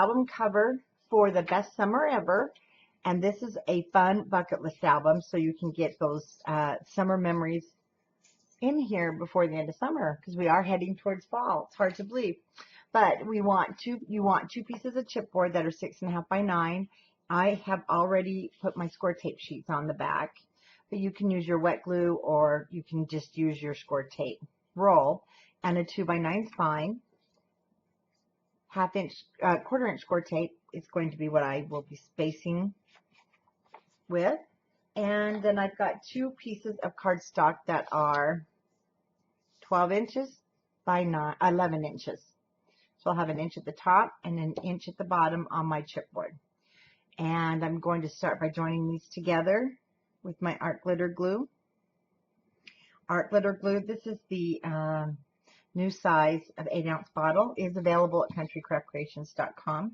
album cover for the Best Summer Ever. And this is a fun bucket list album, so you can get those summer memories in here before the end of summer, because we are heading towards fall. It's hard to believe. But you want two pieces of chipboard that are 6.5 by 9. I have already put my score tape sheets on the back, but you can use your wet glue or you can just use your score tape roll, and a 2 by 9 spine. Quarter-inch score tape is going to be what I will be spacing with. And then I've got 2 pieces of cardstock that are 12 inches by 11 inches. So I'll have an inch at the top and an inch at the bottom on my chipboard. And I'm going to start by joining these together with my art glitter glue. Art glitter glue, this is the new size of 8-ounce bottle, is available at countrycraftcreations.com.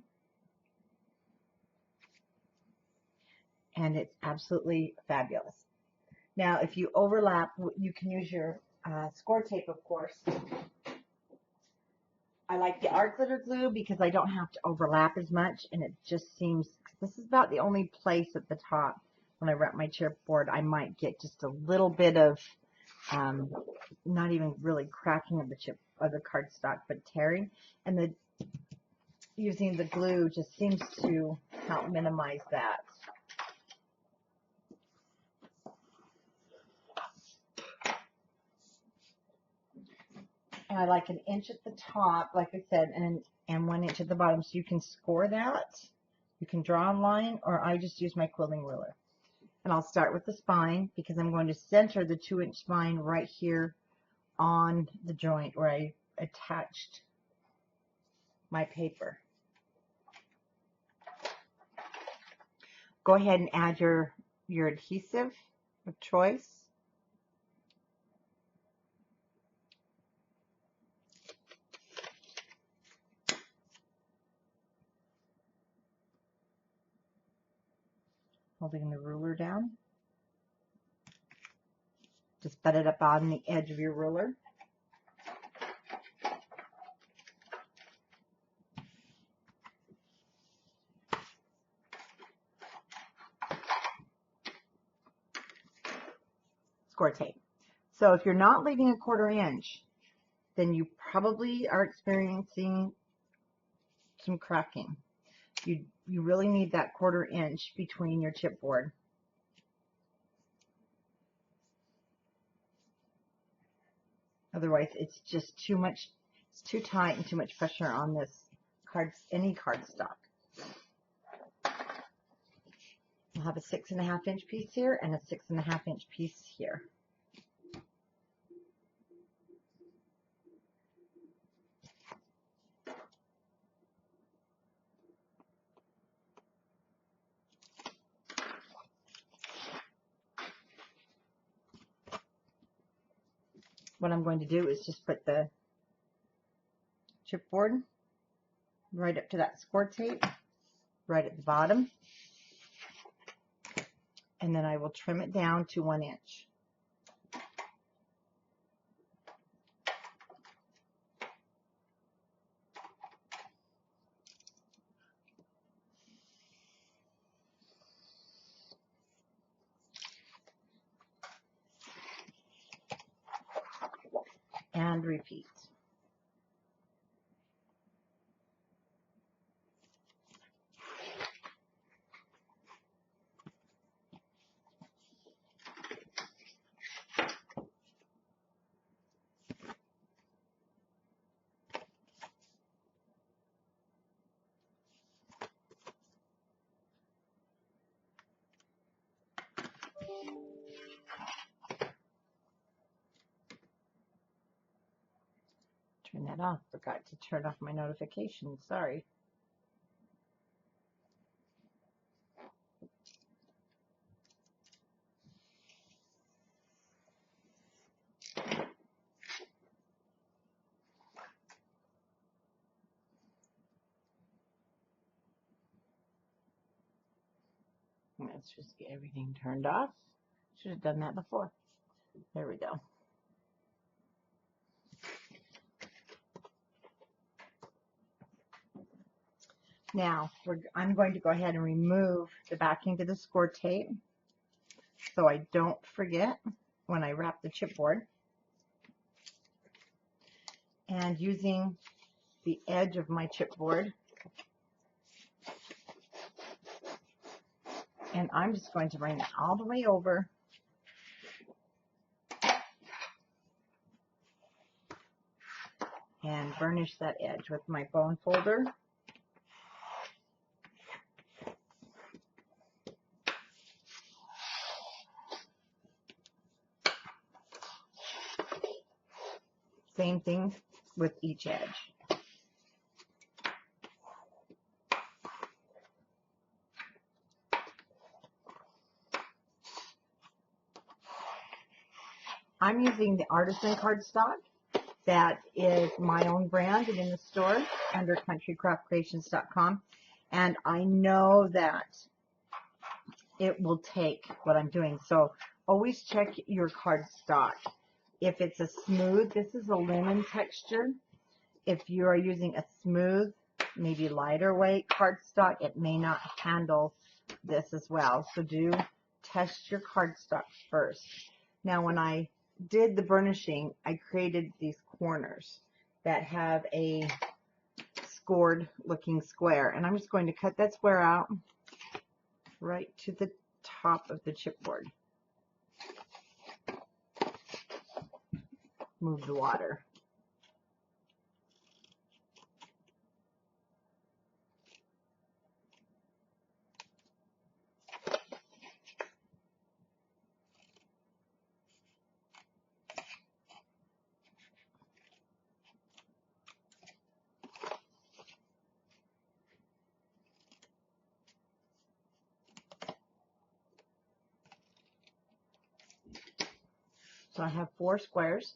And it's absolutely fabulous. Now, if you overlap, you can use your score tape, of course. I like the art glitter glue because I don't have to overlap as much, and it just seems, this is about the only place at the top when I wrap my chipboard I might get just a little bit of, not even really cracking of the cardstock, but tearing, and using the glue just seems to help minimize that. And I like an inch at the top, like I said, and 1 inch at the bottom, so you can score that. You can draw a line, or I just use my quilling ruler. And I'll start with the spine because I'm going to center the 2-inch spine right here on the joint where I attached my paper. Go ahead and add your adhesive of choice. Holding the ruler down. Just butt it up on the edge of your ruler. Score tape. So if you're not leaving a 1/4 inch, then you probably are experiencing some cracking. You really need that 1/4 inch between your chipboard. Otherwise, it's just too much. It's too tight and too much pressure on this any cardstock. I'll have a 6.5 inch piece here and a 6.5 inch piece here. What I'm going to do is just put the chipboard right up to that score tape, right at the bottom, and then I will trim it down to 1 inch. And repeat. Turn that off. Forgot to turn off my notifications. Sorry. Let's just get everything turned off. Should have done that before. There we go. Now, I'm going to go ahead and remove the backing to the score tape so I don't forget when I wrap the chipboard. And using the edge of my chipboard, and I'm just going to bring it all the way over and burnish that edge with my bone folder. Same thing with each edge. I'm using the Artisan Cardstock. That is my own brand and in the store under countrycraftcreations.com. And I know that it will take what I'm doing. So always check your cardstock. If it's a smooth, this is a linen texture. If you are using a smooth, maybe lighter weight cardstock, it may not handle this as well. So do test your cardstock first. Now, when I did the burnishing, I created these corners that have a scored looking square. And I'm just going to cut that square out right to the top of the chipboard. Move the water. So I have 4 squares.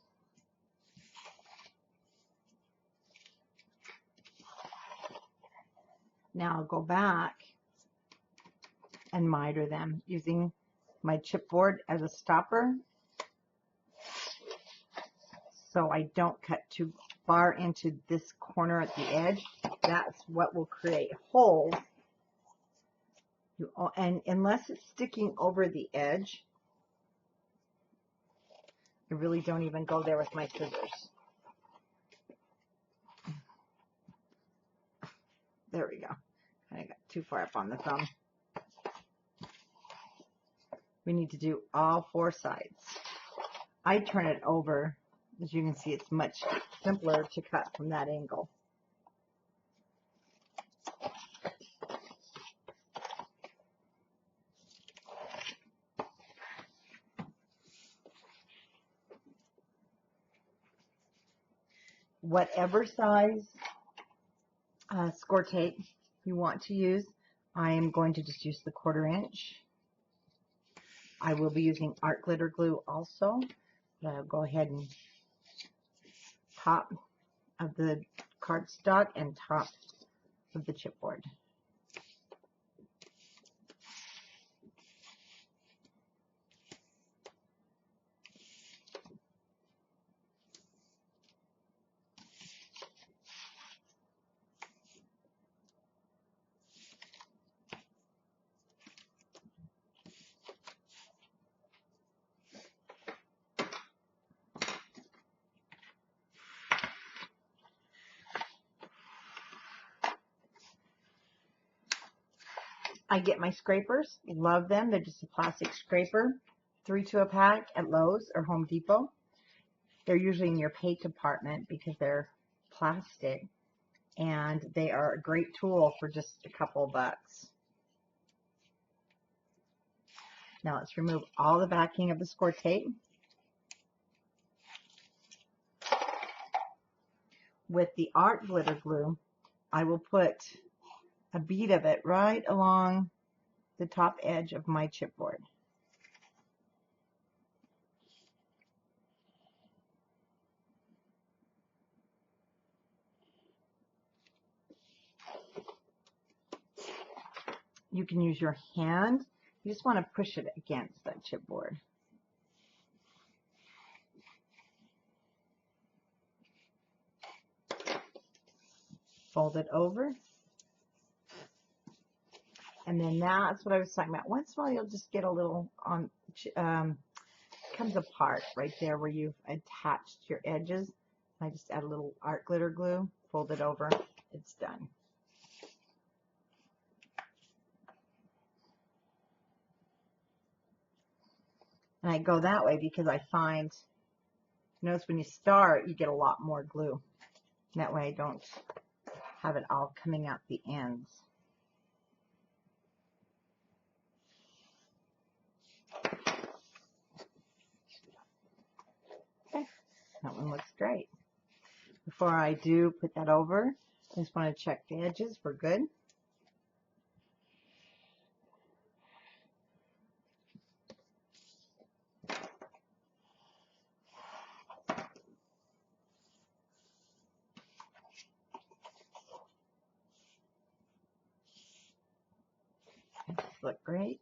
Now I'll go back and miter them using my chipboard as a stopper so I don't cut too far into this corner at the edge. That's what will create holes. And unless it's sticking over the edge, I really don't even go there with my scissors. There we go. I got too far up on the thumb. We need to do all 4 sides. I turn it over. As you can see, it's much simpler to cut from that angle. Whatever size score tape you want to use, I am going to just use the 1/4 inch. I will be using art glitter glue also. I'll go ahead and top of the cardstock and top of the chipboard. I get my scrapers, love them. They're just a plastic scraper, 3 to a pack at Lowe's or Home Depot. They're usually in your paint department because they're plastic, and they are a great tool for just a couple bucks. Now let's remove all the backing of the score tape. With the art glitter glue, I will put a bead of it right along the top edge of my chipboard. You can use your hand. You just want to push it against that chipboard. Fold it over. And then that's what I was talking about. Once in a while, you'll just get a little on, comes apart right there where you've attached your edges. I just add a little art glitter glue, fold it over, it's done. And I go that way because I find, notice when you start, you get a lot more glue. That way I don't have it all coming out the ends. Okay, that one looks great. Before I do put that over, I just want to check the edges for good. Look great.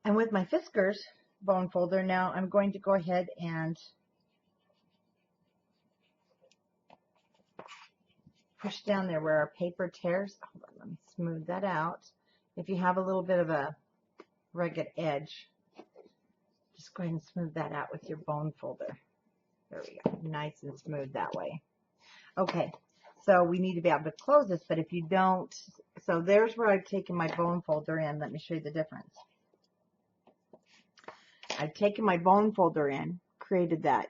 And with my Fiskars bone folder now, I'm going to go ahead and push down there where our paper tears. Hold on, let me smooth that out. If you have a little bit of a rugged edge, just go ahead and smooth that out with your bone folder. There we go, nice and smooth that way. Okay, so we need to be able to close this, but if you don't, so there's where I've taken my bone folder in. Let me show you the difference. I've taken my bone folder in, created that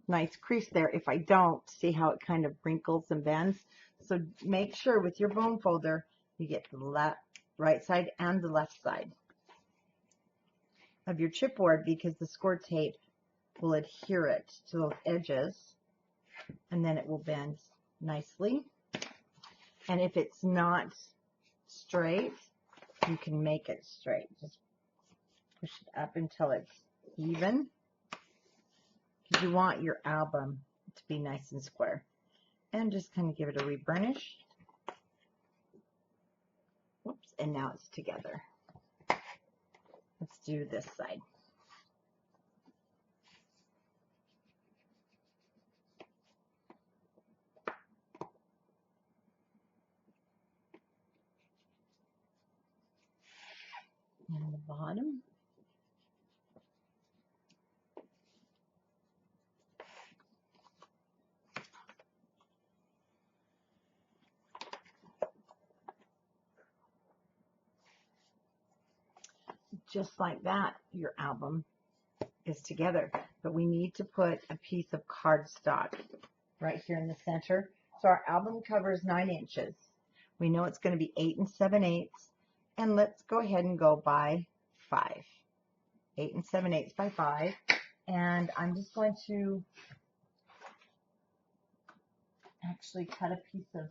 nice crease there. If I don't, see how it kind of wrinkles and bends? So make sure with your bone folder, you get the right side and the left side of your chipboard, because the score tape will adhere it to those edges, and then it will bend nicely. And if it's not straight, you can make it straight. Just push it up until it's even, because you want your album to be nice and square. And just kind of give it a reburnish. Whoops, and now it's together. Let's do this side. And the bottom. Just like that, your album is together. But we need to put a piece of cardstock right here in the center. So our album cover is 9 inches. We know it's going to be 8 7/8. And let's go ahead and go by 5. 8 7/8 by 5. And I'm just going to actually cut a piece of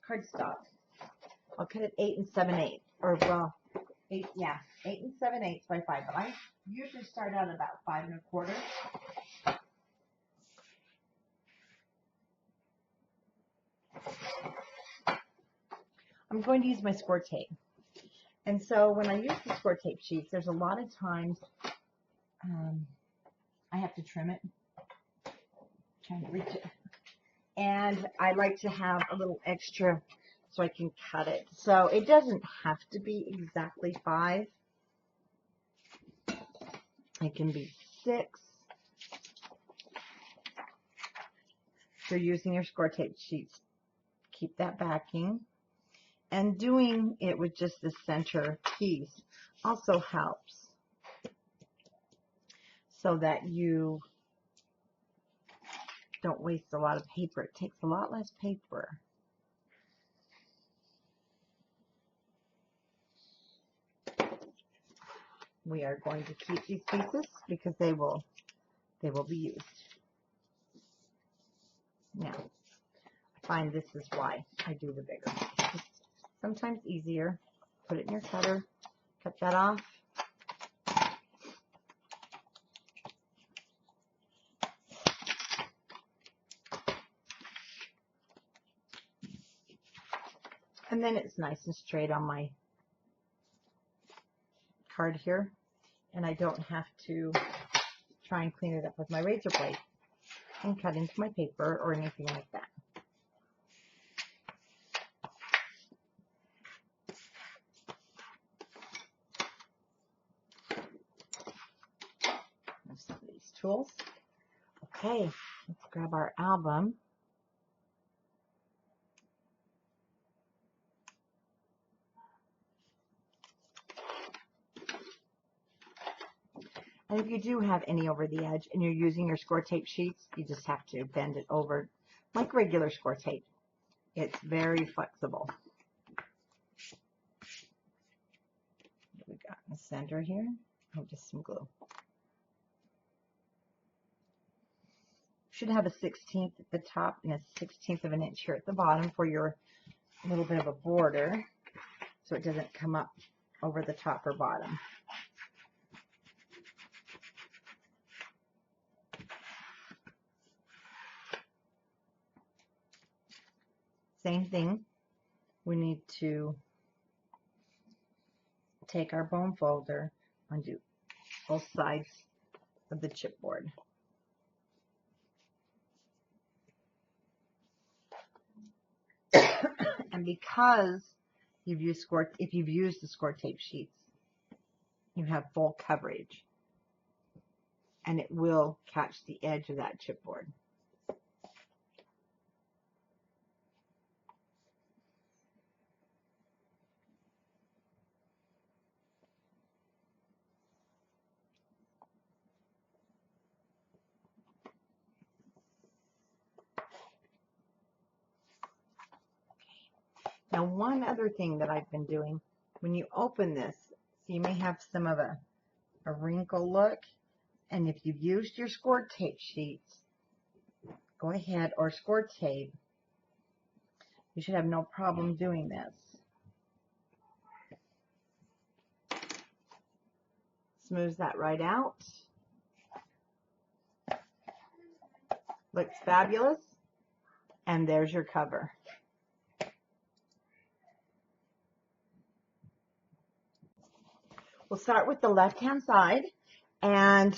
cardstock. I'll cut it 8 7/8, or well, 8 7/8 by 5. But I usually start out about 5 1/4. I'm going to use my score tape. And so when I use the score tape sheets, there's a lot of times I have to trim it. Trying to reach it. And I like to have a little extra so I can cut it. So it doesn't have to be exactly 5. It can be 6. If you're using your score tape sheets, keep that backing. And doing it with just the center piece also helps, so that you don't waste a lot of paper. It takes a lot less paper. We are going to keep these pieces because they will be used. Now, I find this is why I do the bigger. It's sometimes easier. Put it in your cutter, cut that off. And then it's nice and straight on my card here. And I don't have to try and clean it up with my razor blade and cut into my paper or anything like that. There's some of these tools. Okay, let's grab our album. And if you do have any over the edge and you're using your score tape sheets, you just have to bend it over like regular score tape. It's very flexible. What we got in the center here? Oh, just some glue. Should have a 1/16 at the top and a 1/16 of an inch here at the bottom for your little bit of a border, so it doesn't come up over the top or bottom. Same thing, we need to take our bone folder and do both sides of the chipboard. And because if you've used the score tape sheets, you have full coverage, and it will catch the edge of that chipboard. Now, one other thing that I've been doing, when you open this, so you may have some of a wrinkle look, and if you've used your score tape sheets, go ahead, or score tape, you should have no problem doing this. Smooths that right out. Looks fabulous, and there's your cover. We'll start with the left-hand side, and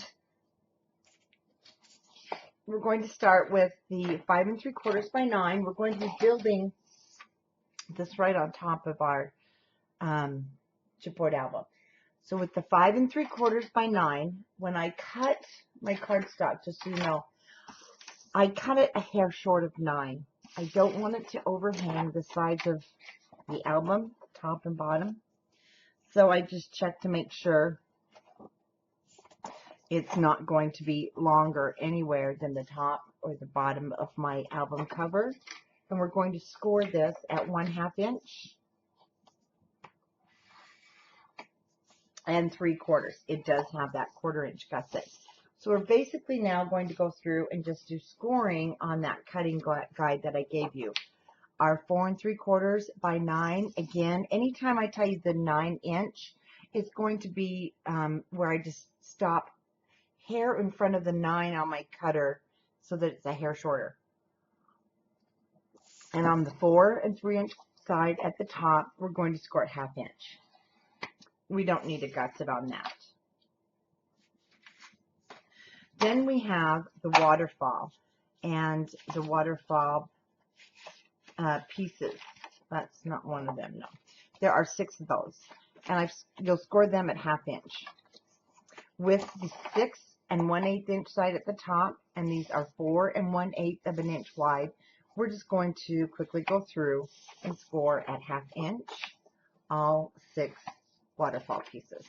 we're going to start with the 5 3/4 by 9. We're going to be building this right on top of our chipboard album. So with the 5 3/4 by 9, when I cut my cardstock, just so you know, I cut it a hair short of 9. I don't want it to overhang the sides of the album, top and bottom. So I just check to make sure it's not going to be longer anywhere than the top or the bottom of my album cover. And we're going to score this at 1/2 inch and 3/4. It does have that 1/4 inch gusset. So we're basically now going to go through and just do scoring on that cutting guide that I gave you. Our 4 3/4 by 9. Again, anytime I tell you the 9 inch, it's going to be where I just stop hair in front of the 9 on my cutter so that it's a hair shorter. And on the 4 3 inch side at the top, we're going to score at 1/2 inch. We don't need a gusset on that. Then we have the Waterfall, and the Waterfall pieces. That's not one of them, no. There are 6 of those, and you'll score them at 1/2 inch. With the 6 1/8 inch side at the top, and these are 4 1/8 of an inch wide, we're just going to quickly go through and score at 1/2 inch all 6 Waterfall pieces.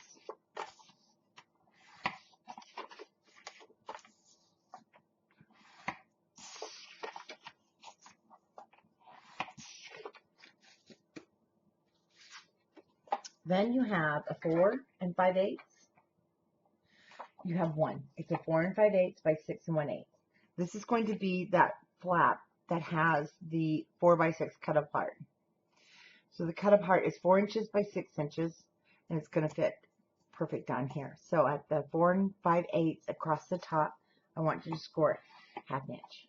Then you have a 4 5/8. You have one. It's a 4 5/8 by 6 1/8. This is going to be that flap that has the 4 by 6 cut apart. So the cut apart is 4 inches by 6 inches, and it's going to fit perfect on here. So at the 4 5/8 across the top, I want you to score it 1/2 inch.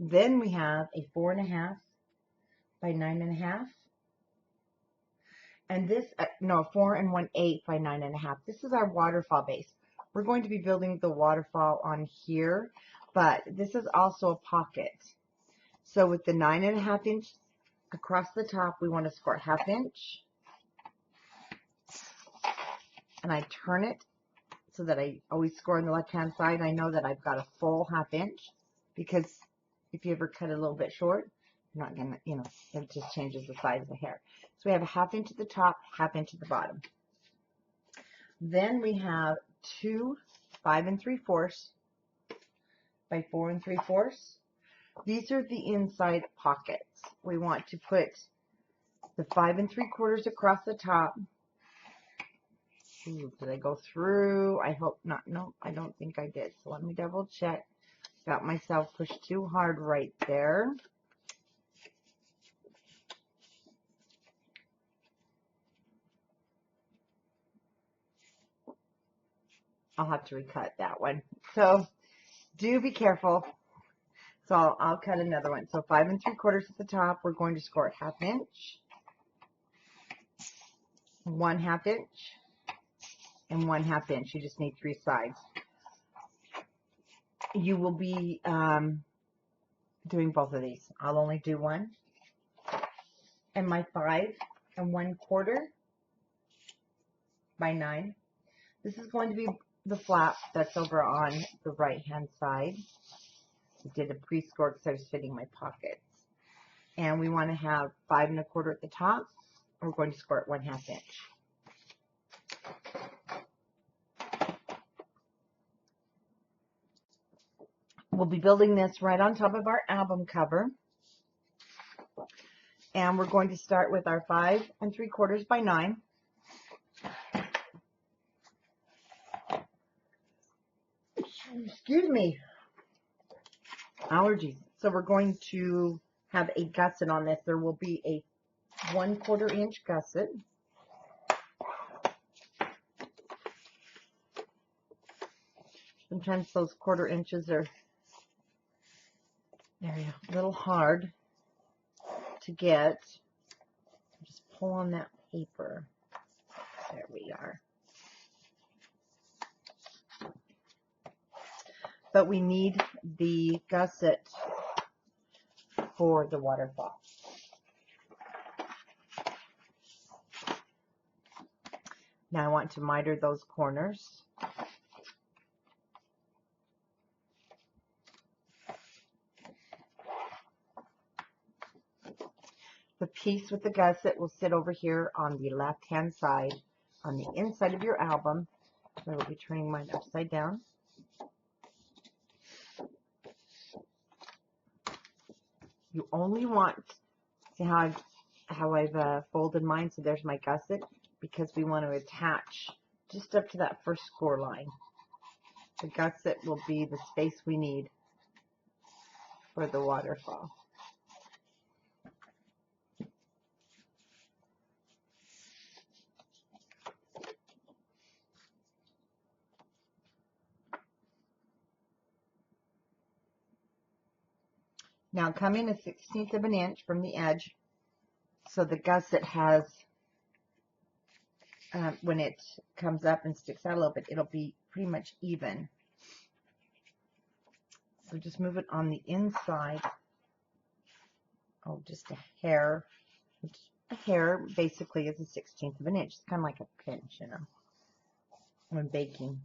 Then we have a 4.5 by 9.5. And this, no, 4 1/8 by 9.5. This is our waterfall base. We're going to be building the waterfall on here, but this is also a pocket. So with the 9.5 inch across the top, we want to score 1/2 inch. And I turn it so that I always score on the left-hand side. I know that I've got a full 1/2 inch, because if you ever cut it a little bit short, you're not going to, it just changes the size of the hair. So we have a 1/2 inch at the top, 1/2 inch at the bottom. Then we have two 5 3/4 by 4 3/4. These are the inside pockets. We want to put the 5 3/4 across the top. Ooh, did I go through? I hope not. No, I don't think I did. So let me double check. Got myself pushed too hard right there. I'll have to recut that one. So do be careful. So I'll cut another one. So 5 3/4 at the top. We're going to score 1/2 inch, 1/2 inch, and 1/2 inch. You just need 3 sides. You will be doing both of these. I'll only do one. And my 5 1/4 by 9. This is going to be the flap that's over on the right-hand side. I did a pre-score because I was fitting my pockets. And we want to have 5 1/4 at the top. We're going to score it 1/2 inch. We'll be building this right on top of our album cover. And we're going to start with our 5 3/4 by 9. Excuse me. Allergies. So we're going to have a gusset on this. There will be a 1/4 inch gusset. Sometimes those 1/4 inches are a little hard to get. Just pull on that paper. There we are. But we need the gusset for the waterfall. Now I want to miter those corners. The piece with the gusset will sit over here on the left-hand side, on the inside of your album. I will be turning mine upside down. You only want, see how I've folded mine, so there's my gusset, because we want to attach just up to that first score line. The gusset will be the space we need for the waterfall. Now come in 1/16 of an inch from the edge, so the gusset has, when it comes up and sticks out a little bit, it'll be pretty much even. So just move it on the inside. Oh, just a hair. A hair basically is 1/16 of an inch. It's kind of like a pinch, when baking.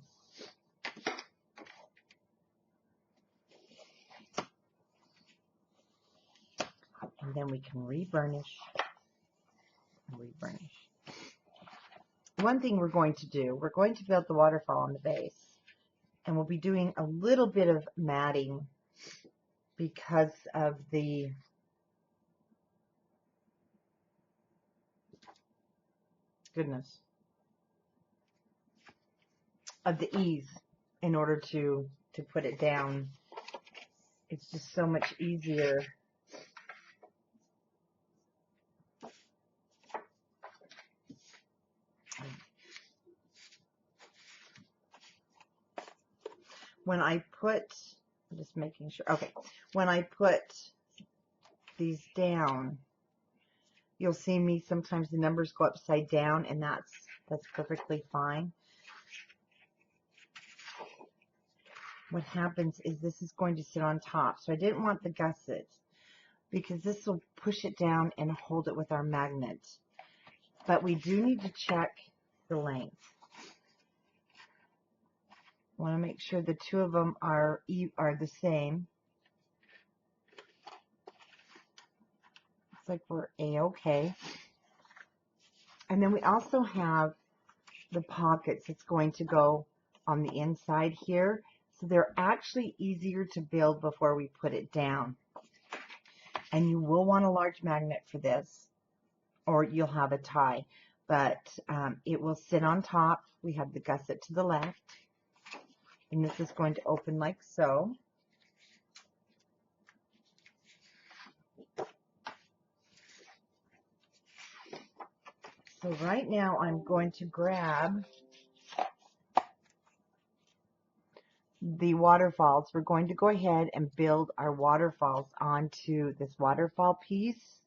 And then we can reburnish. One thing we're going to do, we're going to build the waterfall on the base. And we'll be doing a little bit of matting because of the of the ease in order to put it down. It's just so much easier. When I put Just making sure. Okay, when I put these down, you'll see me sometimes the numbers go upside down, and that's perfectly fine. What happens is this is going to sit on top, so I didn't want the gussets because this will push it down and hold it with our magnet. But we do need to check the length. I want to make sure the two of them are the same. Looks like we're A-okay. And then we also have the pockets that's going to go on the inside here. So they're actually easier to build before we put it down. And you will want a large magnet for this, or you'll have a tie. But it will sit on top. We have the gusset to the left. And this is going to open like so. So right now I'm going to grab the waterfalls. We're going to go ahead and build our waterfalls onto this waterfall piece.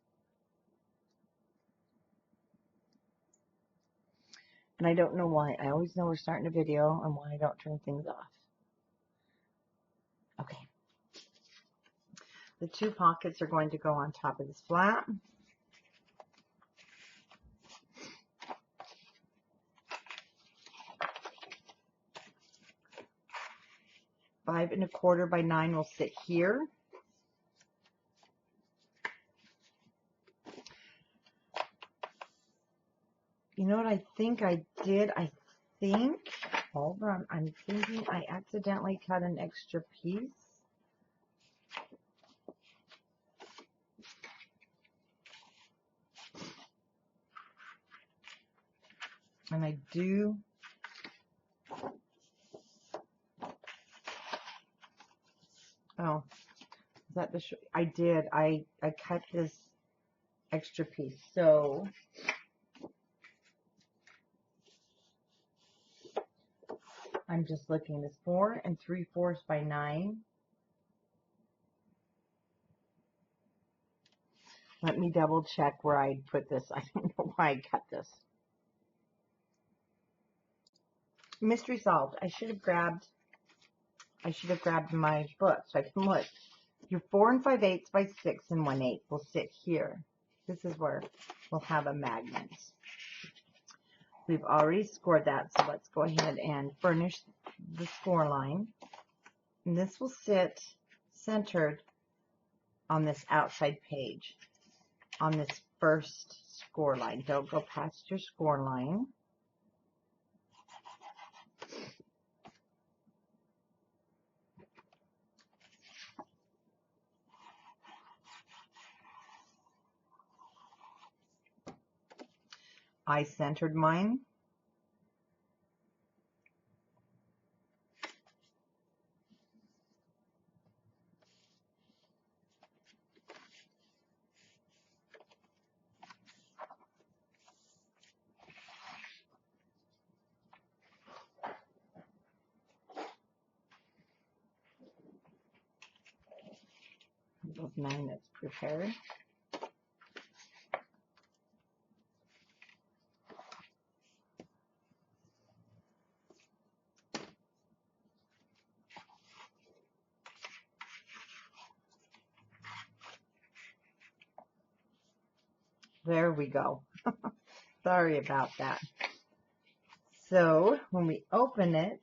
And I don't know why. I always know we're starting a video and why I don't turn things off. Okay. The two pockets are going to go on top of this flap. Five and a quarter by 9 will sit here. You know what I think I did? Hold on, I'm thinking I accidentally cut an extra piece. And I do. Oh, is that the? I did. I cut this extra piece. So I'm just looking. This 4 3/4 by 9. Let me double check where I put this. I don't know why I cut this. Mystery solved. I should have grabbed my book so I can look. Your 4 5/8 by 6 1/8 will sit here. This is where we'll have a magnet. We've already scored that, so let's go ahead and furnish the score line. And this will sit centered on this outside page, on this first score line. Don't go past your score line. I centered mine. Those magnets prepared. There we go. Sorry about that. So when we open it,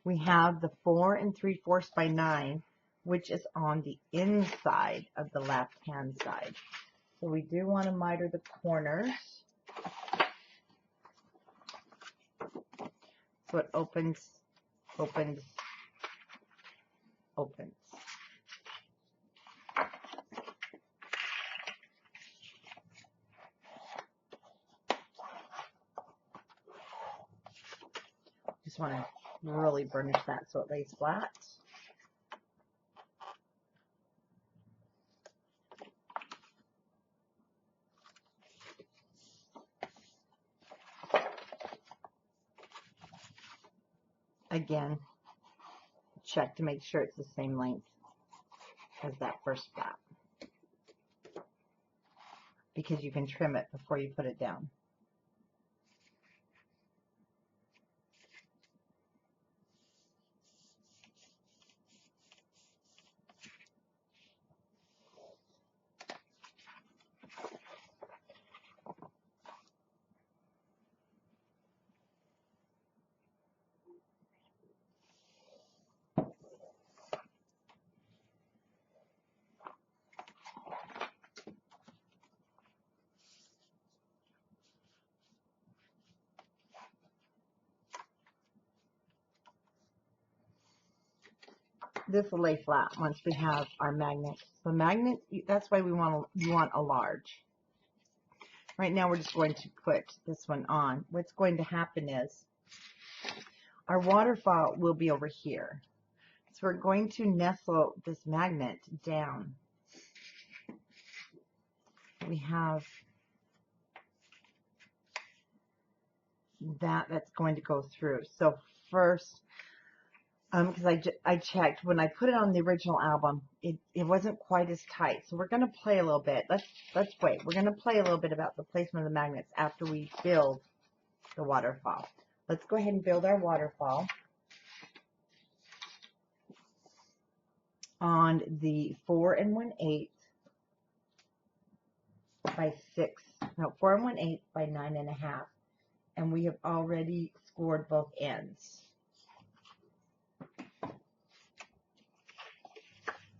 we have the 4 3/4 by 9, which is on the inside of the left-hand side. So we do want to miter the corners. So it opens, opens, opens. Just want to really burnish that so it lays flat. again, check to make sure it's the same length as that first flap, because you can trim it before you put it down. This will lay flat once we have our magnet. The magnet, that's why you want a large. Right now we're just going to put this one on. What's going to happen is our waterfall will be over here. So we're going to nestle this magnet down. We have that's going to go through. So first, because I checked when I put it on the original album, it wasn't quite as tight. So we're going to play a little bit. Let's wait. We're going to play a little bit about the placement of the magnets after we build the waterfall. Let's go ahead and build our waterfall on the 4 1/8 by 4 1/8 by 9.5, and we have already scored both ends.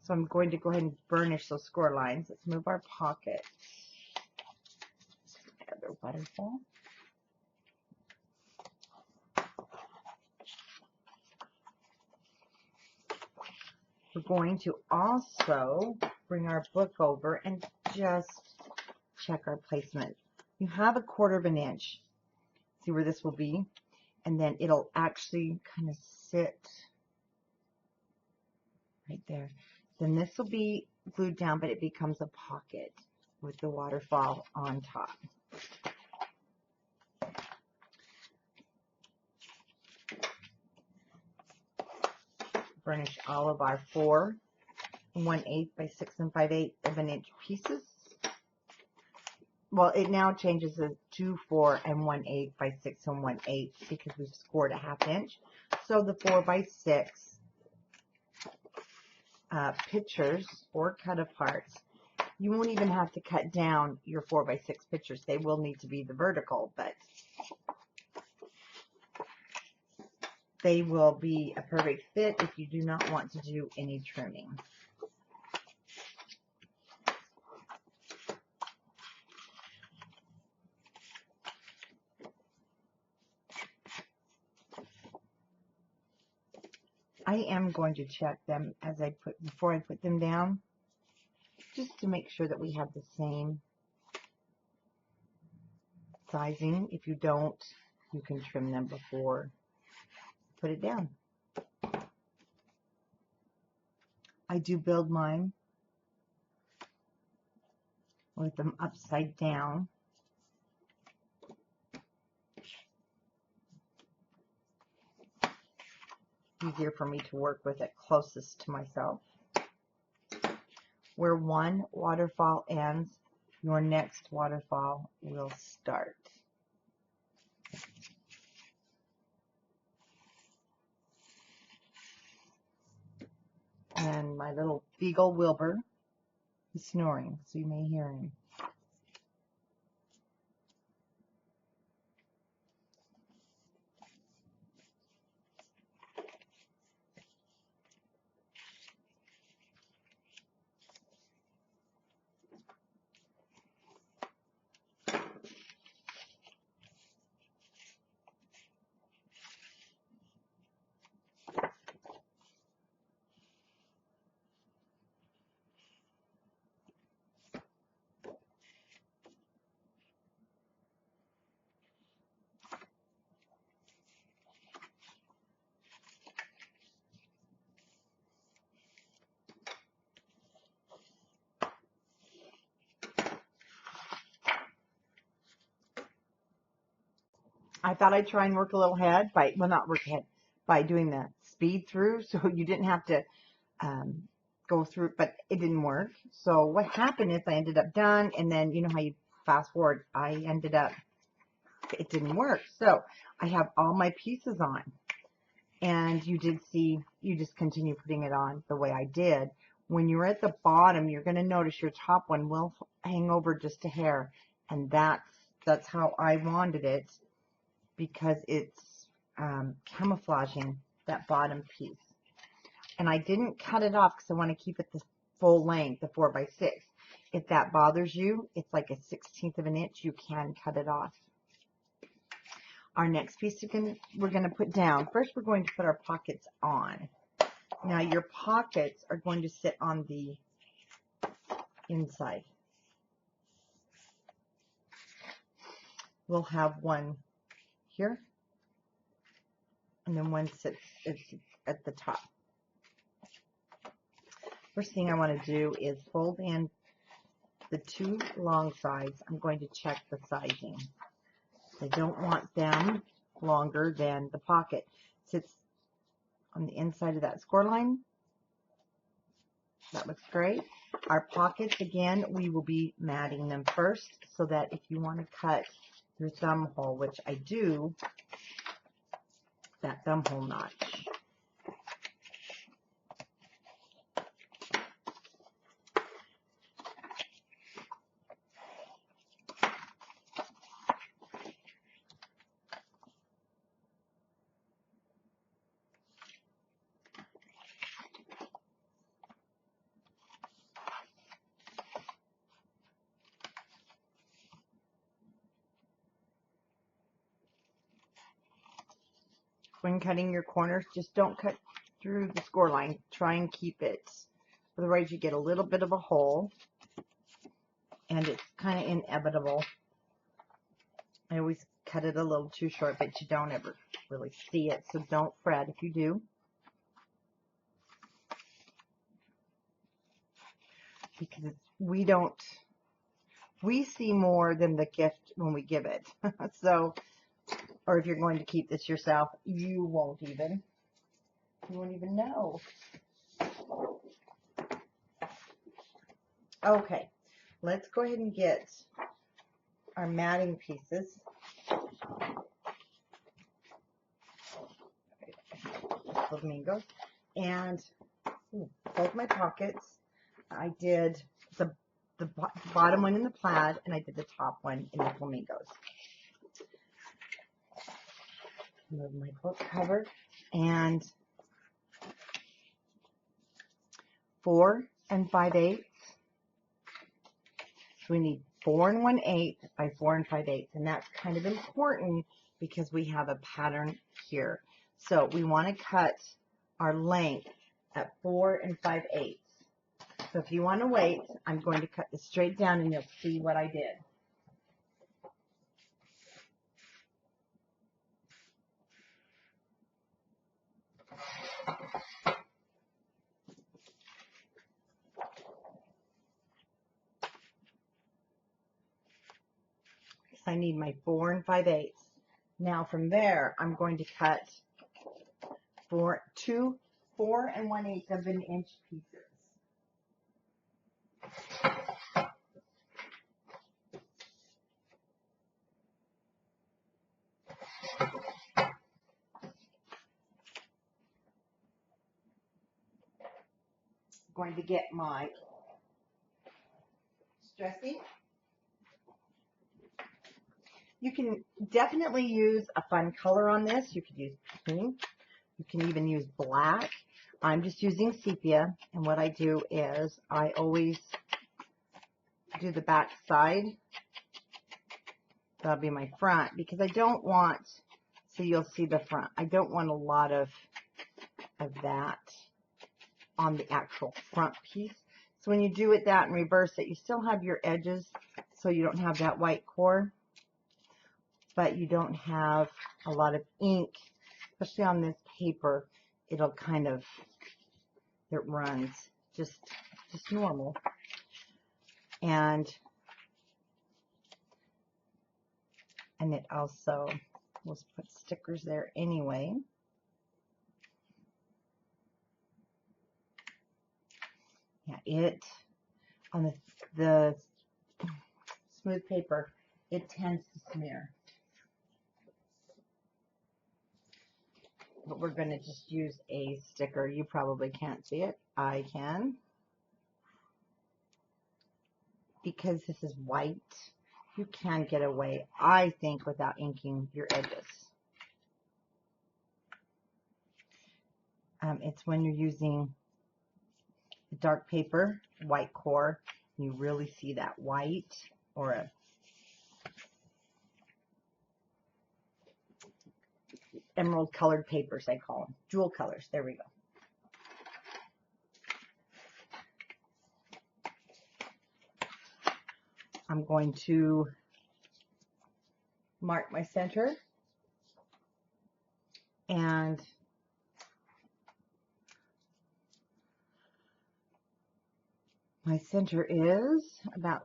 So I'm going to go ahead and burnish those score lines. Let's move our pocket. Another waterfall. We're going to also bring our book over and just check our placement. You have 1/4 inch. See where this will be? And then it'll actually kind of sit right there. Then this will be glued down, but it becomes a pocket with the waterfall on top. Burnish all of our 4 1/8 by 6 5/8 inch pieces. Well, it now changes to 4 1/8 by 6 1/8 because we've scored 1/2 inch. So the 4 by 6 pictures or cut aparts, you won't even have to cut down your 4 by 6 pictures. They will need to be the vertical, but they will be a perfect fit if you do not want to do any trimming. I am going to check them before I put them down, just to make sure that we have the same sizing. If you don't, you can trim them before you put it down. I do build mine with them upside down. Easier for me to work with it closest to myself. Where one waterfall ends, your next waterfall will start. And my little beagle Wilbur is snoring, so you may hear him. I thought I'd try and work a little ahead, well, not work ahead, by doing the speed through, so you didn't have to go through, but it didn't work. So what happened is I ended up done, and then you know how you fast forward, I ended up, it didn't work. So I have all my pieces on, and you did see, you just continue putting it on the way I did. When you're at the bottom, you're going to notice your top one will hang over just a hair, and that's how I wanted it, because it's camouflaging that bottom piece. And I didn't cut it off because I want to keep it the full length, the 4x6. If that bothers you, it's like a 1/16 of an inch, you can cut it off. Our next piece we're going to put down. First, we're going to put our pockets on. Now, your pockets are going to sit on the inside. We'll have one here, and then one sits at the top. First thing I want to do is fold in the two long sides. I'm going to check the sizing. I don't want them longer than the pocket. Sits on the inside of that score line. That looks great. Our pockets, again, we will be matting them first, so that if you want to cut your thumb hole, which I do, that thumb hole notch. When cutting your corners, just don't cut through the score line. Try and keep it. Otherwise, you get a little bit of a hole, and it's kind of inevitable. I always cut it a little too short, but you don't ever really see it, so don't fret if you do. Because we see more than the gift when we give it. So, or if you're going to keep this yourself, you won't even know. Okay, let's go ahead and get our matting pieces. Flamingos. And both my pockets, I did the bottom one in the plaid, and I did the top one in the flamingos. Move my book cover, and 4 5/8. So we need 4 1/8 by 4 5/8, and that's kind of important because we have a pattern here. So we want to cut our length at 4 5/8. So if you want to wait, I'm going to cut this straight down, and you'll see what I did. I need my 4 5/8. Now from there, I'm going to cut 4 1/8 of an inch pieces. I'm going to get my Stressy. You can definitely use a fun color on this. You could use pink. You can even use black. I'm just using sepia, and what I do is I always do the back side. That'll be my front, because I don't want, so you'll see the front. I don't want a lot of that on the actual front piece. So when you do it that and reverse it, you still have your edges, so you don't have that white core, but you don't have a lot of ink, especially on this paper. It'll kind of, it runs just normal. And it also, we'll put stickers there anyway. it, on the smooth paper, it tends to smear. But we're going to just use a sticker. You probably can't see it. I can. Because this is white, you can get away, I think, without inking your edges. It's when you're using the dark paper, white core, and you really see that white, or a emerald colored papers, I call them. Jewel colors. There we go. I'm going to mark my center, and my center is about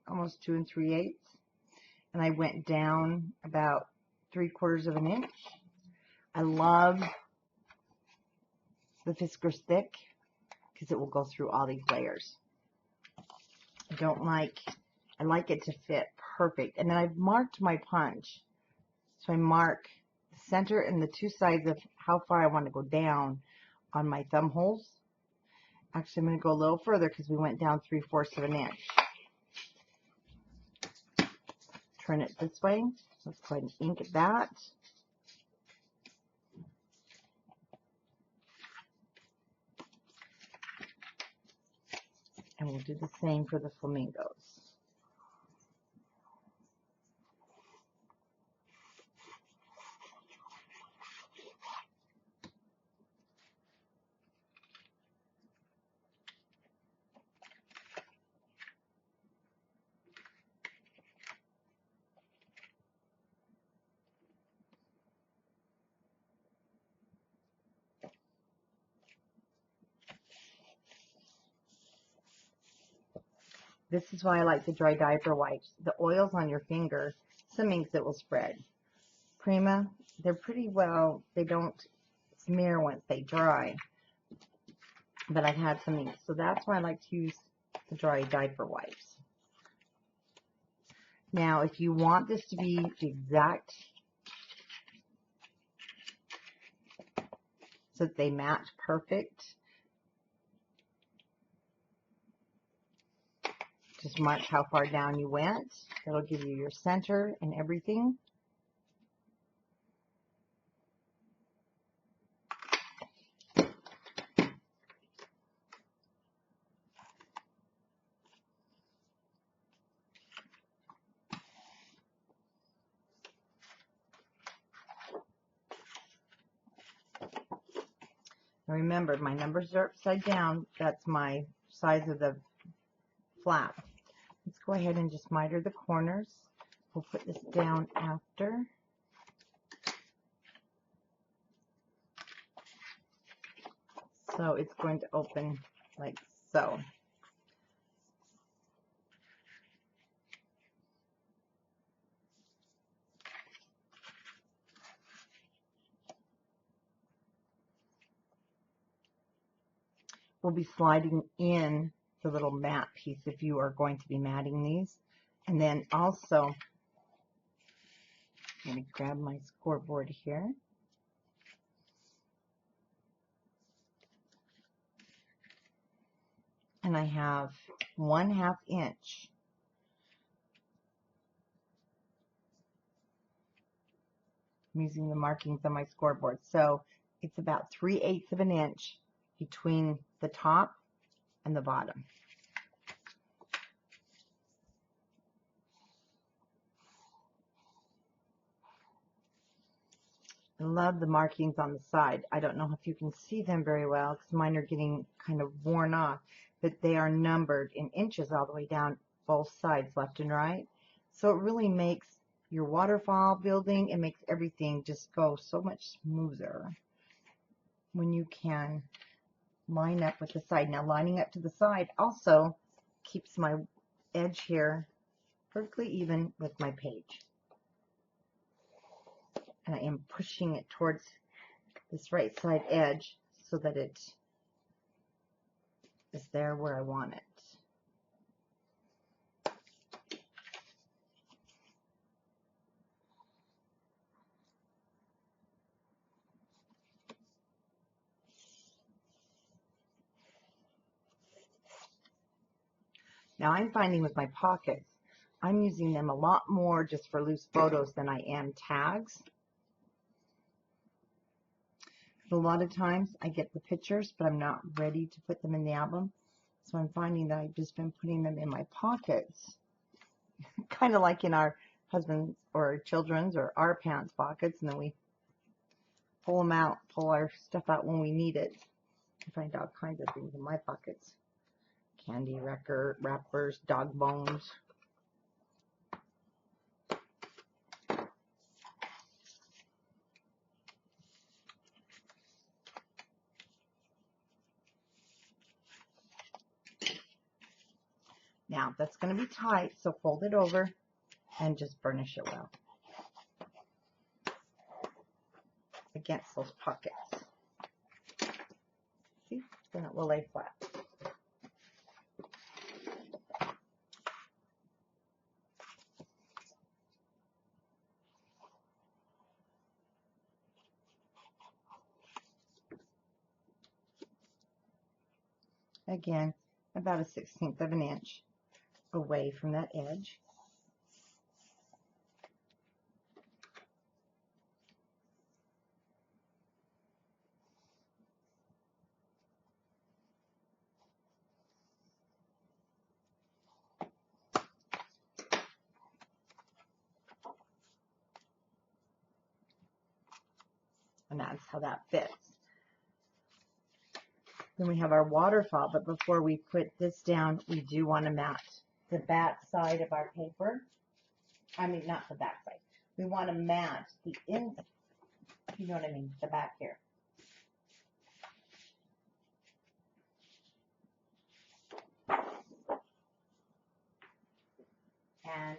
almost 2 3/8, and I went down about 3/4 of an inch. I love the Fiskars thick because it will go through all these layers. I like it to fit perfect. And then I've marked my punch. So I mark the center and the two sides of how far I want to go down on my thumb holes. Actually, I'm going to go a little further because we went down 3/4 of an inch. Turn it this way. Let's go ahead and ink that. And we'll do the same for the flamingos. This is why I like the dry diaper wipes. The oils on your finger, some inks that will spread. Prima, they're pretty well, they don't smear once they dry. But I've had some inks, so that's why I like to use the dry diaper wipes. Now, if you want this to be the exact, so that they match perfect, just mark how far down you went. That'll give you your center and everything. Remember, my numbers are upside down. That's my size of the flap. Let's go ahead and just miter the corners. We'll put this down after. So it's going to open like so. We'll be sliding in the little mat piece if you are going to be matting these. And then also, I'm going to grab my scoreboard here. And I have 1/2 inch. I'm using the markings on my scoreboard. So it's about 3/8 of an inch between the top and the bottom. I love the markings on the side. I don't know if you can see them very well because mine are getting kind of worn off, but they are numbered in inches all the way down both sides, left and right. So it really makes your waterfall building, it makes everything just go so much smoother when you can line up with the side. Now, lining up to the side also keeps my edge here perfectly even with my page. And I am pushing it towards this right side edge so that it is there where I want it. Now I'm finding with my pockets, I'm using them a lot more just for loose photos than I am tags. A lot of times I get the pictures, but I'm not ready to put them in the album. So I'm finding that I've just been putting them in my pockets, kind of like in our husband's or children's or our pants pockets, and then we pull them out, pull our stuff out when we need it. I find all kinds of things in my pockets. Candy wrappers, dog bones. Now that's going to be tight, so fold it over and just burnish it well against those pockets. See, then it will lay flat. Again, about a 1/16 of an inch away from that edge. And that's how that fits. Then we have our waterfall, but before we put this down, we do want to mat the back side of our paper. I mean, not the back side. We want to mat the inside, you know what I mean, the back here. And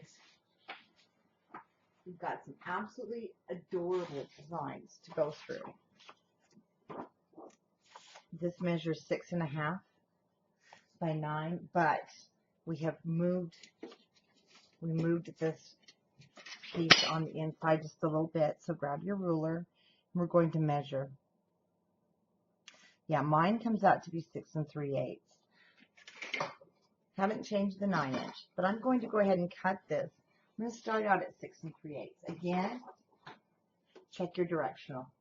we've got some absolutely adorable designs to go through. This measures 6.5 by 9, but we have moved this piece on the inside just a little bit. So grab your ruler, and we're going to measure. Yeah, mine comes out to be 6 3/8. Haven't changed the 9-inch, but I'm going to go ahead and cut this. I'm going to start out at 6 3/8. Again, check your directional.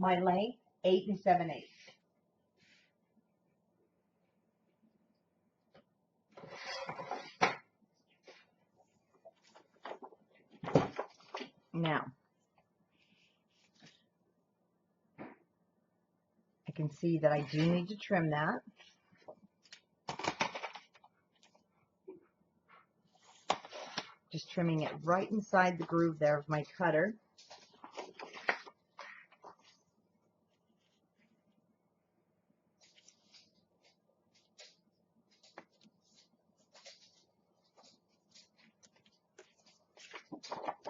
My length, 8 7/8. Now, I can see that I do need to trim that. Just trimming it right inside the groove there of my cutter.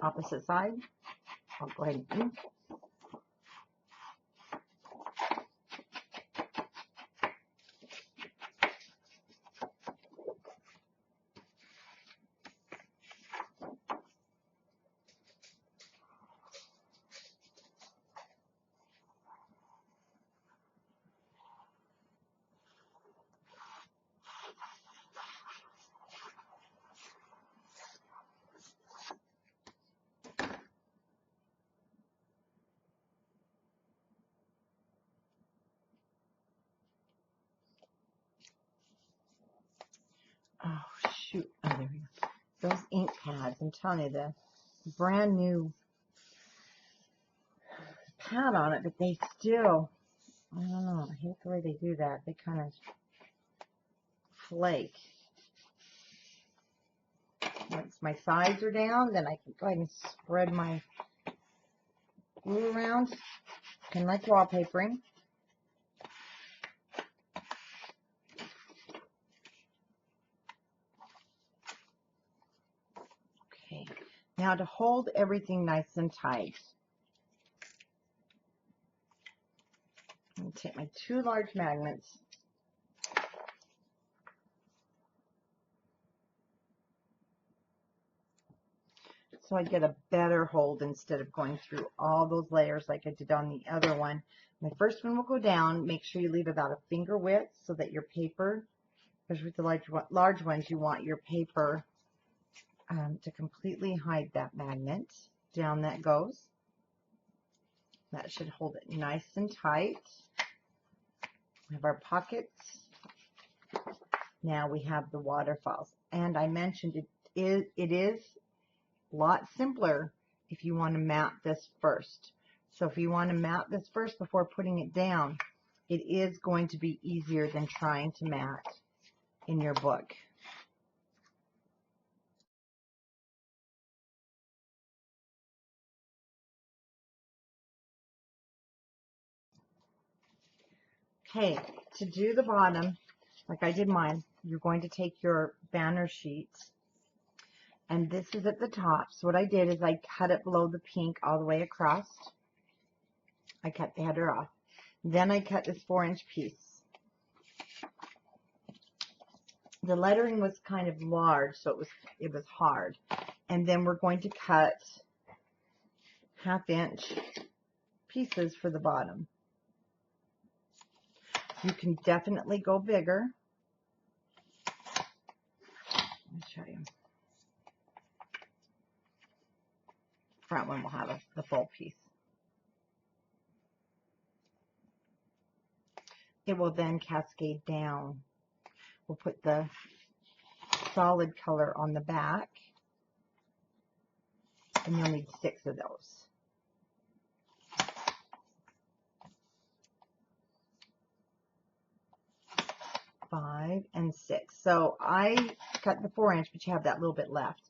Opposite side. I'll go ahead and ink. Oh, shoot. Oh, there we go. Those ink pads, I'm telling you, the brand new pad on it, but they still, I don't know, I hate the way they do that. They kind of flake. Once my sides are down, then I can go ahead and spread my glue around, kind of like wallpapering. Okay, now to hold everything nice and tight, my 2 large magnets. So I get a better hold instead of going through all those layers like I did on the other one. My first one will go down. Make sure you leave about a finger width so that your paper, especially with the large ones, you want your paper to completely hide that magnet. Down that goes. That should hold it nice and tight. We have our pockets. Now we have the waterfalls. And I mentioned it is a lot simpler if you want to mat this first. So if you want to mat this first before putting it down, it is going to be easier than trying to mat in your book. Okay, to do the bottom, like I did mine, you're going to take your banner sheets, and this is at the top. So what I did is I cut it below the pink all the way across. I cut the header off. Then I cut this 4-inch piece. The lettering was kind of large, so it was hard. And then we're going to cut 1/2-inch pieces for the bottom. You can definitely go bigger. Let me show you. Front one will have the full piece. It will then cascade down. We'll put the solid color on the back, and you'll need 6 of those. Five and 6. So I cut the 4-inch, but you have that little bit left.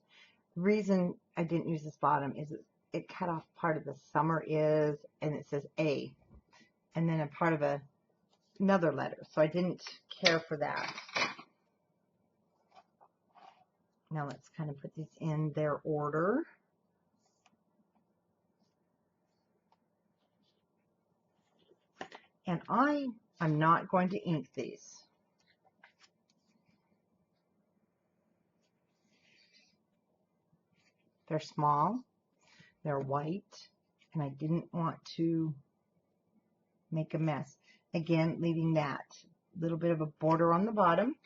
The reason I didn't use this bottom is it cut off part of the summer is, and it says A, and then a part of another letter. So I didn't care for that. Now let's kind of put these in their order. And I'm not going to ink these. They're small, they're white, and I didn't want to make a mess. Again, leaving that little bit of a border on the bottom.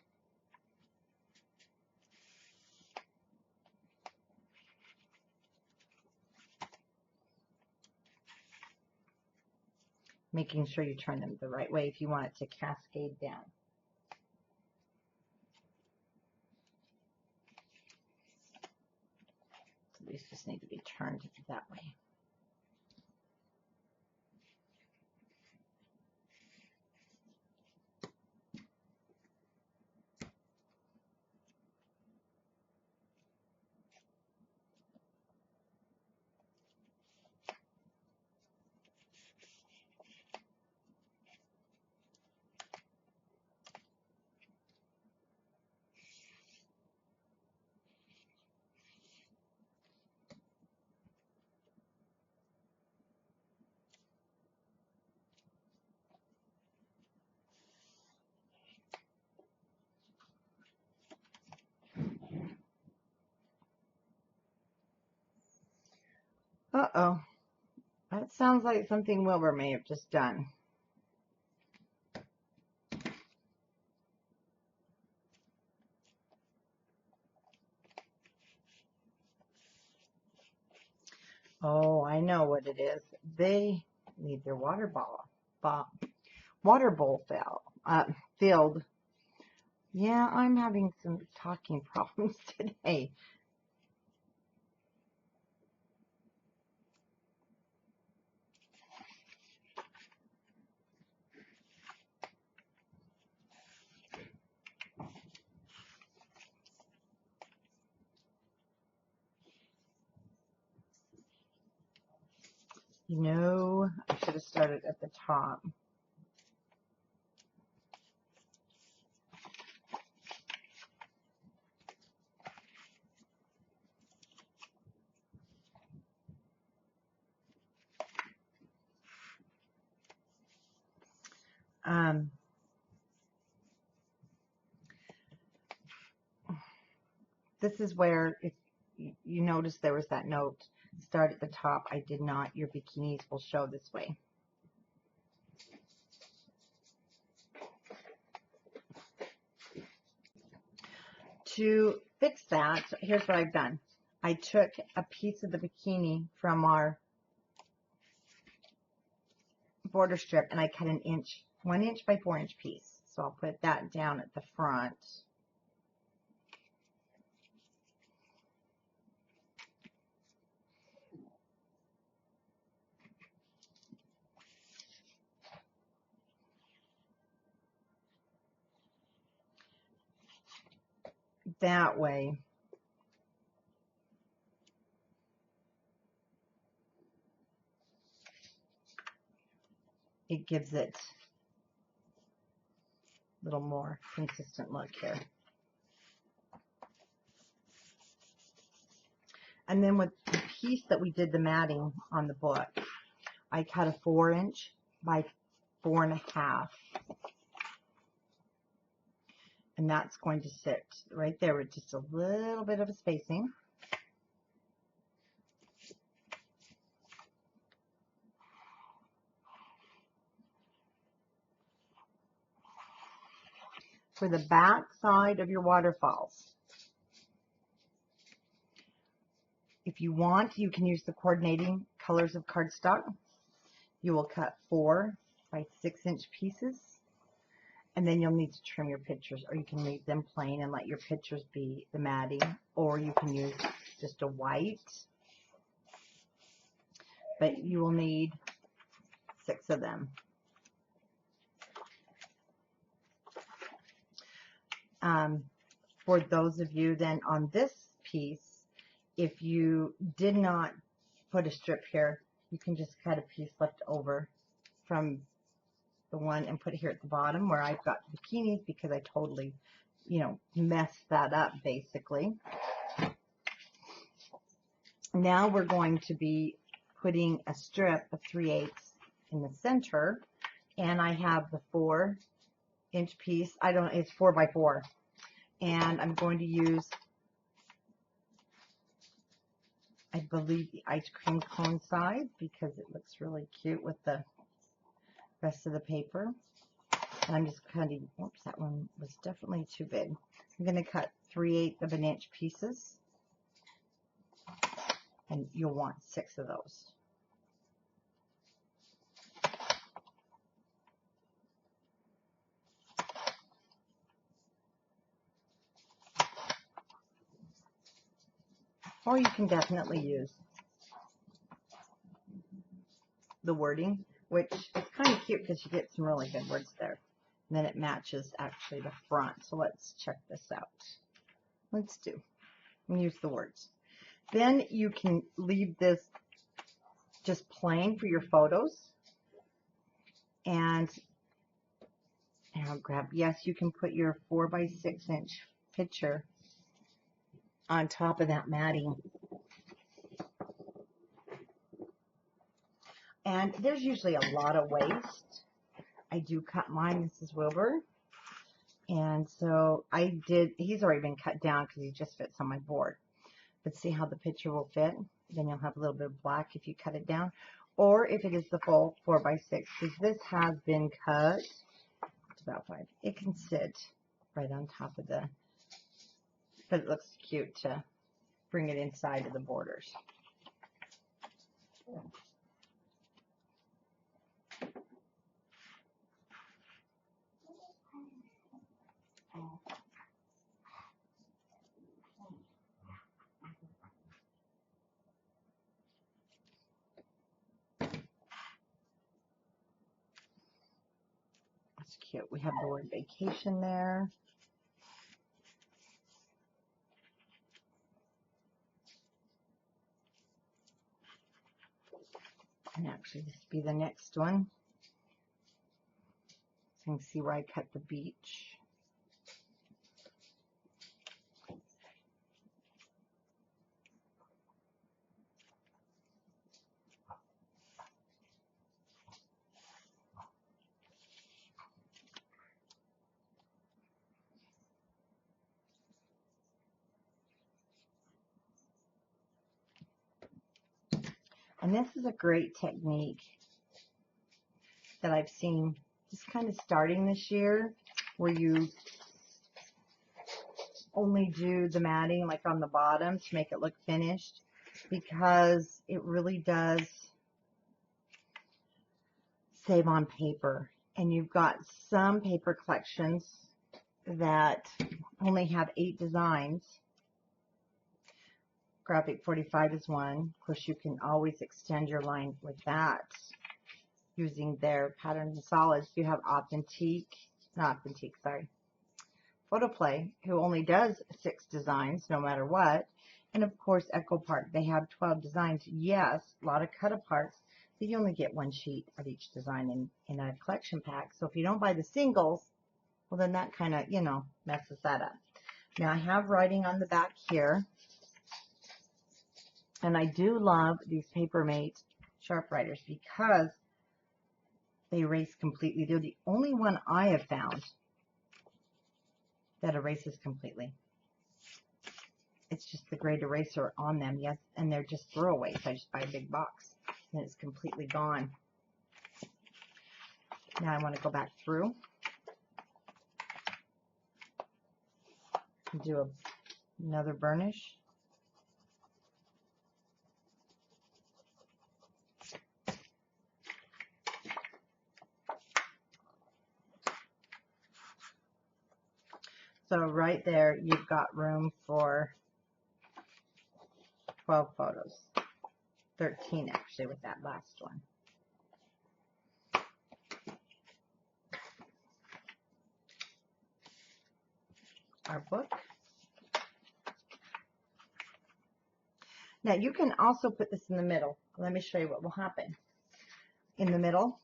Making sure you turn them the right way if you want it to cascade down. So these just need to be turned that way. Uh-oh. That sounds like something Wilbur may have just done. Oh, I know what it is. They need their water bowl filled. Yeah, I'm having some talking problems today. You know, I should have started at the top. This is where, if you notice there was that note, start at the top. I did not. Your bikinis will show this way. To fix that, here's what I've done. I took a piece of the bikini from our border strip and I cut an 1 inch by 4 inch piece. So I'll put that down at the front. That way, it gives it a little more consistent look here. And then with the piece that we did the matting on the book, I cut a 4 inch by 4.5. And that's going to sit right there with just a little bit of a spacing. For the back side of your waterfalls, if you want, you can use the coordinating colors of cardstock. You will cut 4 by 6 inch pieces, and then you'll need to trim your pictures, or you can leave them plain and let your pictures be the matting, or you can use just a white, but you will need 6 of them. For those of you then on this piece, if you did not put a strip here, you can just cut a piece left over from the one and put it here at the bottom where I've got bikinis, because I totally, messed that up basically. Now we're going to be putting a strip of 3/8 in the center, and I have the 4 inch piece. It's 4 by 4. And I'm going to use, I believe, the ice cream cone side because it looks really cute with the rest of the paper. And I'm just cutting, oops, that one was definitely too big. I'm going to cut 3/8 of an inch pieces, and you'll want 6 of those. Or you can definitely use the wording, which is kind of cute because you get some really good words there. And then it matches actually the front. So let's check this out. Let's do and use the words. Then you can leave this just plain for your photos. And I'll grab, yes, you can put your 4 by 6 inch picture on top of that matting. And there's usually a lot of waste. I do cut mine, Mrs. Wilbur. And so I did, he's already been cut down because he just fits on my board. But see how the picture will fit? Then you'll have a little bit of black if you cut it down. Or if it is the full 4 by 6, because this has been cut to about 5. It can sit right on top of the, but it looks cute to bring it inside of the borders. That's cute. We have the word vacation there. And actually, this will be the next one. So you can see where I cut the beach. And this is a great technique that I've seen just kind of starting this year, where you only do the matting like on the bottom to make it look finished, because it really does save on paper. And you've got some paper collections that only have 8 designs. Graphic 45 is one. Of course, you can always extend your line with that using their patterns and solids. You have Photoplay, who only does 6 designs no matter what. And of course, Echo Park, they have 12 designs. Yes, a lot of cut aparts, but you only get 1 sheet of each design in a collection pack. So if you don't buy the singles, well, then that kind of, messes that up. Now I have writing on the back here. And I do love these Papermate Sharp Writers because they erase completely. They're the only one I have found that erases completely. It's just the great eraser on them, yes, and they're just throwaways. I just buy a big box and it's completely gone. Now I want to go back through and do another burnish. So right there, you've got room for 12 photos. 13 actually with that last one. Our book. Now you can also put this in the middle. Let me show you what will happen. In the middle,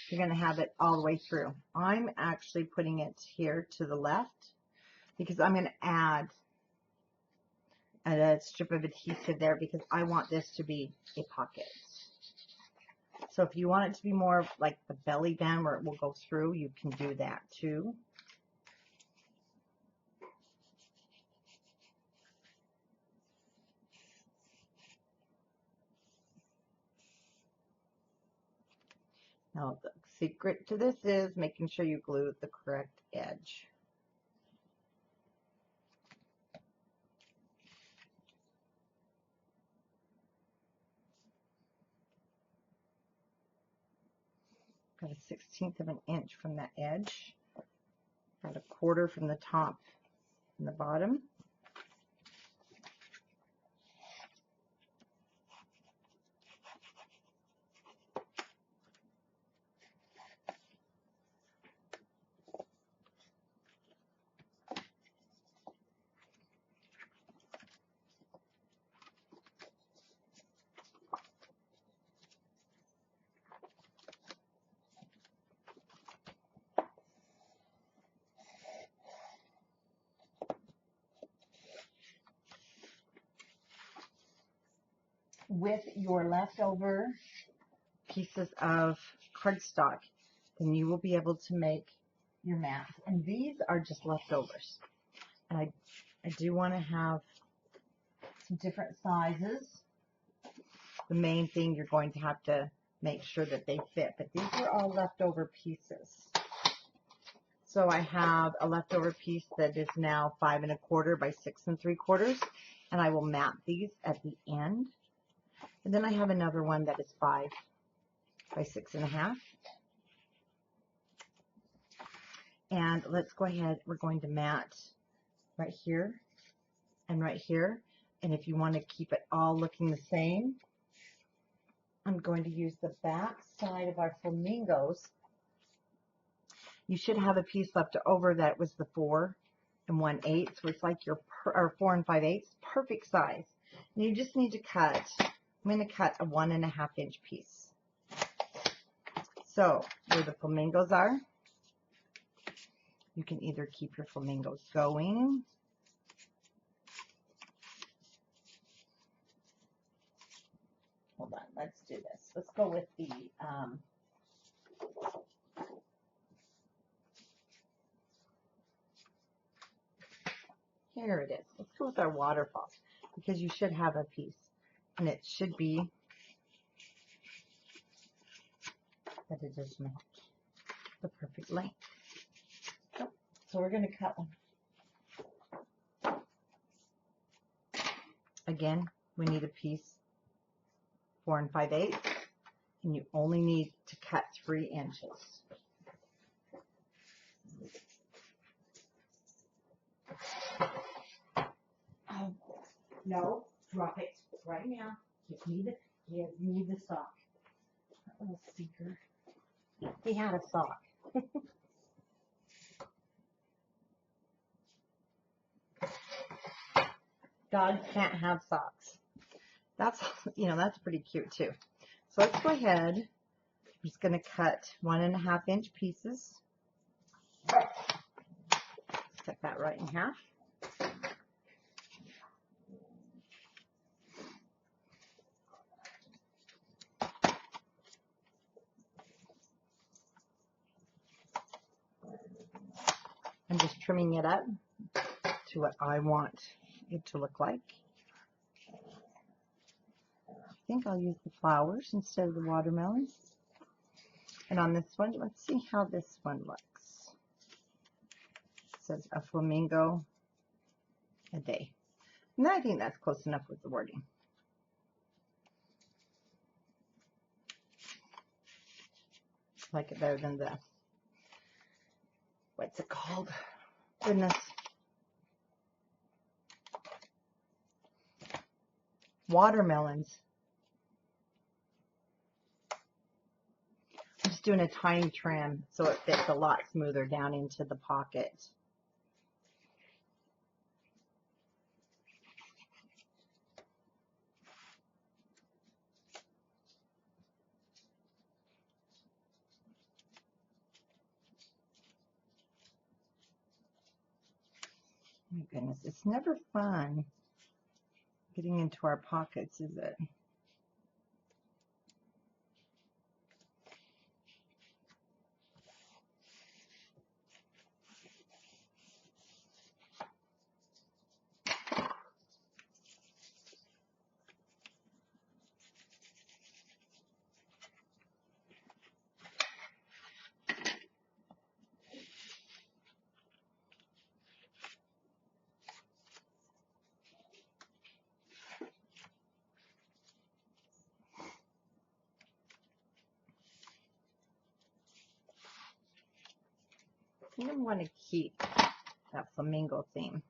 you're going to have it all the way through. I'm actually putting it here to the left because I'm going to add a strip of adhesive there because I want this to be a pocket. So if you want it to be more like the belly band where it will go through, you can do that too. Now the secret to this is making sure you glue the correct edge. Got a 1/16 of an inch from that edge. Got a 1/4 from the top and the bottom. With your leftover pieces of cardstock, then you will be able to make your mats. And these are just leftovers. And I do want to have some different sizes. The main thing, you're going to have to make sure that they fit. But these are all leftover pieces. So I have a leftover piece that is now 5 1/4 by 6 3/4. And I will mat these at the end. And then I have another one that is 5 by 6 1/2. And let's go ahead, we're going to mat right here and right here. And if you want to keep it all looking the same, I'm going to use the back side of our flamingos. You should have a piece left over that was the 4 1/8, so it's like your 4 5/8, perfect size. And you just need to cut. I'm going to cut a 1 1/2 inch piece. So where the flamingos are, you can either keep your flamingos going, hold on, let's do this. Let's go with the here it is. Let's go with our waterfall because you should have a piece. And it should be that it is not the perfect length. So we're going to cut one. Again, we need a piece 4 5/8, and you only need to cut 3 inches. Oh, no, drop it right now. Give me the sock. That little stinker. He had a sock. Dogs can't have socks. That's, that's pretty cute too. So let's go ahead. I'm just going to cut 1 1/2 inch pieces. Cut that right in half. I'm just trimming it up to what I want it to look like. I think I'll use the flowers instead of the watermelons. And on this one, let's see how this one looks. It says a flamingo a day. And I think that's close enough with the wording. I like it better than the, what's it called? Goodness. Watermelons. I'm just doing a tiny trim so it fits a lot smoother down into the pocket. My goodness, it's never fun getting into our pockets, is it? I think I want to keep that flamingo theme.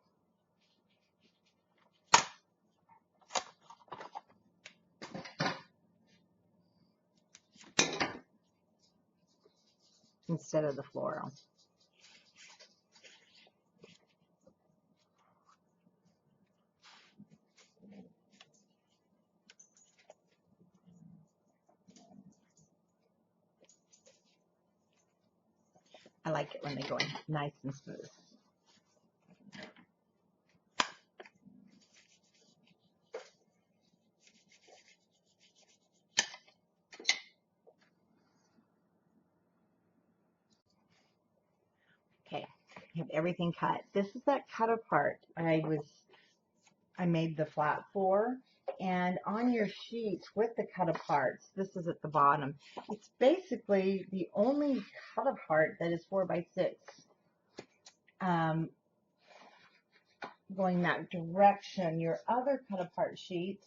Instead of the floral. I like it when they go in nice and smooth. Okay, I have everything cut. This is that cut apart I made the flat for. And on your sheet with the cut aparts, this is at the bottom. It's basically the only cut apart that is 4 by 6. Going that direction. Your other cut apart sheets,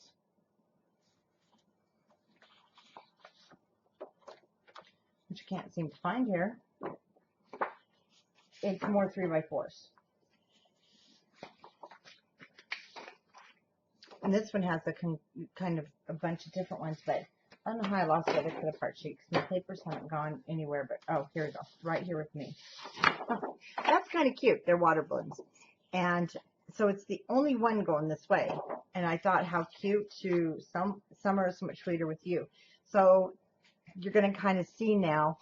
which you can't seem to find here, it's more 3 by 4s. And this one has a kind of a bunch of different ones, but I don't know how I lost the other cut apart sheet because my papers haven't gone anywhere, but oh, here we go, right here with me. That's kind of cute. They're water balloons. And so it's the only one going this way. And I thought how cute to some are so much sweeter with you. So you're going to kind of see now,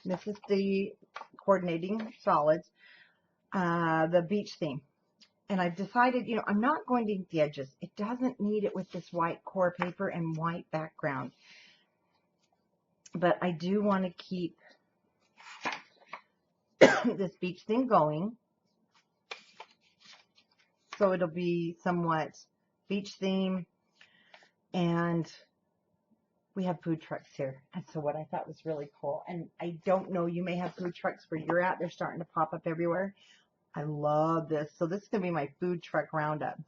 this is the coordinating solids, the beach theme. And I've decided, I'm not going to ink the edges. It doesn't need it with this white core paper and white background. But I do want to keep this beach theme going. So it'll be somewhat beach theme, And we have food trucks here. And so what I thought was really cool, and I don't know, you may have food trucks where you're at. They're starting to pop up everywhere. I love this. So this is going to be my food truck roundup.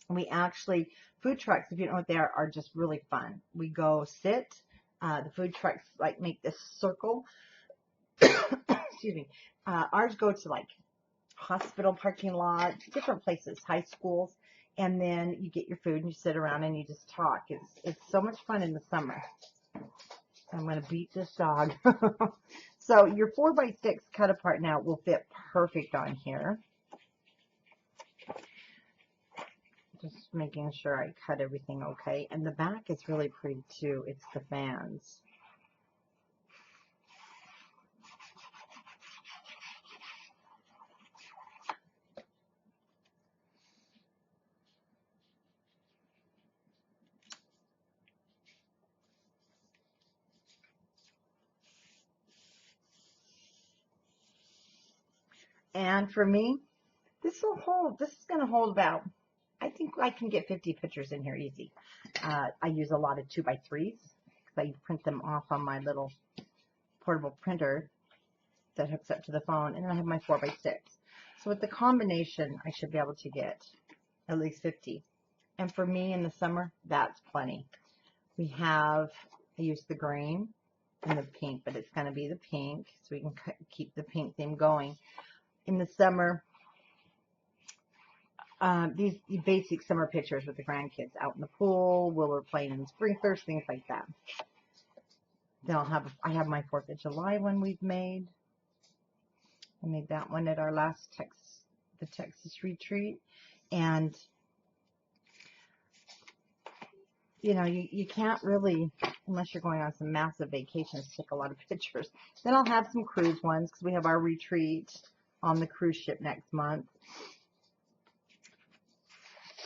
We actually, food trucks, if you don't know what they are just really fun. We go sit. The food trucks like make this circle. Excuse me. Ours go to like hospital parking lots, different places, high schools, and then you get your food and you sit around and you just talk. It's so much fun in the summer. I'm going to beat this dog. So your 4x6 cut apart now will fit perfect on here. Just making sure I cut everything okay. And the back is really pretty too. It's the fans. And for me, this is going to hold about, I think I can get 50 pictures in here easy. I use a lot of 2x3s because I print them off on my little portable printer that hooks up to the phone, and then I have my 4x6. So with the combination, I should be able to get at least 50. And for me in the summer, that's plenty. We have, I use the green and the pink, but it's going to be the pink, so we can keep the pink theme going. In the summer, these basic summer pictures with the grandkids out in the pool, where we're playing in sprinklers, things like that. Then I have my 4th of July one we've made. I made that one at our last the Texas retreat. And, you know, you can't really, unless you're going on some massive vacations, take a lot of pictures. Then I'll have some cruise ones because we have our retreat on the cruise ship next month.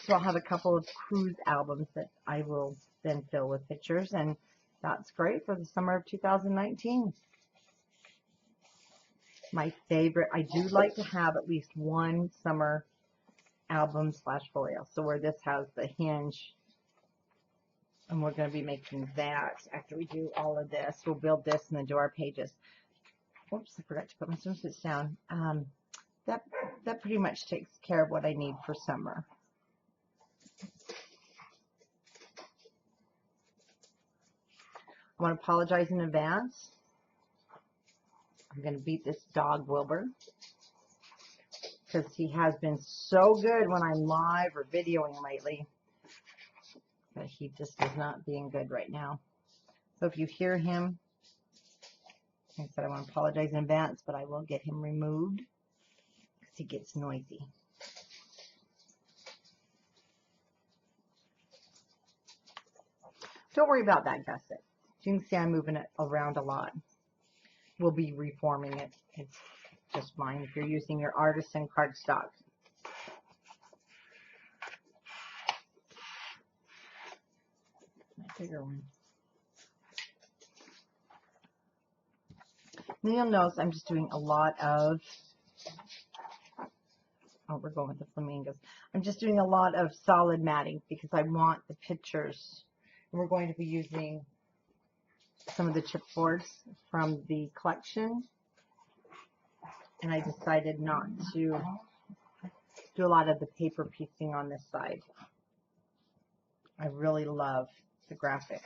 So I'll have a couple of cruise albums that I will then fill with pictures, and that's great for the summer of 2019. My favorite, I do like to have at least one summer album / folio. So where this has the hinge, and we're going to be making that after we do all of this. We'll build this and then do our pages. Oops, I forgot to put my swimsuits down. That pretty much takes care of what I need for summer. I want to apologize in advance. I'm going to beat this dog, Wilbur, because he has been so good when I'm live or videoing lately, but he just is not being good right now. So if you hear him, like I said, I want to apologize in advance, but I will get him removed because he gets noisy. Don't worry about that gusset. You can see I'm moving it around a lot. We'll be reforming it. It's just fine if you're using your artisan cardstock. My bigger one. Then you'll notice I'm just doing a lot of, oh, we're going with the flamingos. I'm just doing a lot of solid matting because I want the pictures. And we're going to be using some of the chipboards from the collection. And I decided not to do a lot of the paper piecing on this side. I really love the graphics.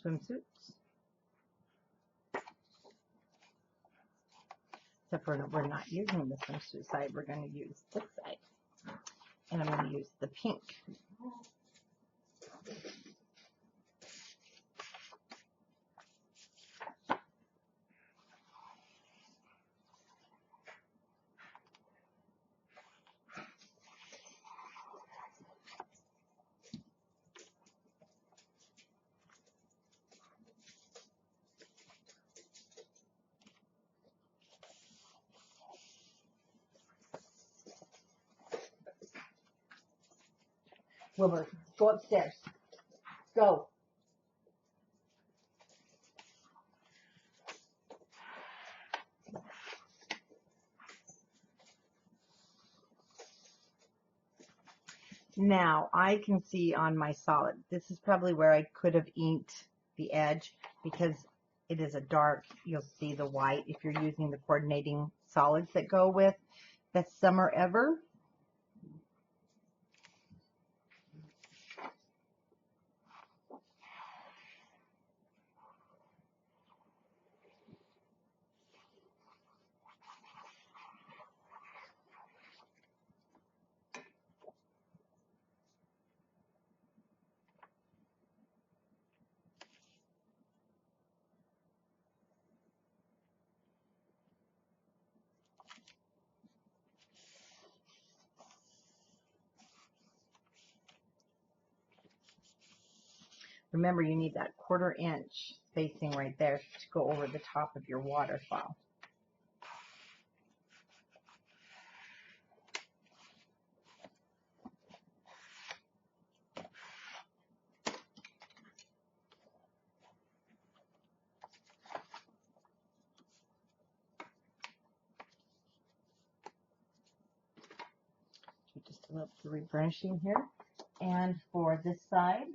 Swimsuits. Except we're not using the swimsuit side, we're going to use this side. And I'm going to use the pink. Wilbur, go upstairs. Go. Now, I can see on my solid, this is probably where I could have inked the edge because it is a dark, you'll see the white if you're using the coordinating solids that go with Best Summer Ever. Remember, you need that 1/4 inch spacing right there to go over the top of your waterfall. Just a little reburnishing here. And for this side,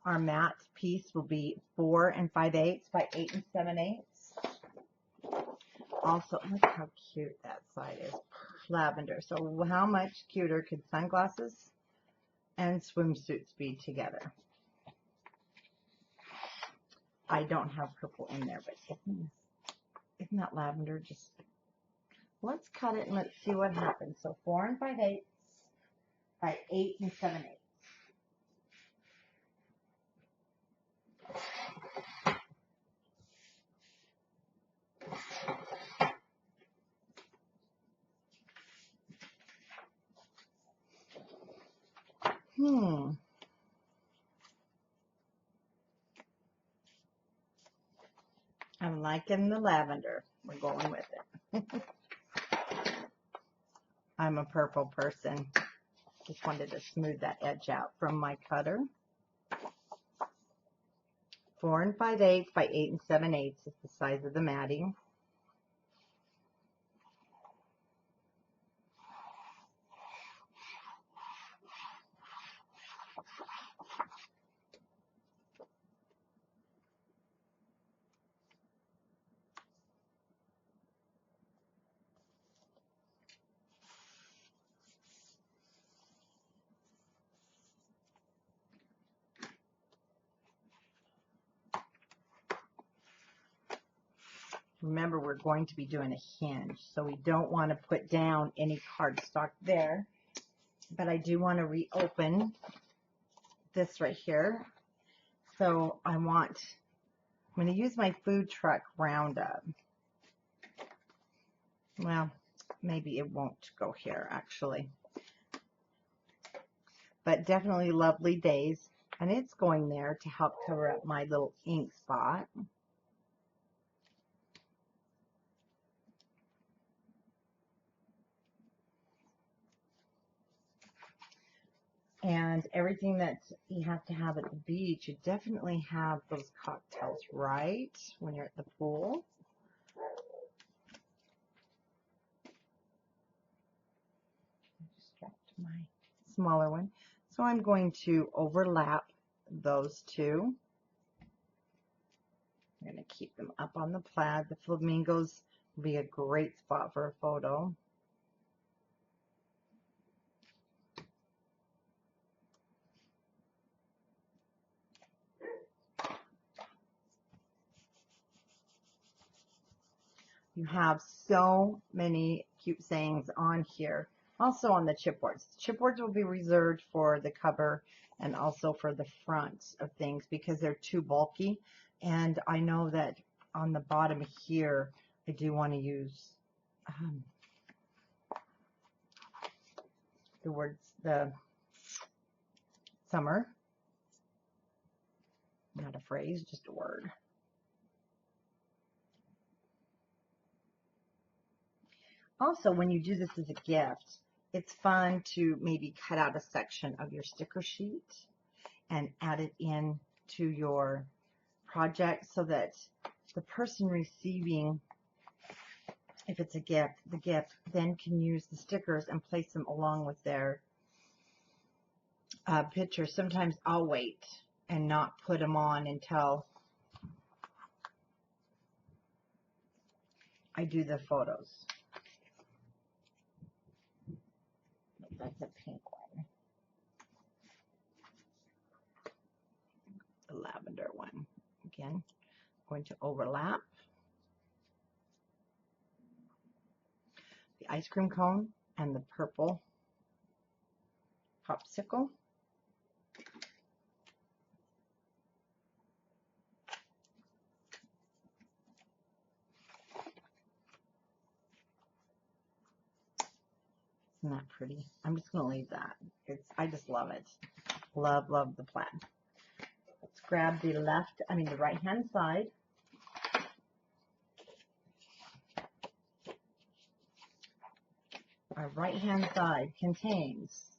our matte piece will be 4 5/8 by 8 7/8. Also, look how cute that side is. Lavender. So how much cuter could sunglasses and swimsuits be together? I don't have purple in there, but isn't that lavender? Just let's cut it and let's see what happens. So 4 5/8 by 8 7/8. I'm liking the lavender. We're going with it. I'm a purple person. Just wanted to smooth that edge out from my cutter. 4 5/8 by 8 7/8 is the size of the matting. Remember, we're going to be doing a hinge, so we don't want to put down any cardstock there. But I do want to reopen this right here. So I'm going to use my food truck roundup. Well, maybe it won't go here, actually. But definitely Lovely Days. And it's going there to help cover up my little ink spot. And everything that you have to have at the beach, you definitely have those cocktails right when you're at the pool. I just dropped my smaller one. So I'm going to overlap those two. I'm going to keep them up on the plaid. The flamingos will be a great spot for a photo. You have so many cute sayings on here. Also on the chipboards. Chipboards will be reserved for the cover and also for the front of things because they're too bulky. And I know that on the bottom here, I do want to use the words, the summer. Not a phrase, just a word. Also, when you do this as a gift, it's fun to maybe cut out a section of your sticker sheet and add it in to your project so that the person receiving, if it's a gift, the gift then can use the stickers and place them along with their picture. Sometimes I'll wait and not put them on until I do the photos. That's a pink one. The lavender one. Again, going to overlap. The ice cream cone and the purple popsicle. Isn't that pretty? I'm just going to leave that. I just love it. Love, love the plaid. Let's grab the the right hand side. Our right hand side contains,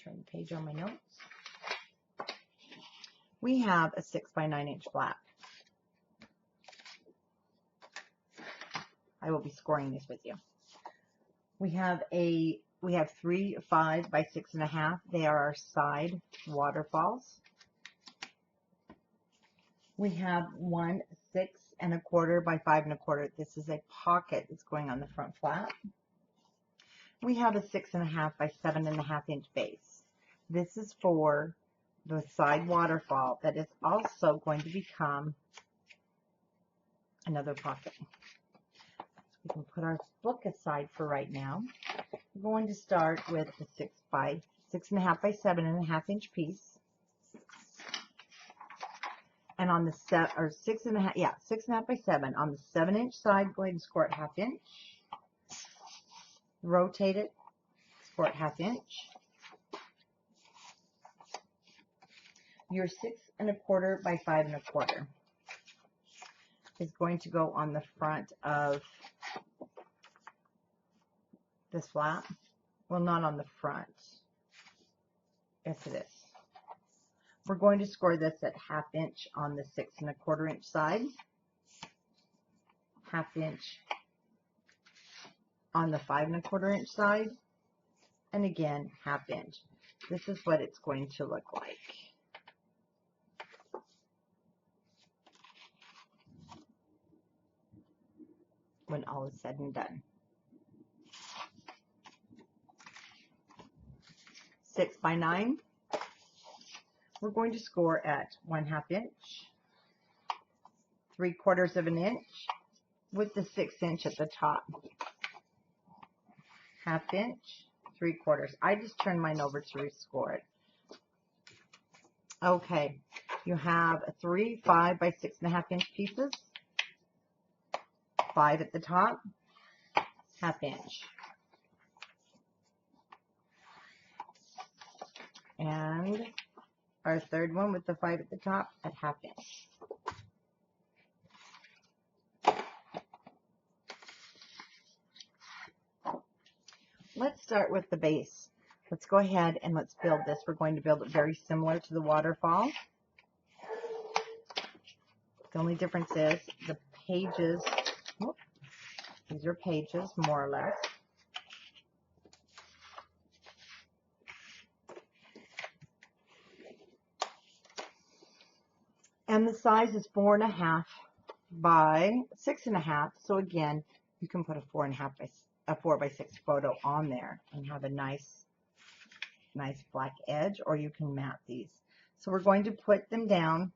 turn the page on my notes, we have a 6 by 9 inch flap. I will be scoring this with you. We have 3 5 by 6.5. They are our side waterfalls. We have 1 6 1/4 by 5 1/4. This is a pocket that's going on the front flap. We have a 6 1/2 by 7 1/2 inch base. This is for the side waterfall that is also going to become another pocket. We can put our book aside for right now. We're going to start with the 6 1/2 by 7 1/2 inch piece. And on the 6 1/2 by 7 on the 7 inch side, go ahead and score it 1/2 inch. Rotate it, score it 1/2 inch. Your 6 1/4 by 5 1/4 is going to go on the front of this flap. Well, not on the front. Yes, it is. We're going to score this at 1/2 inch on the 6 1/4 inch side, 1/2 inch on the 5 1/4 inch side, and again 1/2 inch. This is what it's going to look like when all is said and done. 6 by 9. We're going to score at 1/2 inch, 3/4 of an inch with the 6 inch at the top. 1/2 inch, 3/4. I just turned mine over to rescore it. Okay, you have 3 5 by 6 1/2 inch pieces. 5 at the top, 1/2 inch. And our third one with the 5 at the top at 1/2 inch. Let's start with the base. Let's go ahead and let's build this. We're going to build it very similar to the waterfall. The only difference is the pages, these are pages more or less. And the size is 4 1/2 by 6 1/2. So again, you can put a 4 by 6 photo on there and have a nice black edge, or you can mat these. So we're going to put them down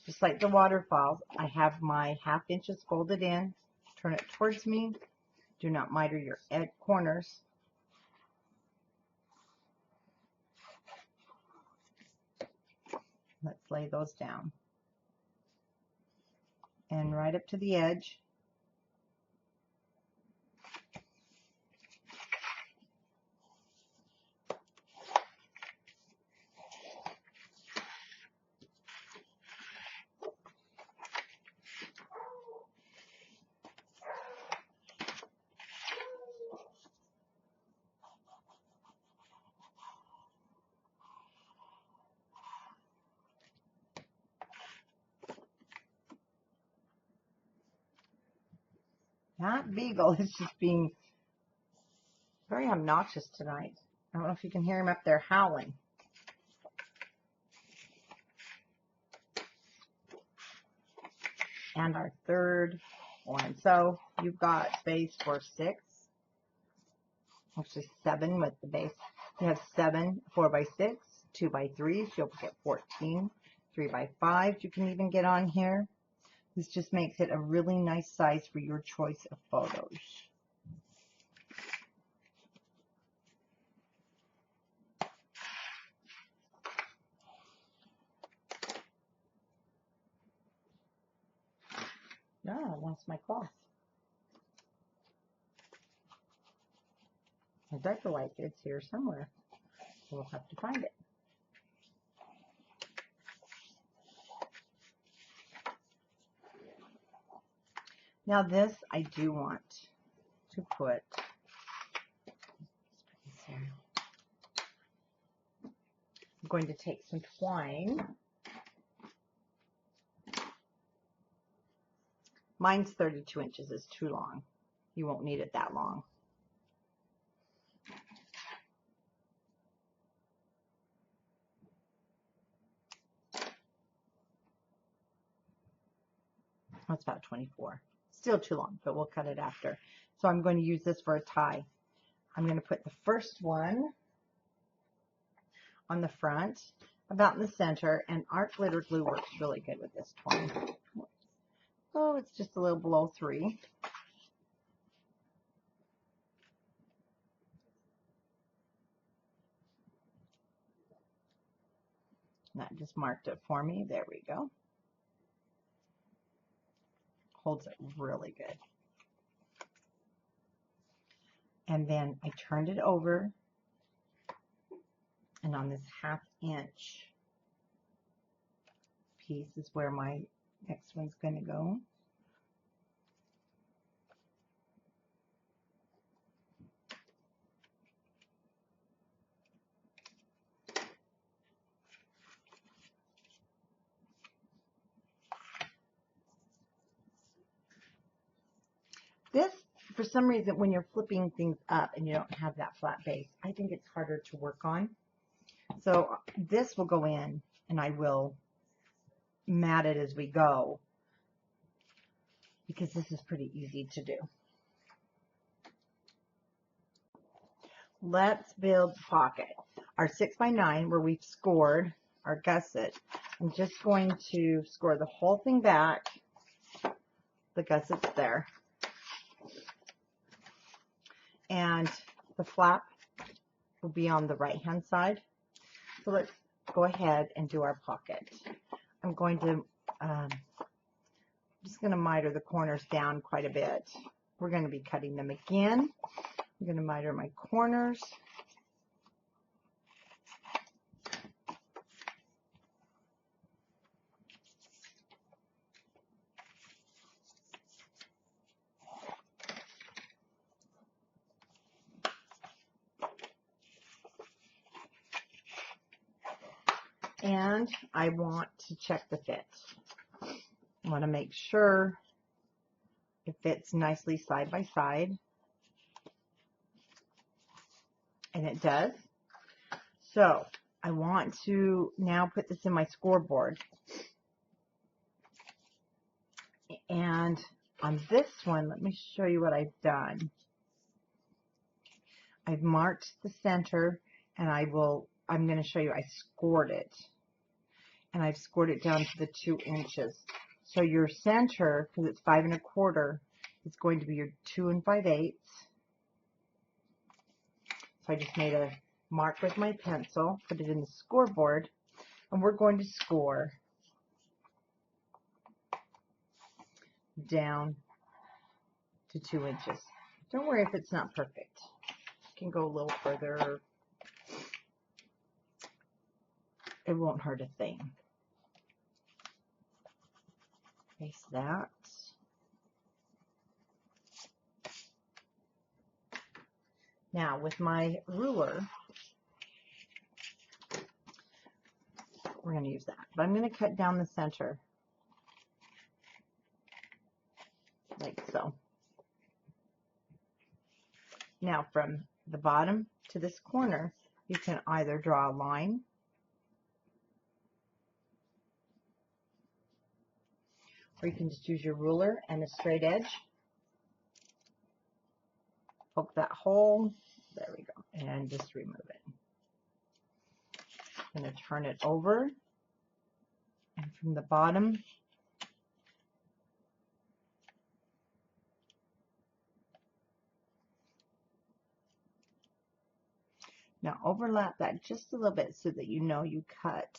just like the waterfalls. I have my 1/2 inches folded in. Turn it towards me. Do not miter your corners. Let's lay those down. And right up to the edge. That beagle is just being very obnoxious tonight. I don't know if you can hear him up there howling. And our third one. So you've got space for 6, actually 7 with the base. You have 7 4x6, 2x3s. You'll get 14, 3x5s. You can even get on here. This just makes it a really nice size for your choice of photos. No, I lost my cloth. My diaper wipe, it's here somewhere. So we'll have to find it. Now this I do want to put. I'm going to take some twine. Mine's 32 inches, is too long. You won't need it that long. That's about 24. Still too long, but we'll cut it after. So I'm going to use this for a tie. I'm going to put the first one on the front, about in the center, and art glitter glue works really good with this twine. Oh, it's just a little below 3. That just marked it for me. There we go. Holds it really good. And then I turned it over, and on this 1/2 inch piece is where my next one's going to go. This, for some reason, when you're flipping things up and you don't have that flat base, I think it's harder to work on. So this will go in, and I will mat it as we go, because this is pretty easy to do. Let's build the pocket. Our 6x9, where we've scored our gusset, I'm just going to score the whole thing back. The gusset's there. And the flap will be on the right hand side. So let's go ahead and do our pocket. I'm going to just going to miter the corners down quite a bit. We're going to be cutting them again. I'm going to miter my corners. And I want to check the fit. I want to make sure it fits nicely side by side. And it does. So I want to now put this in my scoreboard. And on this one, let me show you what I've done. I've marked the center, and I'm going to show you, I scored it. And I've scored it down to the 2 inches. So your center, because it's 5 1/4, is going to be your 2 5/8. So I just made a mark with my pencil, put it in the scoreboard, and we're going to score down to 2 inches. Don't worry if it's not perfect. You can go a little further. It won't hurt a thing. Face that. Now with my ruler, we're going to use that. But I'm going to cut down the center. Like so. Now from the bottom to this corner, you can either draw a line or you can just use your ruler and a straight edge. Poke that hole. There we go. And just remove it. I'm going to turn it over. And from the bottom, now overlap that just a little bit so that you know you cut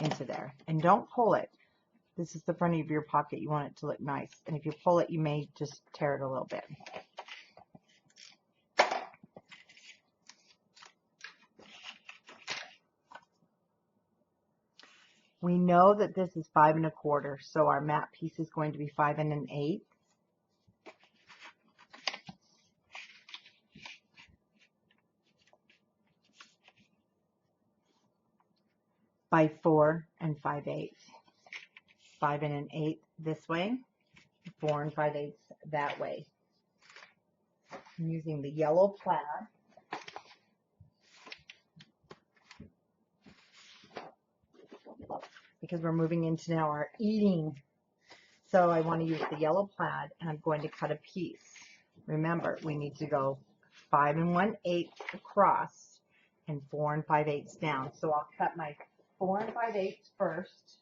into there. And don't pull it. This is the front of your pocket. You want it to look nice. And if you pull it, you may just tear it a little bit. We know that this is 5 1/4, so our mat piece is going to be 5 1/8. By 4 5/8. 5 1/8 this way, 4 5/8 that way. I'm using the yellow plaid. Because we're moving into now our eating. So I want to use the yellow plaid, and I'm going to cut a piece. Remember, we need to go 5 1/8 across and 4 5/8 down. So I'll cut my 4 5/8 first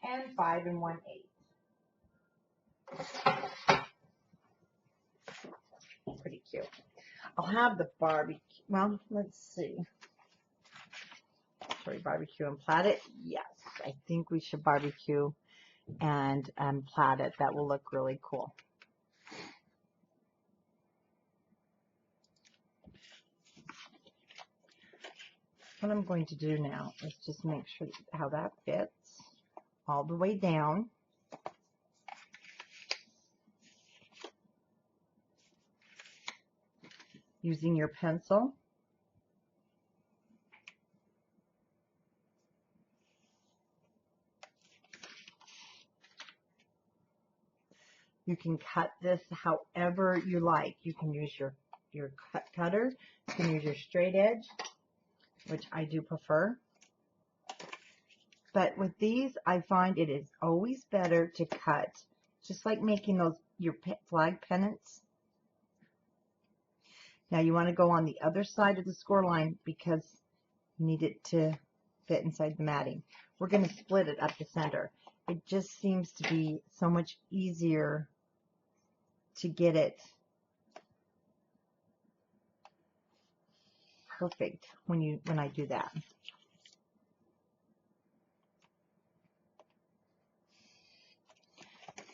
and 5 1/8. Pretty cute. I'll have the barbecue. Well, let's see. Should we barbecue and plait it? Yes, I think we should barbecue and plait it. That will look really cool. What I'm going to do now is just make sure how that fits all the way down. Using your pencil. You can cut this however you like. You can use your cutter. You can use your straight edge, which I do prefer. But with these, I find it is always better to cut, just like making those your flag pennants. Now you want to go on the other side of the score line because you need it to fit inside the matting. We're going to split it up the center. It just seems to be so much easier to get it perfect when I do that.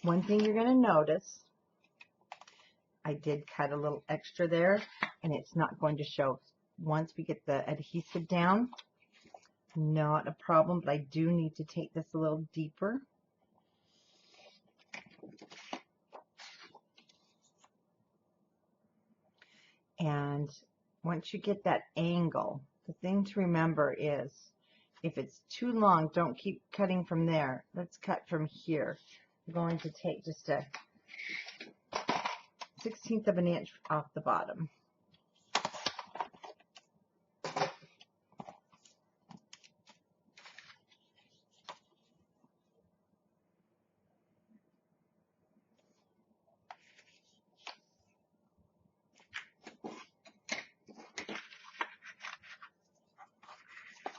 One thing you're going to notice, I did cut a little extra there, and it's not going to show. Once we get the adhesive down, not a problem, but I do need to take this a little deeper. And once you get that angle, the thing to remember is if it's too long, don't keep cutting from there. Let's cut from here. I'm going to take just a 1/16 of an inch off the bottom.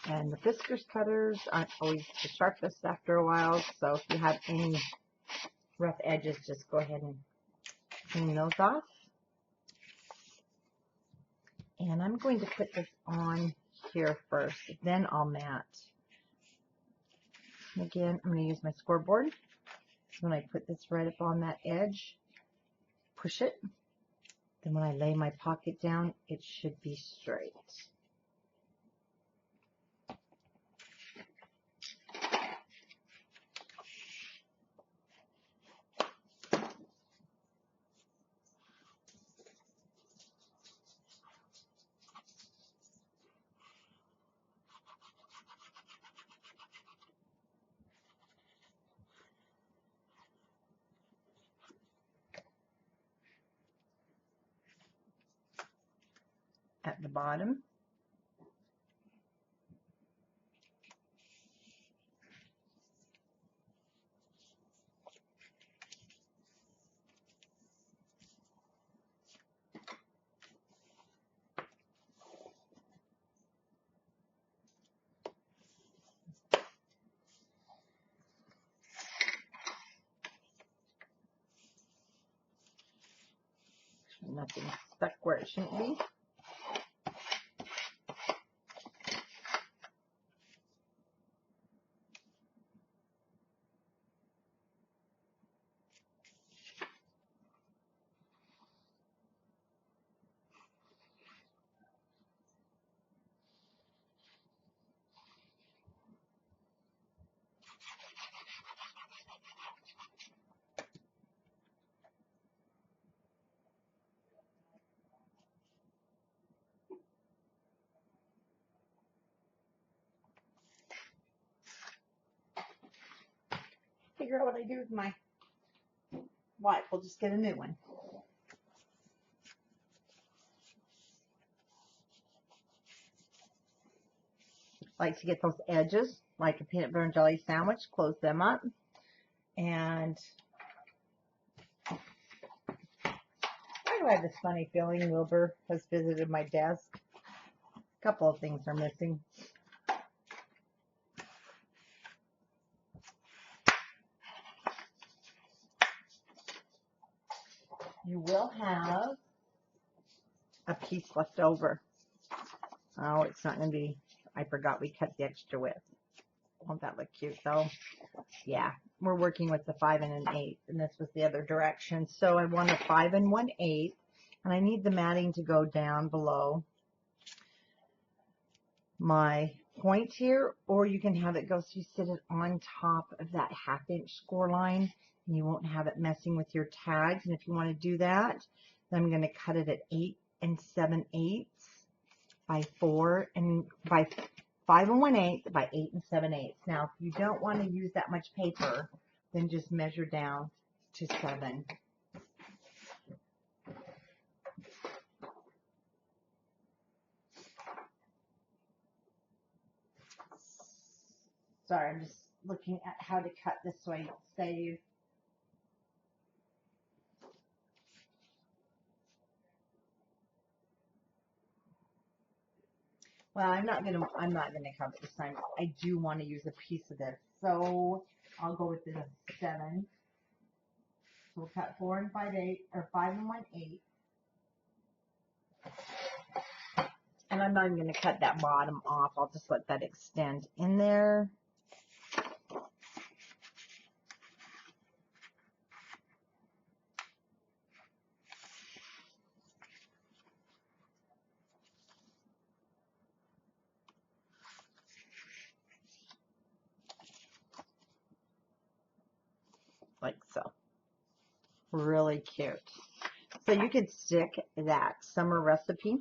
And the Fiskars cutters aren't always the sharpest after a while, so if you have any rough edges, just go ahead and clean those off. And I'm going to put this on here first, then I'll mat. And again, I'm going to use my scoreboard. So when I put this right up on that edge, push it. Then when I lay my pocket down, it should be straight. the bottom. Nothing stuck where it shouldn't be. Figure out what I do with my wipe. We'll just get a new one. Like to get those edges, like a peanut butter and jelly sandwich, close them up. And why do I have this funny feeling Wilbur has visited my desk? A couple of things are missing. You will have a piece left over. Oh, it's not going to be, I forgot we cut the extra width. Won't that look cute though? Yeah, we're working with the 5 and an 8, and this was the other direction. So I want a 5 and 1/8, and I need the matting to go down below my point here, or you can have it go so you sit it on top of that 1/2 inch score line, and you won't have it messing with your tags. And if you want to do that, then I'm going to cut it at 8 7/8 by 4 and by 5 1/8 by 8 7/8. Now, if you don't want to use that much paper, then just measure down to 7. Sorry, I'm just looking at how to cut this so I save. Well, I'm not gonna cut it this time. I do want to use a piece of this, so I'll go with the 7. So we'll cut 4 and 5/8, or 5 and 1/8. And I'm not even going to cut that bottom off. I'll just let that extend in there. Like so. Really cute. So you could stick that summer recipe.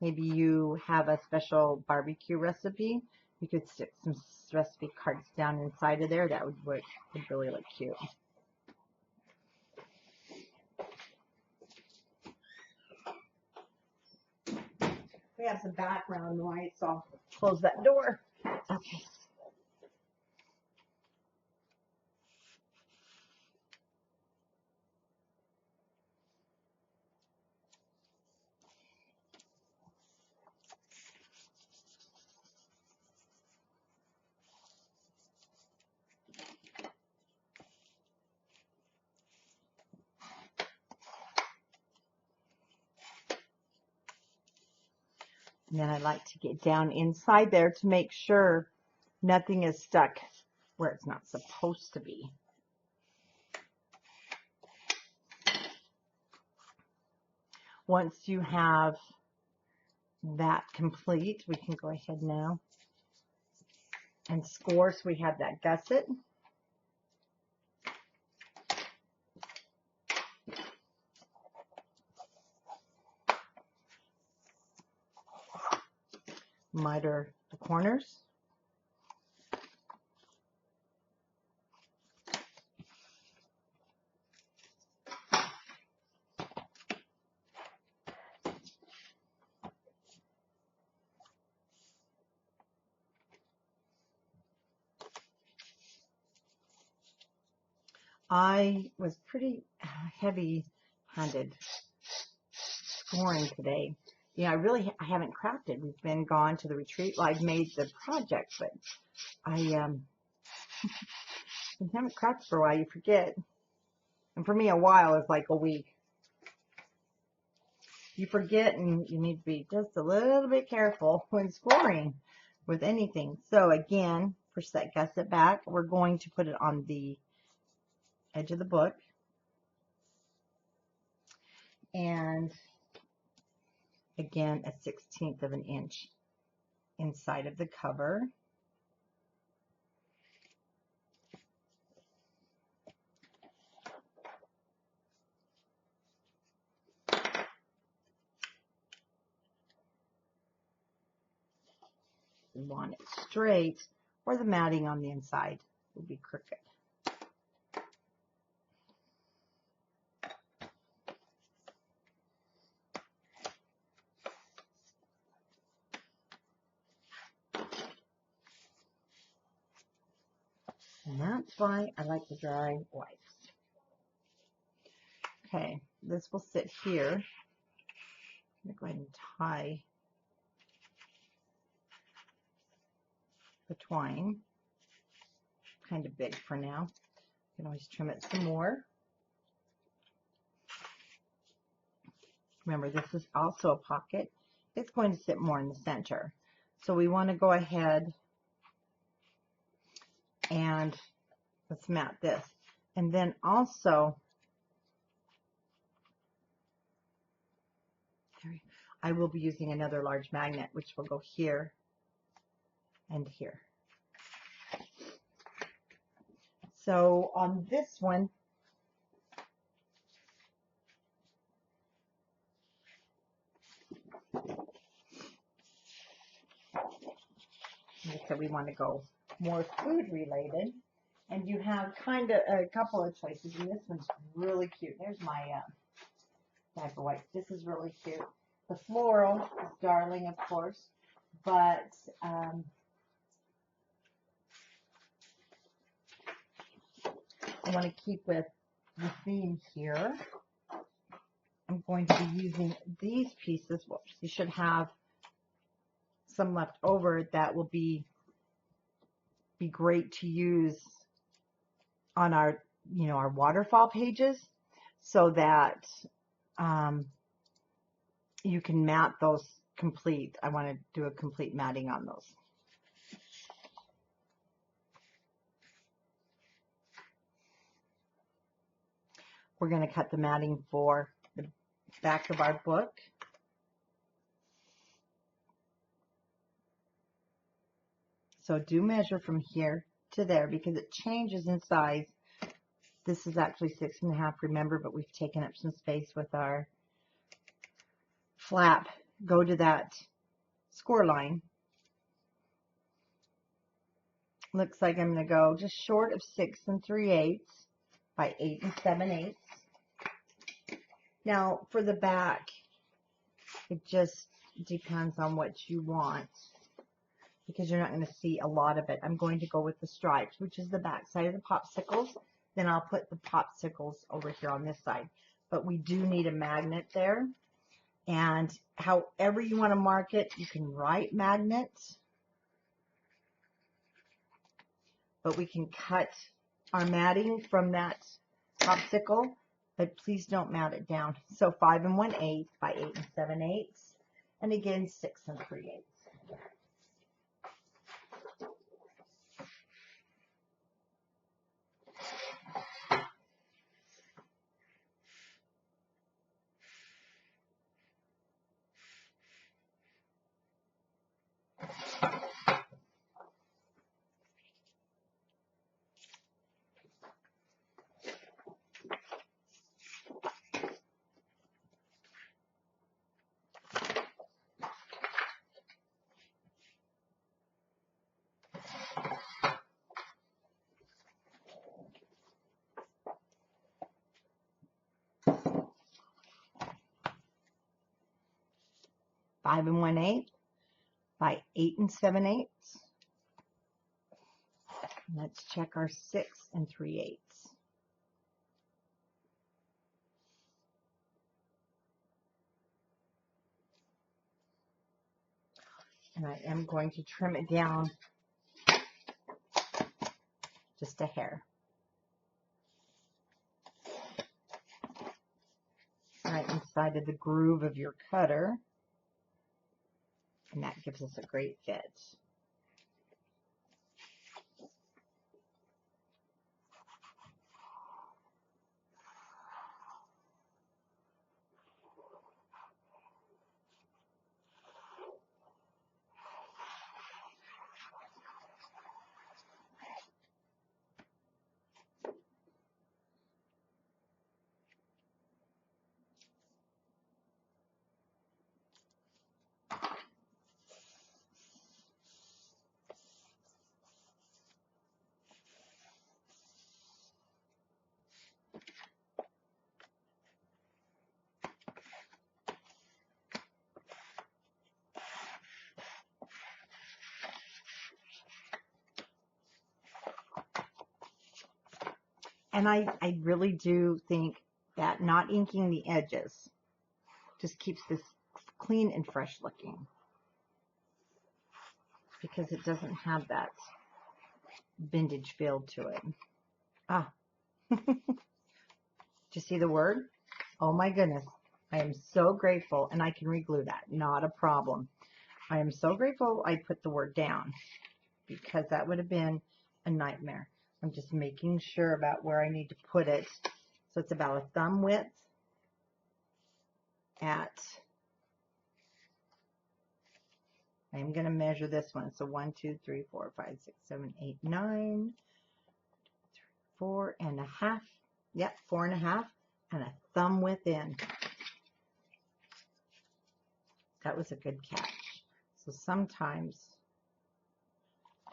Maybe you have a special barbecue recipe. You could stick some recipe cards down inside of there. That would really look cute. We have some background noise, so I'll close that door. Okay. And then I like to get down inside there to make sure nothing is stuck where it's not supposed to be. Once you have that complete, we can go ahead now and score. So we have that gusset. Miter the corners. I was pretty heavy-handed scoring today. Yeah, I haven't crafted. We've been gone to the retreat. Well, I've made the project, but I haven't crafted for a while. You forget. And for me, a while is like a week. You forget, and you need to be just a little bit careful when scoring with anything. So again, push that gusset back. We're going to put it on the edge of the book. And again, a 1/16 of an inch inside of the cover. We want it straight, or the matting on the inside will be crooked. And that's why I like the dry wipes. Okay, this will sit here. I'm going to go ahead and tie the twine. Kind of big for now. You can always trim it some more. Remember, this is also a pocket. It's going to sit more in the center. So we want to go ahead and let's mat this. And then also, I will be using another large magnet, which will go here and here. So on this one, like I said, we want to go more food related. And you have kind of a couple of choices. And this one's really cute. There's my diaper wipes. This is really cute. The floral is darling, of course, but I want to keep with the theme here. I'm going to be using these pieces. Well, you should have some left over that will be great to use on our, our waterfall pages, so that you can mat those complete. I want to do a complete matting on those. We're going to cut the matting for the back of our book. So do measure from here to there because it changes in size. This is actually 6.5, remember, but we've taken up some space with our flap. Go to that score line. Looks like I'm going to go just short of 6 3/8 by 8 7/8. Now for the back, it just depends on what you want, because you're not going to see a lot of it. I'm going to go with the stripes, which is the back side of the popsicles. Then I'll put the popsicles over here on this side. But we do need a magnet there. And however you want to mark it, you can write magnets. But we can cut our matting from that popsicle. But please don't mat it down. So 5 1/8 by 8 7/8. And again, 6 3/8. Five 1/8 by 8 7/8. Let's check our 6 3/8. And I am going to trim it down just a hair. Right inside of the groove of your cutter. And that gives us a great fit. And I really do think that not inking the edges just keeps this clean and fresh looking, because it doesn't have that vintage feel to it. Ah, did you see the word? Oh my goodness. I am so grateful, and I can reglue that. Not a problem. I am so grateful I put the word down, because that would have been a nightmare. I'm just making sure about where I need to put it. So it's about a thumb width at, I'm going to measure this one. So 1, 2, 3, 4, 5, 6, 7, 8, 9, 4.5. Yep, 4.5, and a thumb width in. That was a good catch. So sometimes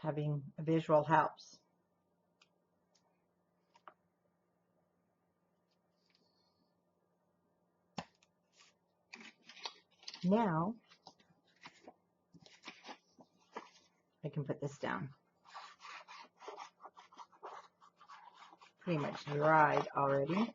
having a visual helps. Now I can put this down. Pretty much dried already.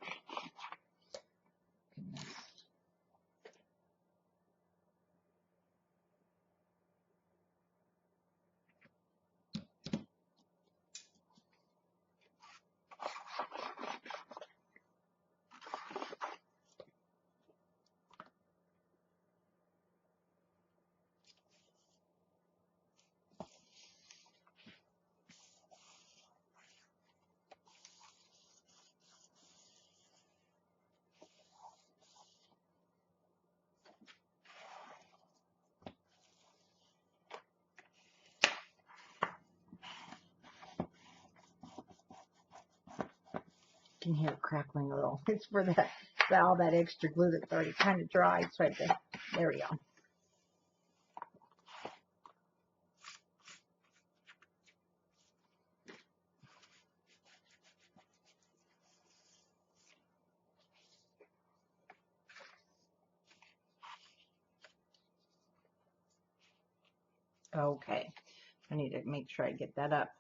You can hear it crackling a little. It's for that all that extra glue that's already kind of dry. It's right there. There we go. Okay. I need to make sure I get that up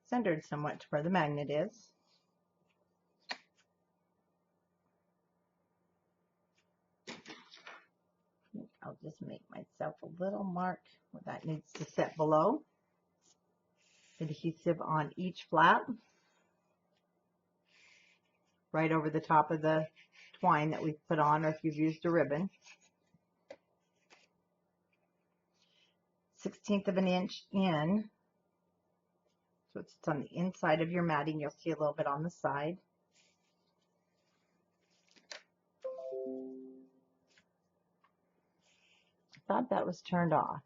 centered somewhat to where the magnet is. I'll just make myself a little mark where that needs to set below. Adhesive on each flap, right over the top of the twine that we've put on, or if you've used a ribbon. 1/16 of an inch in, so it's on the inside of your matting. You'll see a little bit on the side. I thought that was turned off.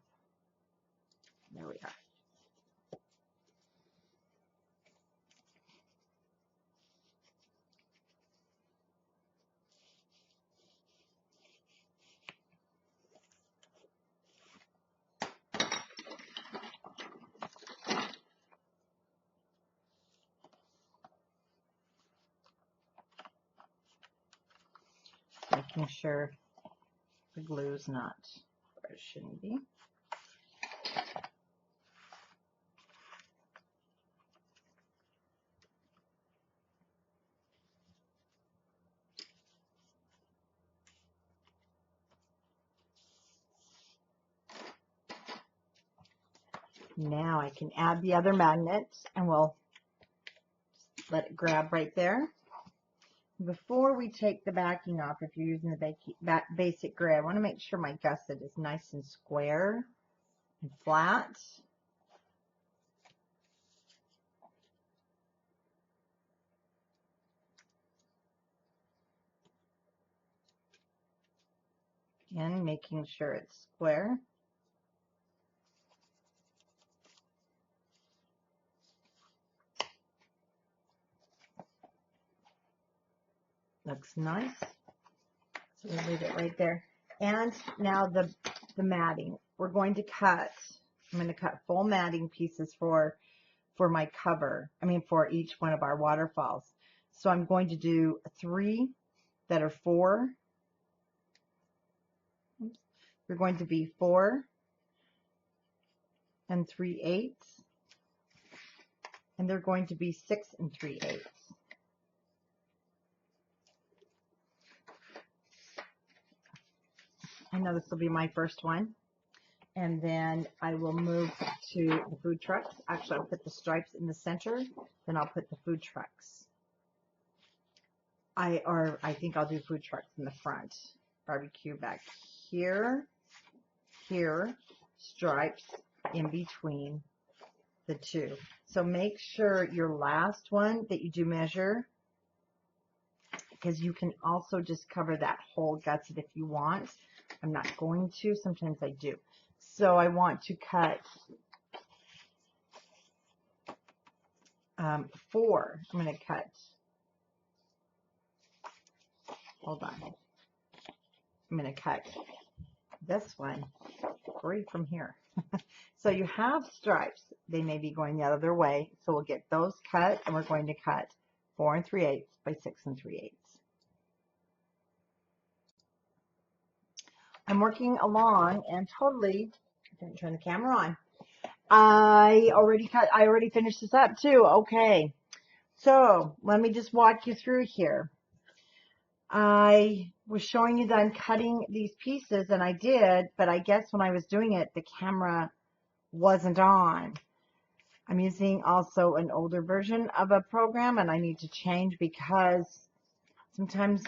There we are. Making sure the glue's not where it shouldn't be. Now I can add the other magnets, and we'll let it grab right there. Before we take the backing off, if you're using the basic gray, I want to make sure my gusset is nice and square and flat. Again, making sure it's square. Looks nice. So we'll leave it right there. And now the matting. We're going to cut, I'm going to cut full matting pieces for my cover. I mean, for each one of our waterfalls. So I'm going to do 3 that are 4. They're going to be 4 and 3/8. And they're going to be 6 and 3/8. I know this will be my first one. And then I will move to the food trucks. Actually, I'll put the stripes in the center. Then I'll put the food trucks. I think I'll do food trucks in the front. Barbecue back here, here, stripes in between the two. So make sure your last one that you do measure, because you can also just cover that whole gusset if you want. I'm not going to. Sometimes I do. So I want to cut 4. I'm going to cut, hold on. I'm going to cut this one 3 from here. So you have stripes. They may be going the other way. So we'll get those cut, and we're going to cut 4 3/8 by 6 3/8. I'm working along and totally didn't turn the camera on. I already finished this up too. Okay. So let me just walk you through here. I was showing you that I'm cutting these pieces, and I did, but I guess when I was doing it, the camera wasn't on. I'm using also an older version of a program, and I need to change because sometimes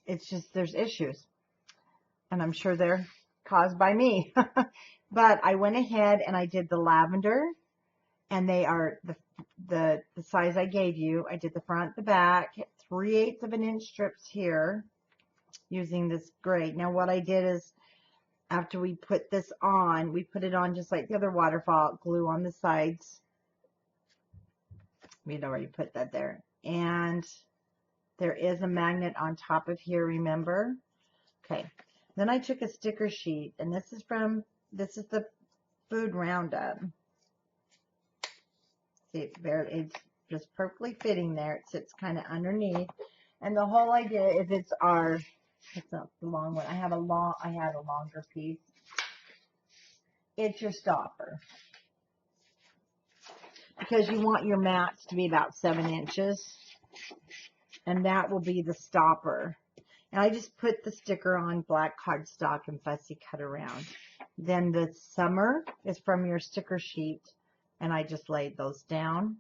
it's just, there's issues. And I'm sure they're caused by me. But I went ahead and I did the lavender, and they are the size I gave you. I did the front, the back, 3/8 of an inch strips here using this gray. Now what I did is, after we put this on, we put it on just like the other waterfall, glue on the sides. We'd already put that there. And there is a magnet on top of here, remember? Okay. Then I took a sticker sheet, and this is the Food Roundup. See, it's just perfectly fitting there. It sits kind of underneath. And the whole idea is it's not the long one. I had a longer piece. It's your stopper. Because you want your mats to be about 7 inches. And that will be the stopper. And I just put the sticker on black cardstock and fussy cut around. Then the summer is from your sticker sheet, and I just laid those down.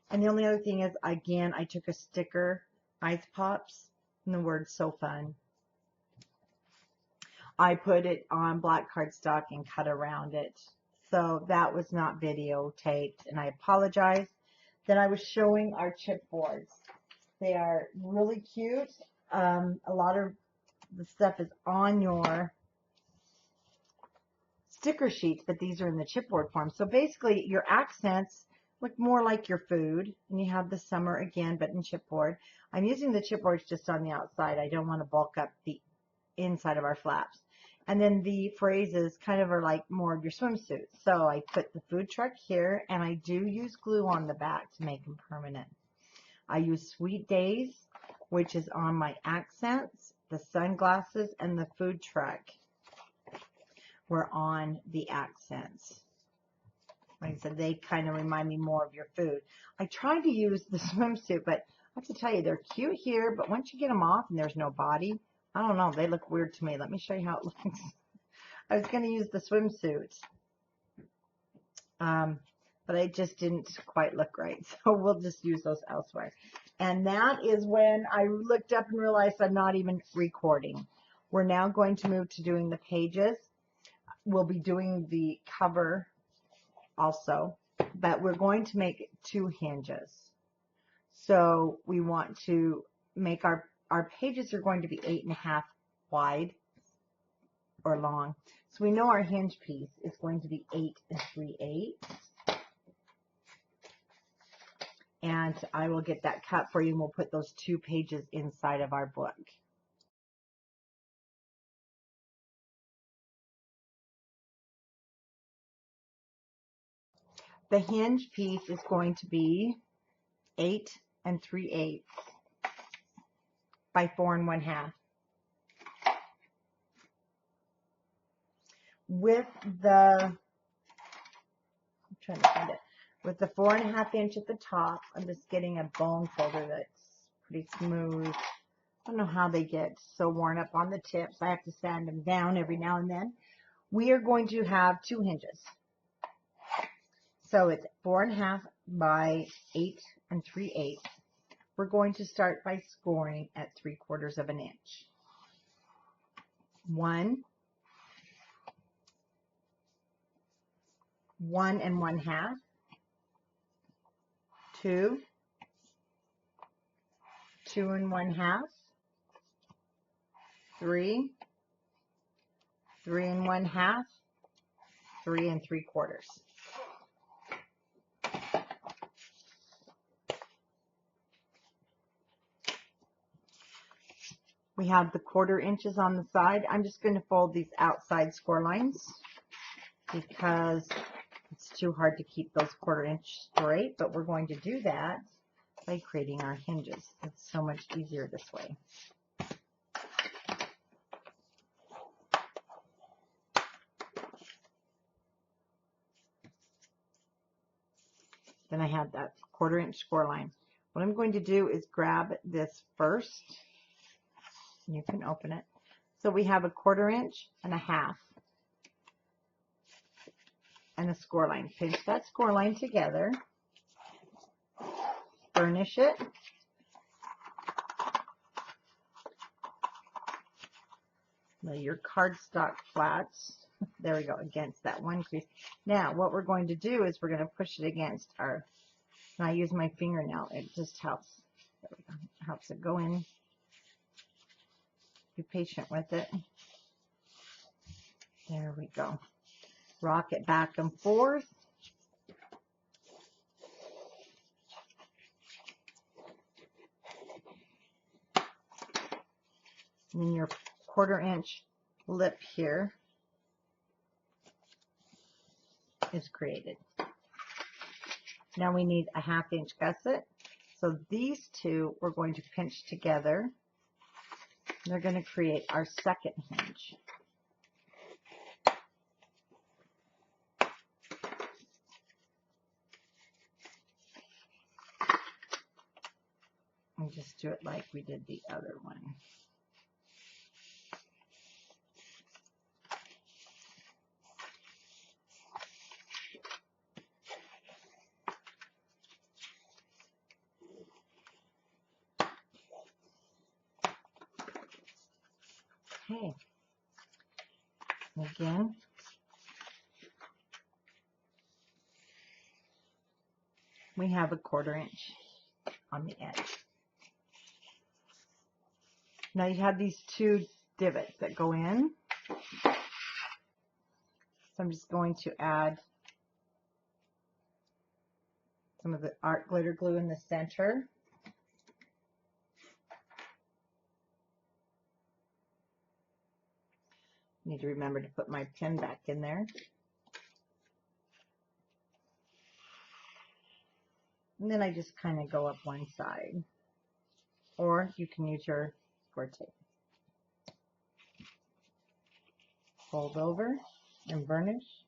And the only other thing is, again, I took a sticker, Ice Pops, and the word So Fun. I put it on black cardstock and cut around it. So that was not videotaped, and I apologize. Then I was showing our chipboards. They are really cute. A lot of the stuff is on your sticker sheets, but these are in the chipboard form. So basically your accents look more like your food, and you have the summer again, but in chipboard. I'm using the chipboards just on the outside. I don't want to bulk up the inside of our flaps. And then the phrases kind of are like more of your swimsuit. So I put the food truck here, and I do use glue on the back to make them permanent. I use Sweet Days, which is on my accents, the sunglasses, and the food truck were on the accents. Like I said, they kind of remind me more of your food. I tried to use the swimsuit, but I have to tell you, they're cute here, but once you get them off and there's no body, I don't know, they look weird to me. Let me show you how it looks. I was going to use the swimsuit, but it just didn't quite look right. So we'll just use those elsewhere. And that is when I looked up and realized I'm not even recording. We're now going to move to doing the pages. We'll be doing the cover also, but we're going to make 2 hinges. So we want to make our pages are going to be 8.5 wide or long. So we know our hinge piece is going to be 8 3/8. And I will get that cut for you, and we'll put those 2 pages inside of our book. The hinge piece is going to be 8 3/8 by 4 1/2. With the, I'm trying to find it, with the 4.5 inch at the top, I'm just getting a bone folder that's pretty smooth. I don't know how they get so worn up on the tips. I have to sand them down every now and then. We are going to have 2 hinges. So it's 4.5 by 8 3/8. We're going to start by scoring at 3/4 of an inch. 1, 1 1/2, 2, 2 1/2, 3, 3 1/2, 3 3/4. We have the 1/4 inches on the side. I'm just going to fold these outside score lines because it's too hard to keep those 1/4 inch straight, but we're going to do that by creating our hinges. It's so much easier this way. Then I have that 1/4 inch score line. What I'm going to do is grab this first. You can open it. So we have a 1/4 inch and a 1/2 and a score line. Pinch that score line together. Burnish it. Lay your cardstock flats. There we go, against that one crease. Now, what we're going to do is we're going to push it against our, and I use my fingernail. It just helps. There we go. It helps it go in. Be patient with it. There we go. Rock it back and forth. And then your 1/4 inch lip here is created. Now we need a 1/2 inch gusset. So these 2 we're going to pinch together. They're going to create our second hinge. And just do it like we did the other one. Okay. Again, we have a 1/4 inch on the edge. Now you have these 2 divots that go in. So I'm just going to add some of the art glitter glue in the center. Need to remember to put my pen back in there. And then I just kind of go up one side. Or you can use your score tape. Fold over and burnish.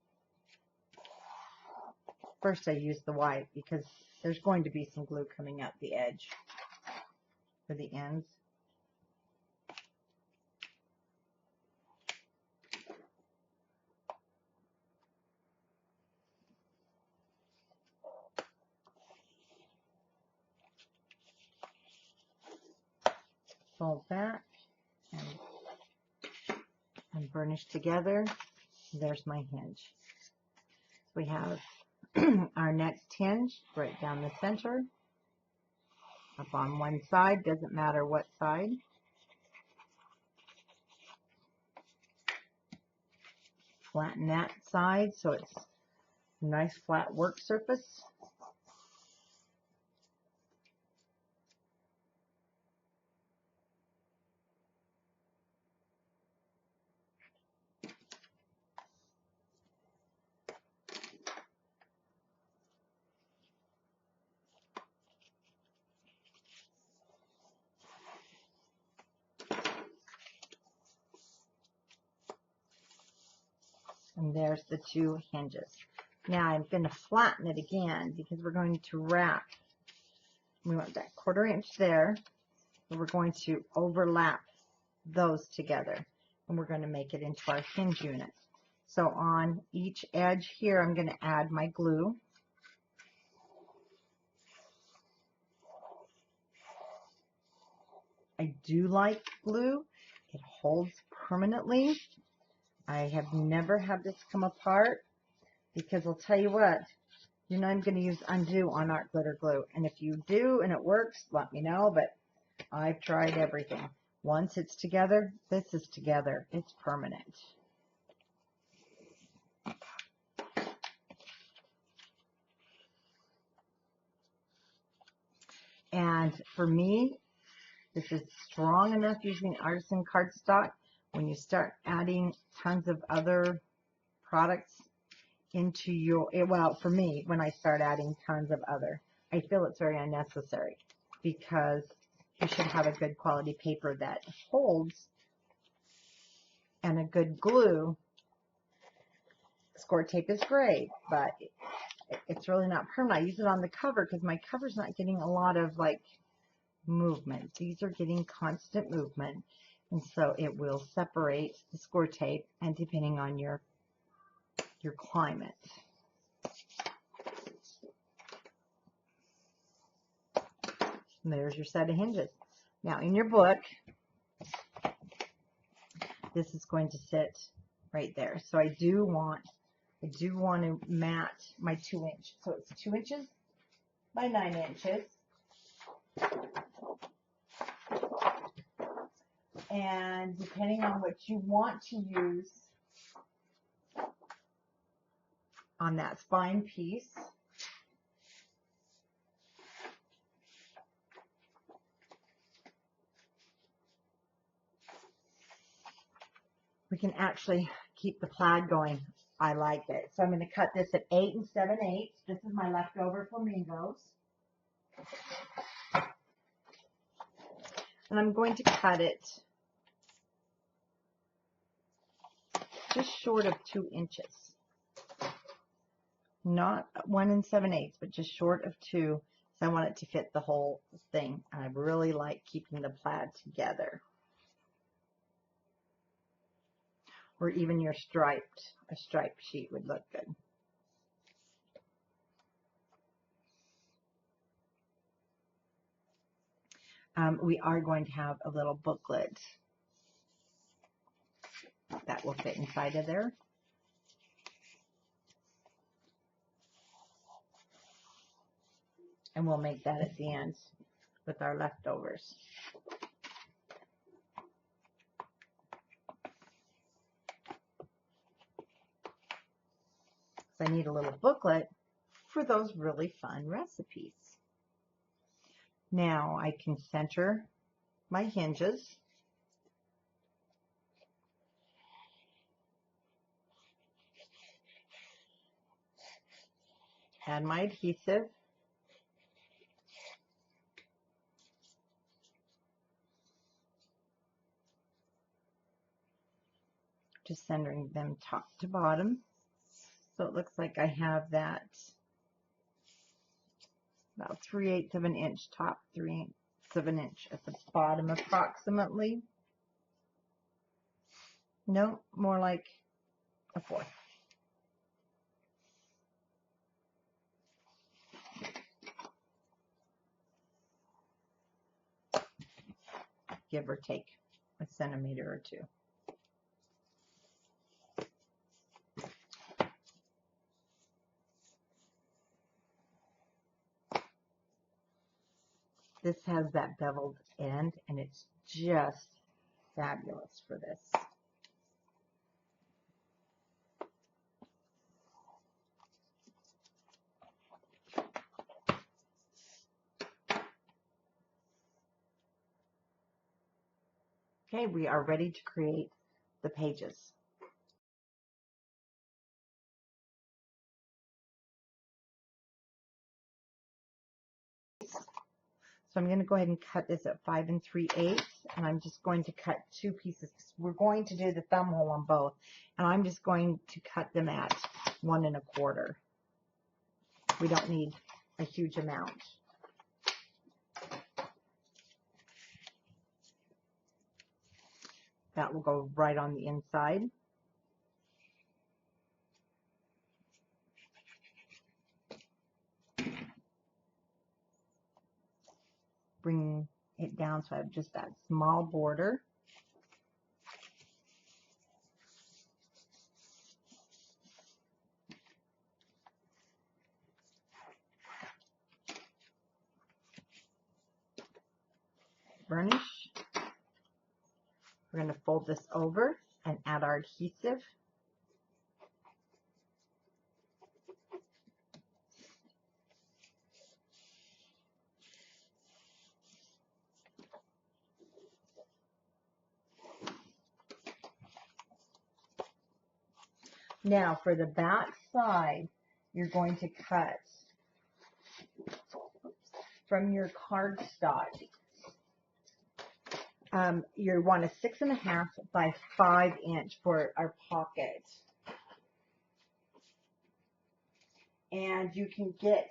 First I use the white because there's going to be some glue coming out the edge for the ends. fold back and burnish together. There's my hinge. We have our next hinge right down the center, up on one side, doesn't matter what side. Flatten that side so it's a nice flat work surface. And there's the two hinges. Now I'm going to flatten it again because we're going to wrap. We want that 1/4 inch there. And we're going to overlap those together. And we're going to make it into our hinge unit. So on each edge here, I'm going to add my glue. I do like glue. It holds permanently. I have never had this come apart because I'll tell you what, you're not going to use undo on art glitter glue. And if you do and it works, let me know, but I've tried everything. Once it's together, this is together. It's permanent. And for me, this is strong enough using artisan cardstock. When you start adding tons of other products into your, well, for me, when I start adding tons of other, I feel it's very unnecessary because you should have a good quality paper that holds and a good glue. Score tape is great, but it's really not permanent. I use it on the cover because my cover's not getting a lot of like movement. These are getting constant movement, and so it will separate the score tape, and depending on your climate. And there's your set of hinges. Now in your book, this is going to sit right there. So I do want to match my 2 inch. So it's 2 inches by 9 inches. And depending on what you want to use on that spine piece, we can actually keep the plaid going. I like it. So I'm going to cut this at 8 7/8. This is my leftover flamingos. And I'm going to cut it just short of 2 inches. Not 1 7/8, but just short of 2. So I want it to fit the whole thing. I really like keeping the plaid together. Or even a striped sheet would look good. We are going to have a little booklet that will fit inside of there. And we'll make that at the end with our leftovers. So I need a little booklet for those really fun recipes. Now I can center my hinges. Add my adhesive. Just centering them top to bottom. So it looks like I have that about 3/8 of an inch top, 3/8 of an inch at the bottom approximately. No, more like a 1/4. give or take a centimeter or two. This has that beveled end, and it's just fabulous for this. Okay, we are ready to create the pages. So I'm going to go ahead and cut this at 5 3/8, and I'm just going to cut 2 pieces. We're going to do the thumb hole on both, and I'm just going to cut them at 1 1/4. We don't need a huge amount. That will go right on the inside. Bring it down so I have just that small border. Burnish. We're going to fold this over and add our adhesive. Now for the back side, you're going to cut from your cardstock. You want a 6 1/2 by 5 inch for our pocket. And you can get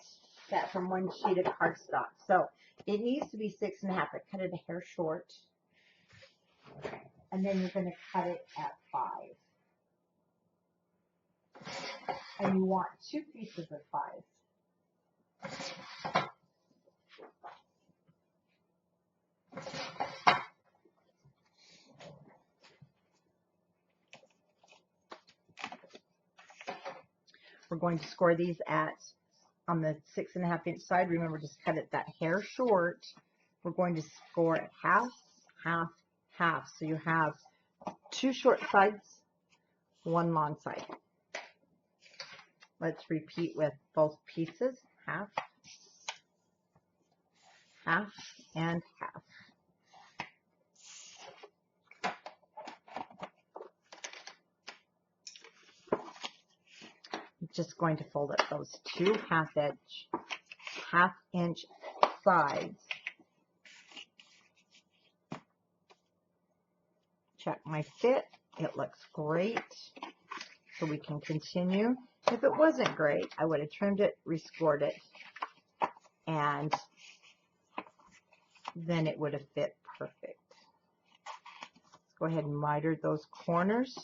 that from one sheet of cardstock. So it needs to be 6 1/2. I cut it a hair short. And then you're going to cut it at 5. And you want 2 pieces of 5. We're going to score these at, on the 6 1/2 inch side. Remember, just cut it that hair short. We're going to score at half, half, half. So you have 2 short sides, 1 long side. Let's repeat with both pieces. Half, half, and half. I'm just going to fold up those 2 half-inch sides. Check my fit. It looks great. So we can continue. If it wasn't great, I would have trimmed it, rescored it, and then it would have fit perfect. Let's go ahead and miter those corners.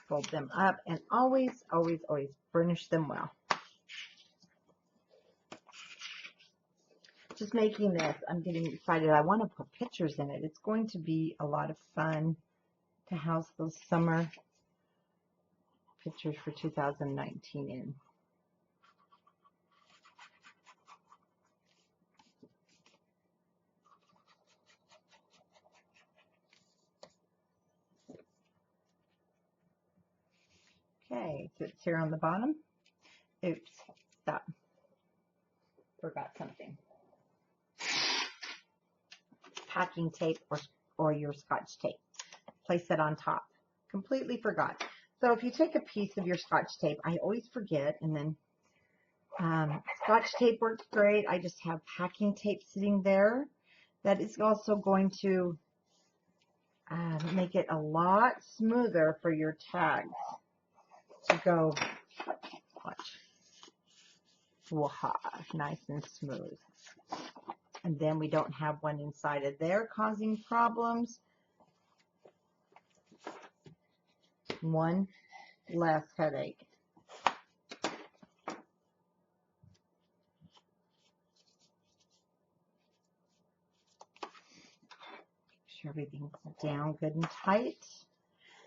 Fold them up, and always, always, always burnish them well. Just making this, I'm getting excited. I want to put pictures in it. It's going to be a lot of fun to house those summer pictures for 2019 in. Okay, so it's here on the bottom. Oops, stop. Forgot something. Packing tape or your Scotch tape. Place it on top. Completely forgot. So if you take a piece of your Scotch tape, I always forget, and then Scotch tape works great. I just have packing tape sitting there. That is also going to make it a lot smoother for your tags to go. Watch. Waha, nice and smooth. And then we don't have one inside of there causing problems. One less headache. Make sure everything's down good and tight.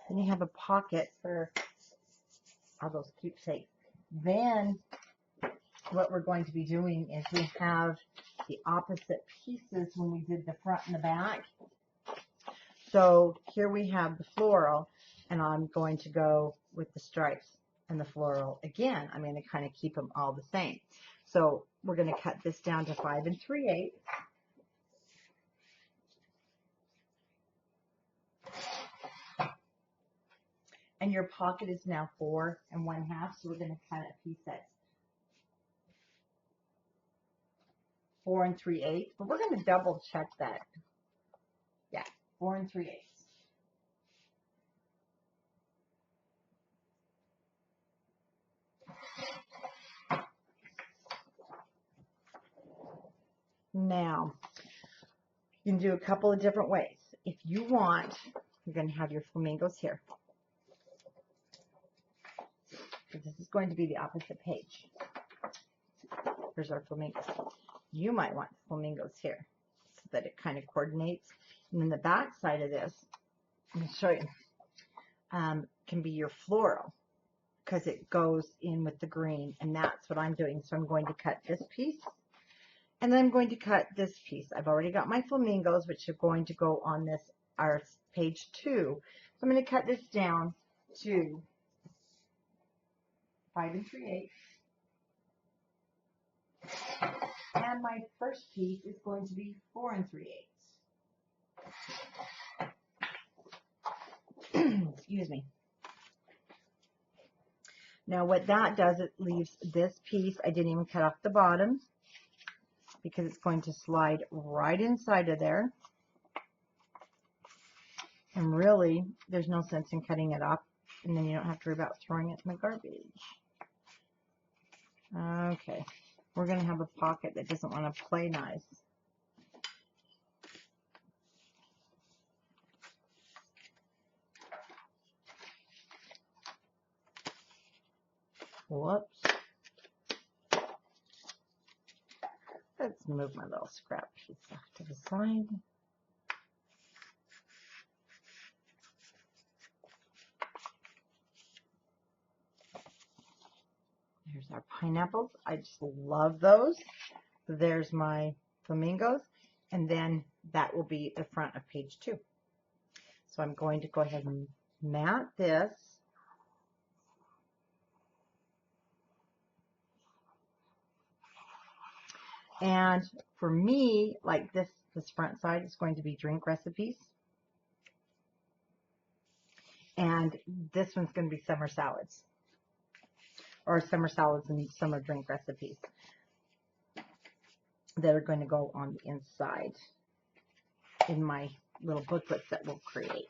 Then you have a pocket for all those keepsakes. Then what we're going to be doing is we have the opposite pieces when we did the front and the back. So here we have the floral, and I'm going to go with the stripes and the floral again. I'm going to kind of keep them all the same. So we're going to cut this down to 5 3/8. And your pocket is now 4 1/2, so we're going to cut a piece that's 4 3/8. But we're going to double check that. Yeah, 4 3/8. Now, you can do a couple of different ways. If you want, you're going to have your flamingos here. This is going to be the opposite page. Here's our flamingos. You might want flamingos here so that it kind of coordinates. And then the back side of this, let me show you, can be your floral because it goes in with the green, and that's what I'm doing. So I'm going to cut this piece, and then I'm going to cut this piece. I've already got my flamingos, which are going to go on this, our page 2. So I'm going to cut this down to 5 3/8. And my first piece is going to be 4 3/8. Excuse me. Now what that does, it leaves this piece, I didn't even cut off the bottom because it's going to slide right inside of there. And really, there's no sense in cutting it off, and then you don't have to worry about throwing it in the garbage. Okay, we're going to have a pocket that doesn't want to play nice. Whoops. Let's move my little scrap piece off to the side. Here's our pineapples. I just love those. There's my flamingos, and then that will be the front of page 2. So I'm going to go ahead and mat this. And for me, like this front side is going to be drink recipes. And this one's going to be summer salads. Or summer salads and summer drink recipes that are going to go on the inside in my little booklets that we'll create.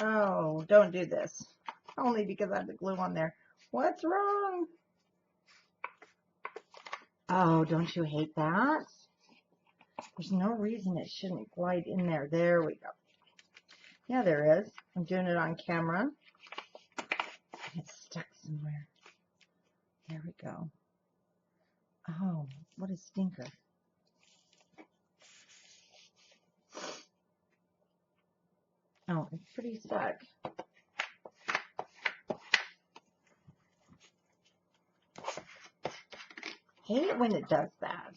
Oh, don't do this. Only because I have the glue on there. What's wrong? Oh, don't you hate that? There's no reason it shouldn't glide in there. There we go. Yeah, there is. I'm doing it on camera. It's stuck somewhere. There we go. Oh, what a stinker. Oh, it's pretty stuck. Hate it when it does that.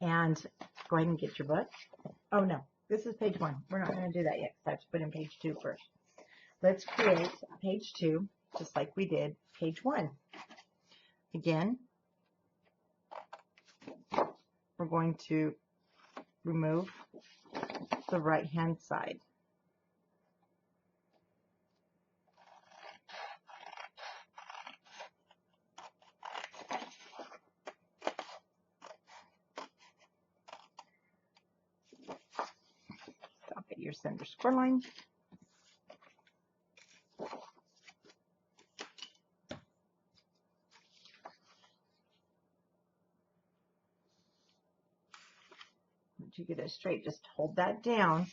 And go ahead and get your book. Oh no, This is page 1. We're not going to do that yet because I have to put in page 2 first. Let's create page 2, just like we did page 1. Again, we're going to remove the right-hand side. Stop at your center score line. Once you get it straight, just hold that down.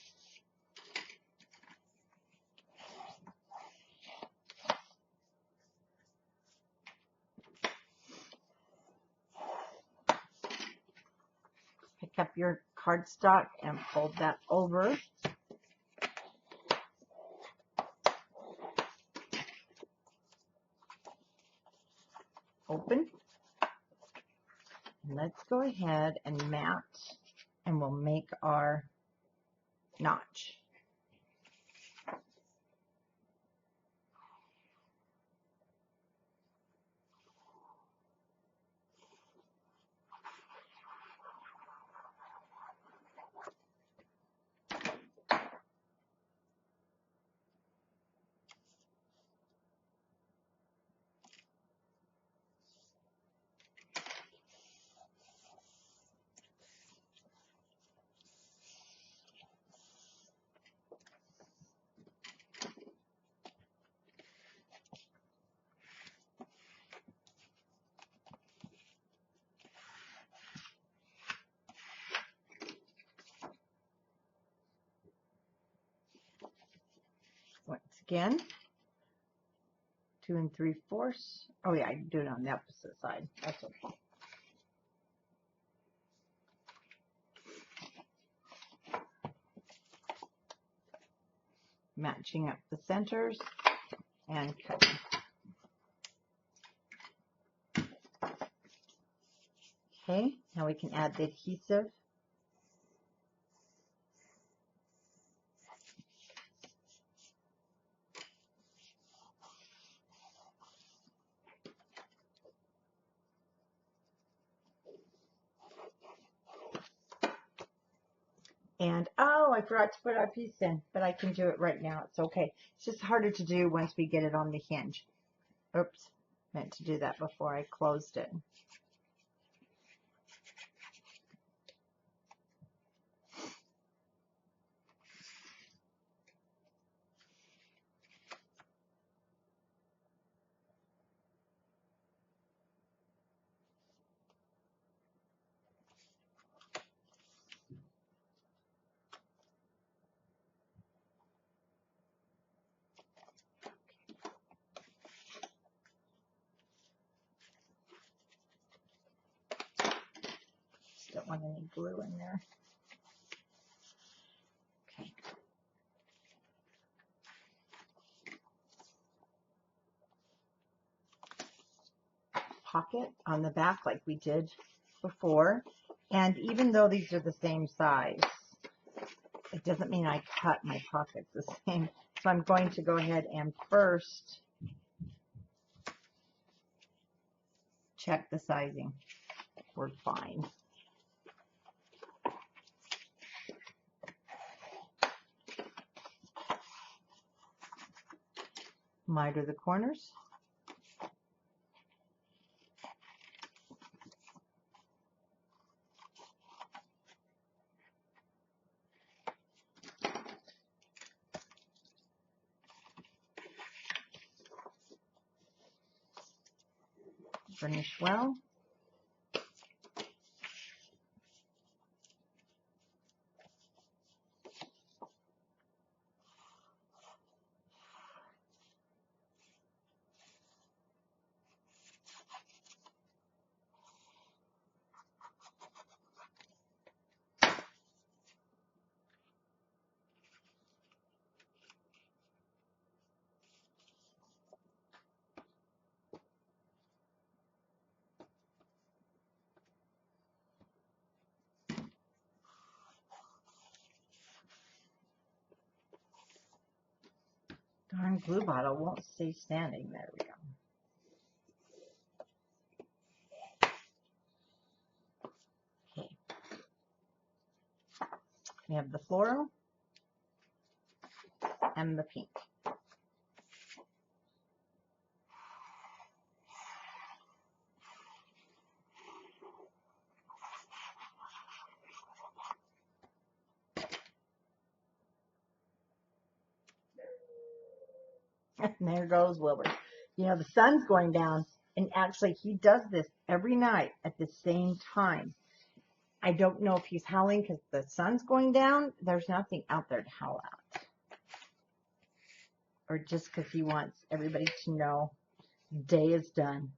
Pick up your cardstock and fold that over. Open. And let's go ahead and mat, and we'll make our notch. Once again, 2 3/4. Oh yeah, I can do it on the opposite side. That's okay. Matching up the centers and cutting. Okay, now we can add the adhesive. And, oh, I forgot to put our piece in, but I can do it right now. It's okay. It's just harder to do once we get it on the hinge. Oops, meant to do that before I closed it. Don't want any glue in there. Okay. Pocket on the back like we did before. And even though these are the same size, it doesn't mean I cut my pockets the same. So I'm going to go ahead and first check the sizing. We're fine. Miter the corners. Burnish well. darn glue bottle won't stay standing. There we go. Okay. We have the floral and the pink. And there goes Wilbur. You know, the sun's going down, and actually he does this every night at the same time. I don't know if he's howling because the sun's going down. There's nothing out there to howl at. Or just because he wants everybody to know day is done.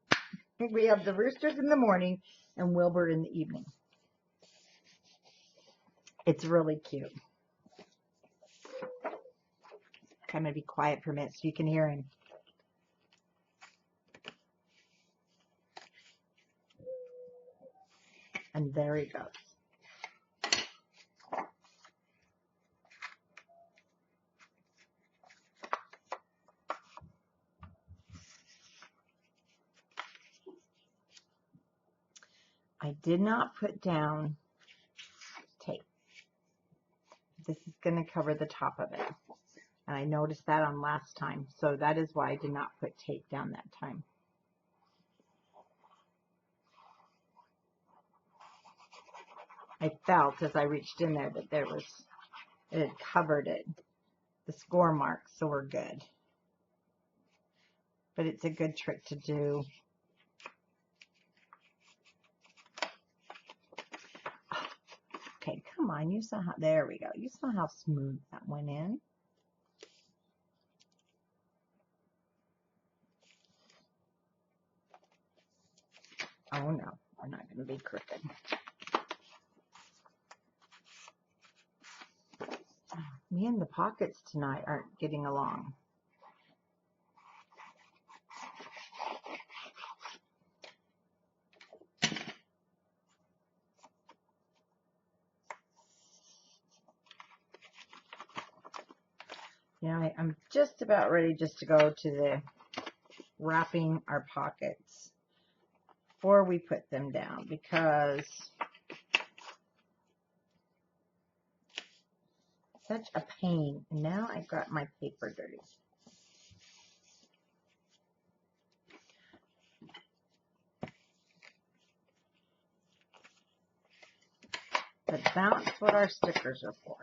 We have the roosters in the morning and Wilbur in the evening. It's really cute. Okay, I'm going to be quiet for a minute so you can hear him. And there he goes. I did not put down tape. This is going to cover the top of it. And I noticed that on last time. So that is why I did not put tape down that time. I felt as I reached in there that it had covered it, the score marks, so we're good. But it's a good trick to do. Okay, come on, you saw how, there we go. You saw how smooth that went in. Oh no, we're not going to be crooked. Me and the pockets tonight aren't getting along. You know, I'm just about ready just to go to the wrapping our pockets before we put them down because such a pain. And now I've got my paper dirty. But that's what our stickers are for.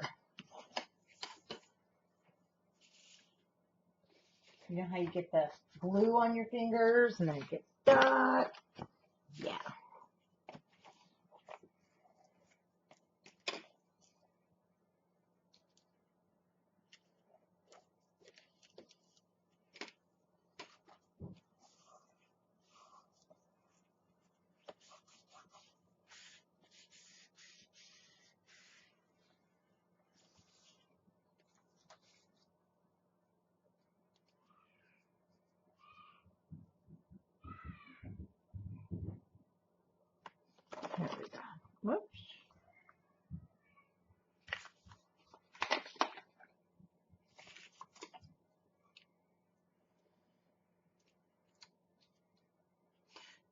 You know how you get the glue on your fingers and then it gets stuck? Yeah. There we go. Whoops.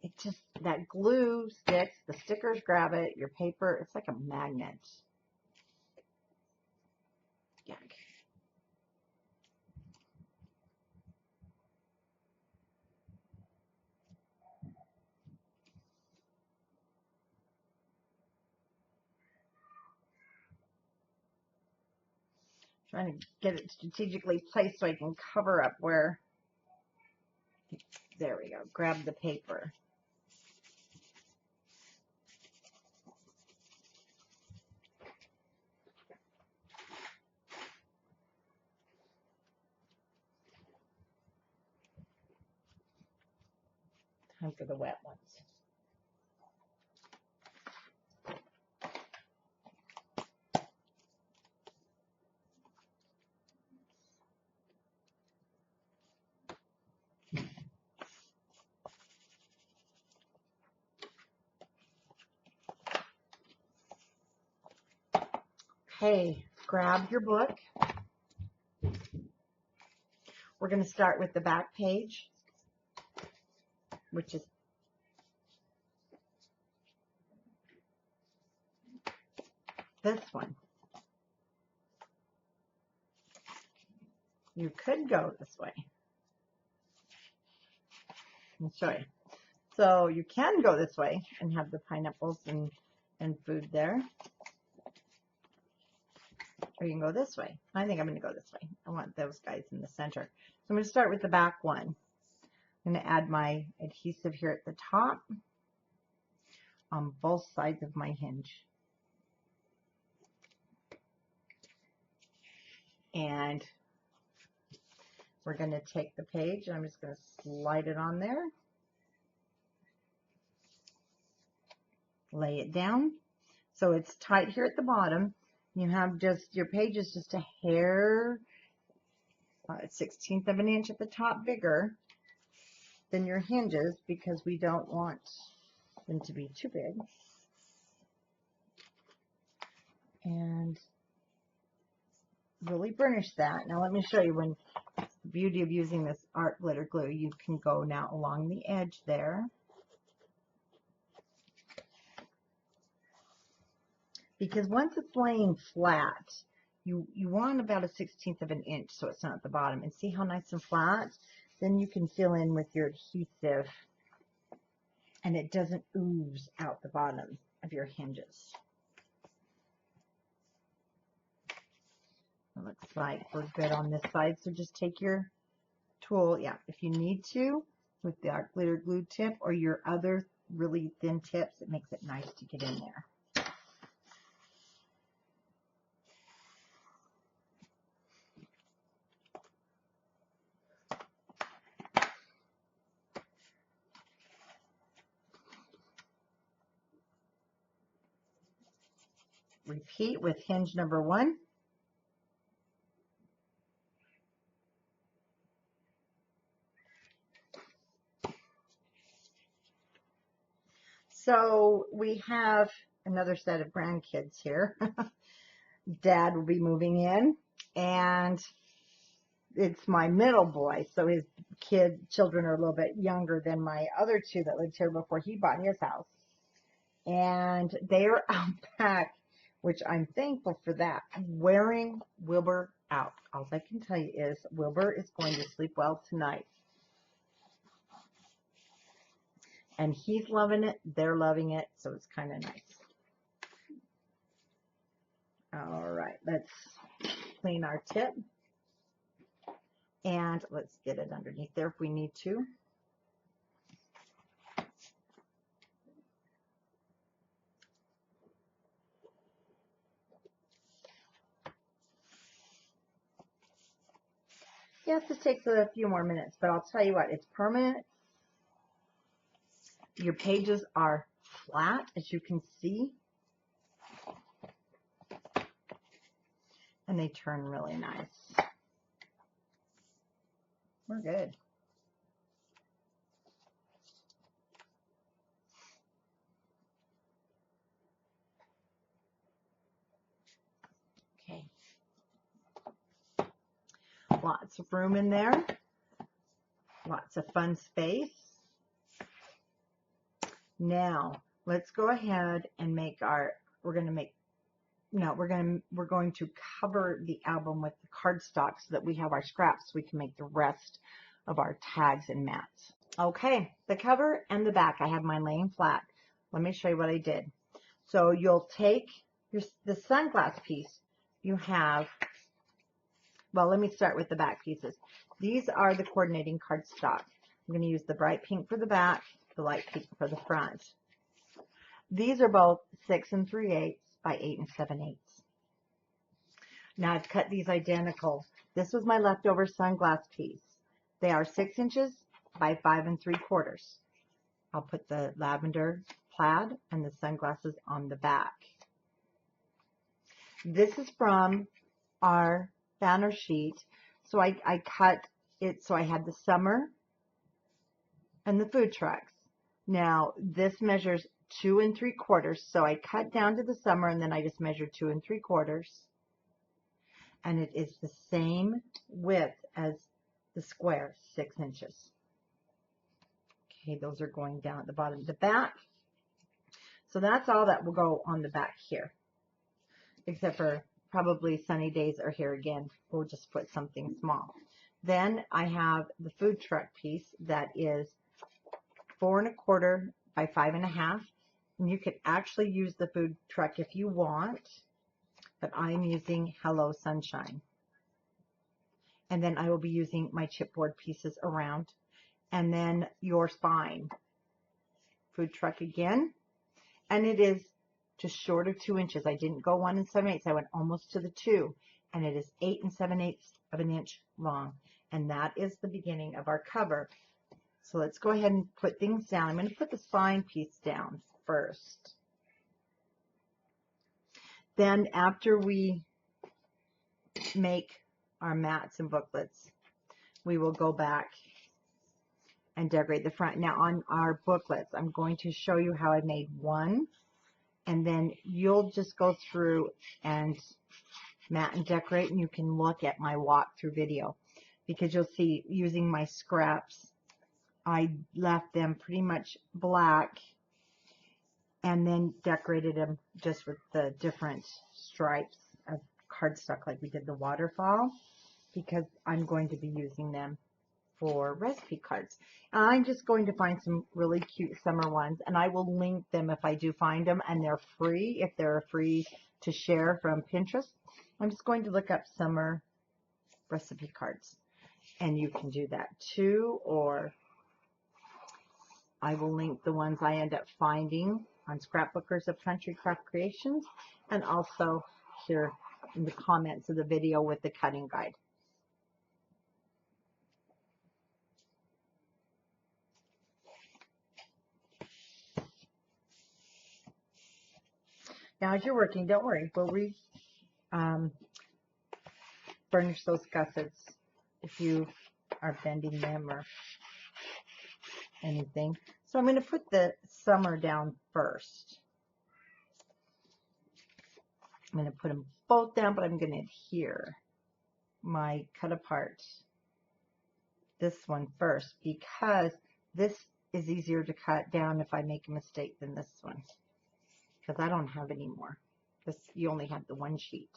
It just, that glue sticks, the stickers grab it, your paper, it's like a magnet. Yuck. Trying to get it strategically placed so I can cover up where, there we go, grab the paper. Time for the wet ones. Okay, grab your book. We're going to start with the back page, which is this one. You could go this way. I'll show you. So you can go this way and have the pineapples and food there. Or you can go this way. I think I'm going to go this way. I want those guys in the center. So I'm going to start with the back one. I'm going to add my adhesive here at the top on both sides of my hinge. And we're going to take the page and I'm just going to slide it on there. Lay it down. So it's tight here at the bottom. You have just, your page is just a hair, 1/16 of an inch at the top bigger than your hinges because we don't want them to be too big. And really burnish that. Now let me show you when the beauty of using this art glitter glue. You can go now along the edge there. Because once it's laying flat, you want about 1/16 of an inch so it's not at the bottom. And see how nice and flat? Then you can fill in with your adhesive and it doesn't ooze out the bottom of your hinges. It looks like we're good on this side, so just take your tool, yeah, if you need to, with the art glitter glue tip or your other really thin tips, it makes it nice to get in there. Repeat with hinge number 1. So we have another set of grandkids here. Dad will be moving in, and it's my middle boy, so his children are a little bit younger than my other two that lived here before he bought his house. And they are out back, which I'm thankful for that, wearing Wilbur out. All I can tell you is Wilbur is going to sleep well tonight. And he's loving it, they're loving it, so it's kind of nice. All right, let's clean our tip. And let's get it underneath there if we need to. Yes, this takes a few more minutes, but I'll tell you what, it's permanent. Your pages are flat, as you can see. And they turn really nice. We're good. Okay. Lots of room in there. Lots of fun space. Now, let's go ahead and make our, we're going to cover the album with the cardstock so that we have our scraps so we can make the rest of our tags and mats. Okay, the cover and the back, I have mine laying flat. Let me show you what I did. So you'll take the sunglass piece you have, well, let me start with the back pieces. These are the coordinating cardstock. I'm going to use the bright pink for the back, the light pink for the front. These are both 6 3/8 by 8 7/8. Now I've cut these identical. This was my leftover sunglass piece. They are 6 inches by 5 3/4. I'll put the lavender plaid and the sunglasses on the back. This is from our banner sheet. So I cut it so I had the summer and the food trucks. Now this measures 2 3/4. So I cut down to the summer and then I just measured 2 3/4. And it is the same width as the square 6 inches. Okay, those are going down at the bottom of the back. So that's all that will go on the back here, except for probably sunny days are here again. We'll just put something small. Then I have the food truck piece that is 4 1/4 by 5 1/2. And you could actually use the food truck if you want, but I'm using Hello Sunshine. And then I will be using my chipboard pieces around. And then your spine. Food truck again. And it is just short of 2 inches. I didn't go 1 7/8. I went almost to the 2. And it is 8 7/8 of an inch long. And that is the beginning of our cover. So let's go ahead and put things down. I'm going to put the spine piece down first. Then after we make our mats and booklets, we will go back and decorate the front. Now on our booklets, I'm going to show you how I made one, and then you'll just go through and mat and decorate, and you can look at my walkthrough video, because you'll see using my scraps, I left them pretty much black and then decorated them just with the different stripes of cardstock like we did the Waterfall, because I'm going to be using them for recipe cards. And I'm just going to find some really cute summer ones, and I will link them if I do find them, and they're free if they're free to share from Pinterest. I'm just going to look up summer recipe cards, and you can do that too, or I will link the ones I end up finding on Scrapbookers of Country Craft Creations, and also here in the comments of the video with the cutting guide. Now, as you're working, don't worry. We'll burnish those gussets if you are bending them or anything. So I'm going to put the summer down first. I'm going to put them both down, but I'm going to adhere my cut apart this one first, because this is easier to cut down if I make a mistake than this one, because I don't have any more. You only have the one sheet.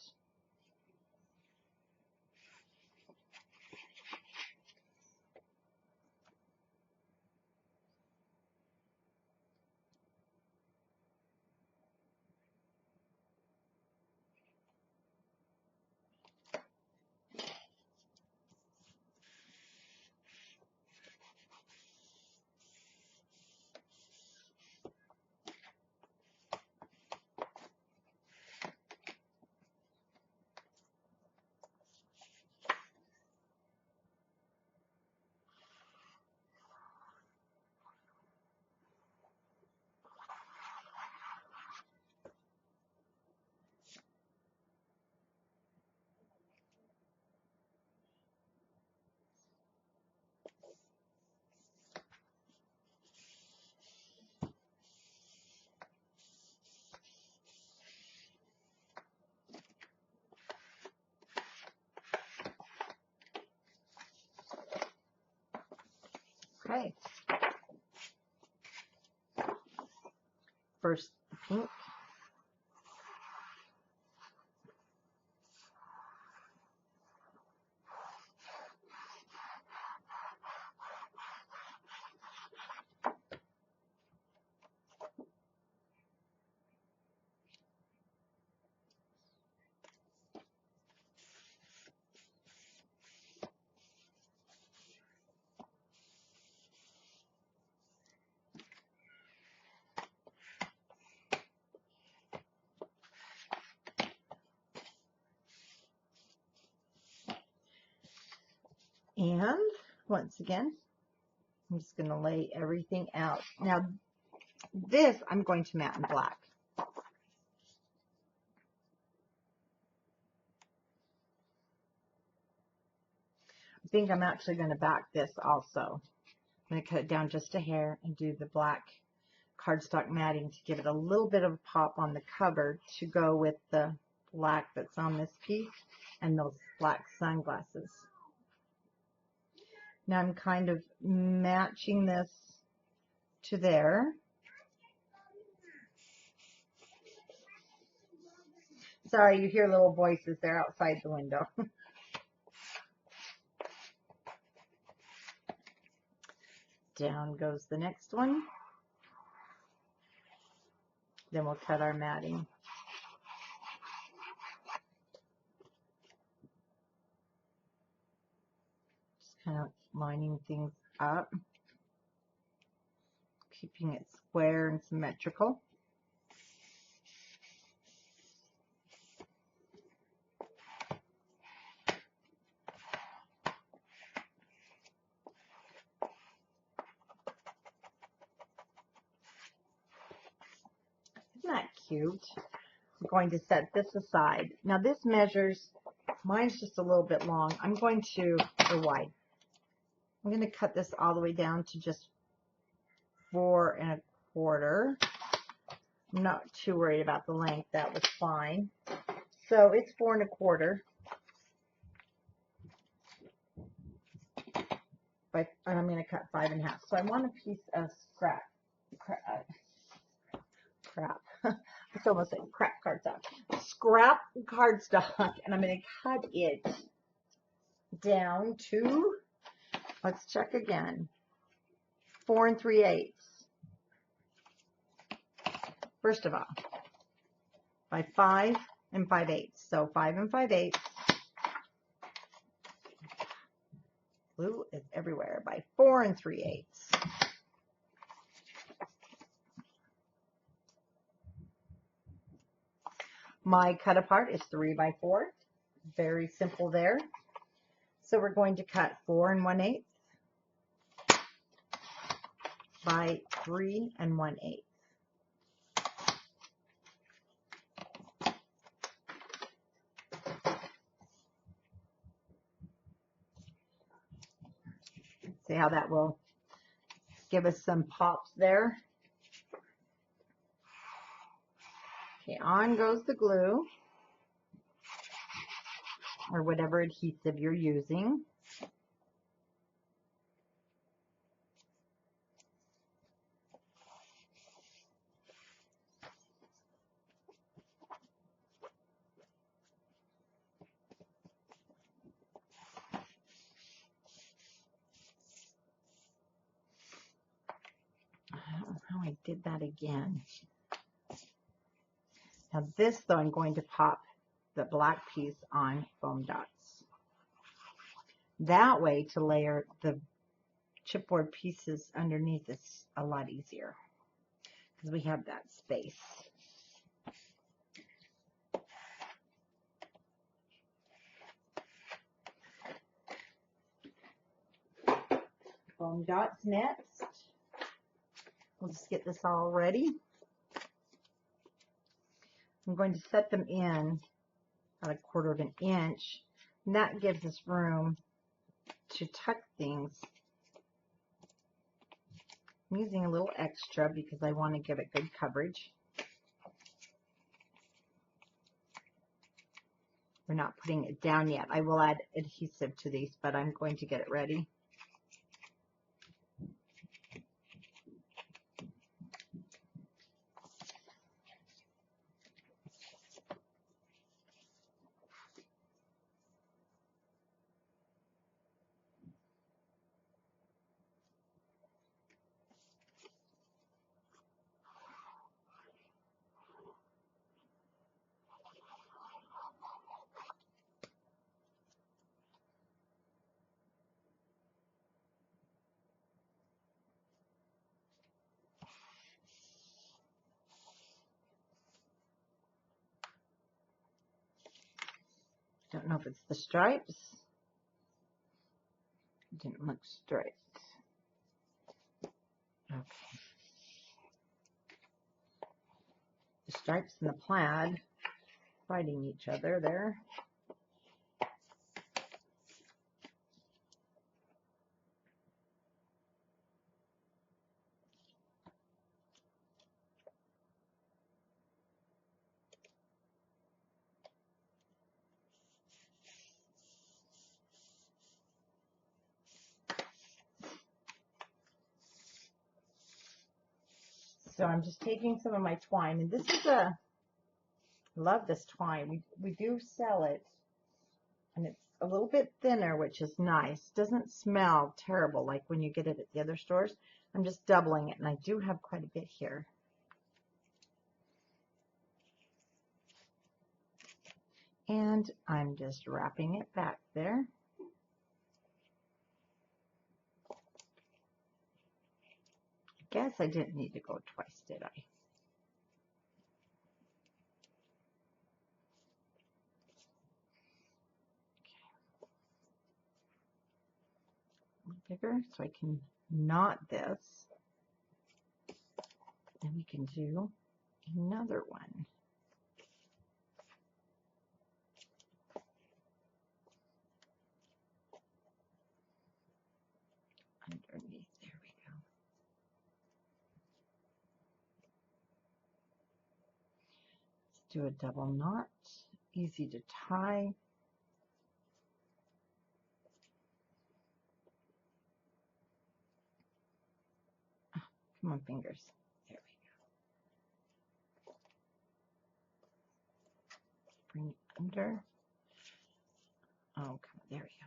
Okay. First, the pink. And once again, I'm just going to lay everything out. Now, this I'm going to mat in black. I think I'm actually going to back this also. I'm going to cut it down just a hair and do the black cardstock matting to give it a little bit of a pop on the cover to go with the black that's on this piece and those black sunglasses. Now I'm kind of matching this to there. Sorry, you hear little voices. They're outside the window. Down goes the next one. Then we'll cut our matting. Just kind of lining things up, keeping it square and symmetrical. Isn't that cute? I'm going to set this aside. Now this measures, mine's just a little bit long. I'm going to, or wide. I'm going to cut this all the way down to just 4 1/4. I'm not too worried about the length. That was fine. So it's 4 1/4. And I'm going to cut 5 1/2. So I want a piece of crap. It's almost like crap cardstock. Scrap cardstock, and I'm going to cut it down to, let's check again, 4 3/8. First of all, by 5 5/8. So 5 5/8. Blue is everywhere. By 4 3/8. My cut apart is 3 by 4. Very simple there. So we're going to cut 4 1/8 by 3 1/8. See how that will give us some pops there. Okay, on goes the glue, or whatever adhesive you're using. I don't know how I did that again. Now this, though, I'm going to pop the black piece on foam dots. That way, to layer the chipboard pieces underneath is a lot easier because we have that space. Foam dots next. We'll just get this all ready. I'm going to set them in about 1/4 of an inch, and that gives us room to tuck things. I'm using a little extra because I want to give it good coverage. We're not putting it down yet. I will add adhesive to these, but I'm going to get it ready. Don't know if it's the stripes. It didn't look straight. Okay. The stripes and the plaid fighting each other there. So I'm just taking some of my twine, and this is I love this twine. We do sell it, and it's a little bit thinner, which is nice. Doesn't smell terrible like when you get it at the other stores. I'm just doubling it, and I do have quite a bit here. And I'm just wrapping it back there. I guess I didn't need to go twice, did I? Bigger so I can knot this. Then we can do another one. Underneath, there we go. Let's do a double knot, easy to tie. Oh, come on, fingers. There we go. Bring it under. Oh, come on, there we go.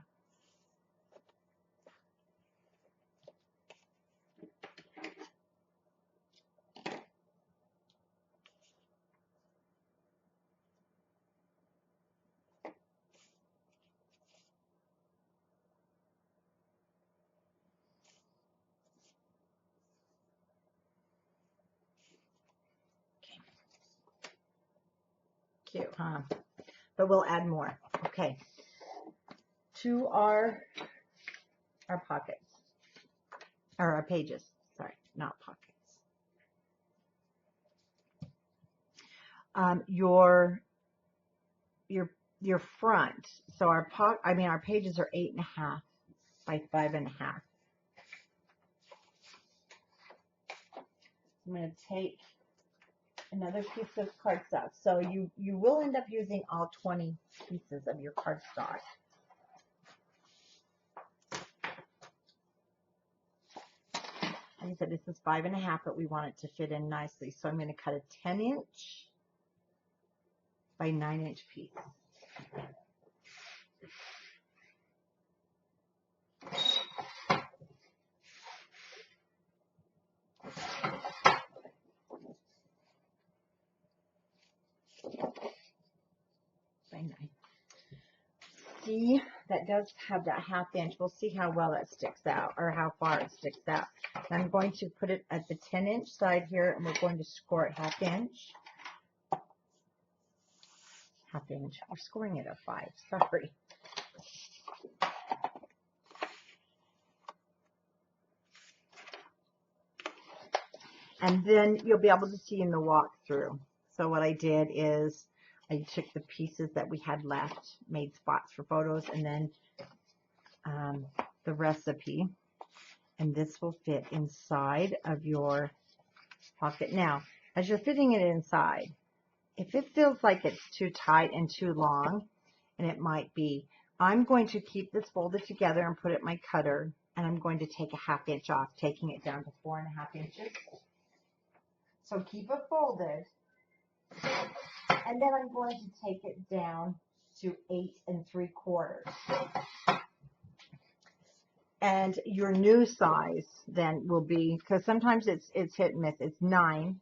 Cute, huh? But we'll add more. Okay. To our pockets. Or our pages. Sorry, not pockets. Your front. So our pages are 8.5 by 5.5. I'm going to take another piece of cardstock. So you will end up using all 20 pieces of your cardstock. Like I said, this is 5.5, but we want it to fit in nicely. So I'm going to cut a 10-inch by 9-inch piece. By 9. See, that does have that 1/2 inch. We'll see how well that sticks out, or how far it sticks out. I'm going to put it at the 10-inch side here, and we're going to score it 1/2 inch. 1/2 inch. We're scoring it a 5. Sorry. And then you'll be able to see in the walkthrough. So what I did is I took the pieces that we had left, made spots for photos, and then the recipe. And this will fit inside of your pocket. Now, as you're fitting it inside, if it feels like it's too tight and too long, and it might be, I'm going to keep this folded together and put it in my cutter, and I'm going to take a 1/2 inch off, taking it down to 4.5 inches. So keep it folded, and then I'm going to take it down to 8 3/4. And your new size then will be, because sometimes it's hit and miss, it's 9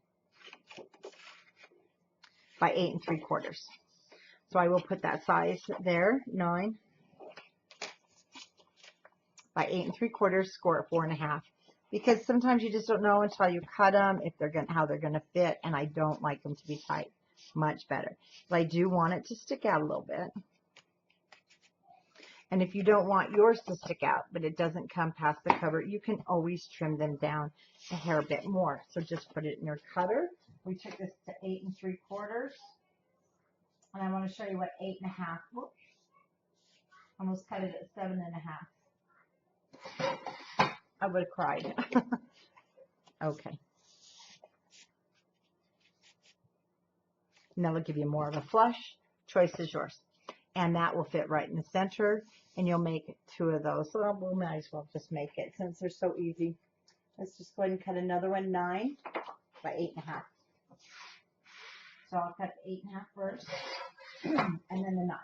by 8 3/4. So I will put that size there, 9 by 8 3/4, score at 4.5. Because sometimes you just don't know until you cut them if they're how they're going to fit, and I don't like them to be tight. Much better. But I do want it to stick out a little bit. And if you don't want yours to stick out, but it doesn't come past the cover, you can always trim them down a hair bit more. So just put it in your cutter. We took this to 8 3/4. And I want to show you what 8.5. Whoops. Almost cut it at 7.5. I would have cried. Okay. And that'll give you more of a flush. Choice is yours. And that will fit right in the center. And you'll make 2 of those. So we might as well just make it since they're so easy. Let's just go ahead and cut another one, 9. by 8.5. So I'll cut the 8.5 first, and then the 9.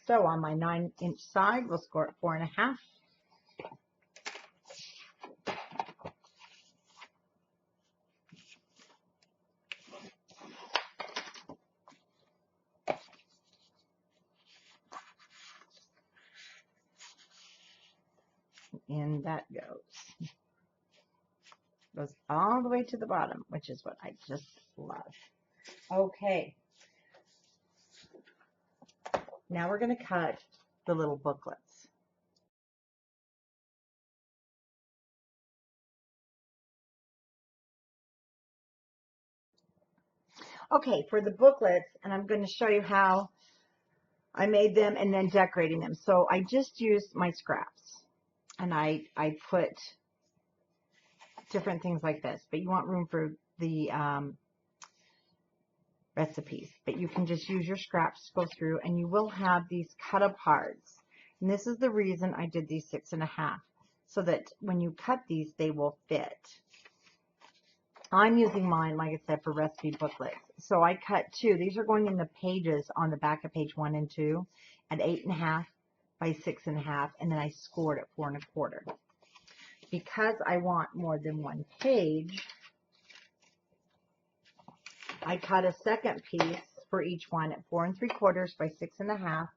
So on my 9-inch side, we'll score at 4.5. And that goes all the way to the bottom, which is what I just love. Okay. Now we're going to cut the little booklets. Okay, for the booklets, and I'm going to show you how I made them and then decorating them. So I just used my scraps, and I put different things like this, but you want room for the recipes. But you can just use your scraps to go through, and you will have these cut aparts. And this is the reason I did these 6.5, so that when you cut these, they will fit. I'm using mine, like I said, for recipe booklets. So I cut 2. These are going in the pages on the back of page 1 and 2 at 8.5 by 6.5, and then I scored at 4.25. Because I want more than one page, I cut a second piece for each one at 4 3/4 by 6.5,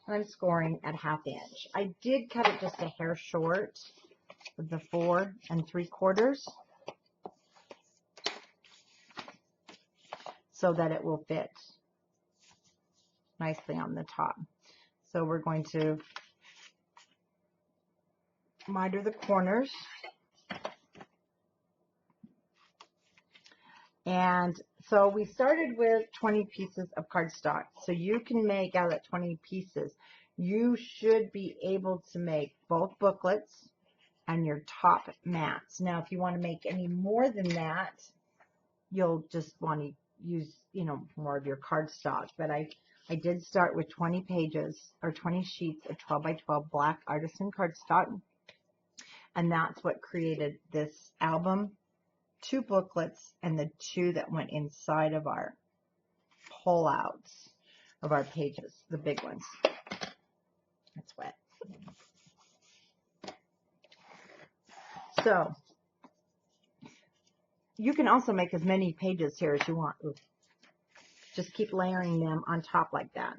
and I'm scoring at 1/2 inch. I did cut it just a hair short with the 4 3/4 so that it will fit nicely on the top. So we're going to miter the corners. And so we started with 20 pieces of cardstock. So you can make out of that 20 pieces, you should be able to make both booklets and your top mats. Now, if you want to make any more than that, you'll just want to use, more of your cardstock. But I did start with 20 pages or 20 sheets of 12 by 12 Black Artisan Cardstock. And that's what created this album, 2 booklets, and the 2 that went inside of our pull-outs of our pages, the big ones. That's wet. So you can also make as many pages here as you want. Ooh. Just keep layering them on top like that.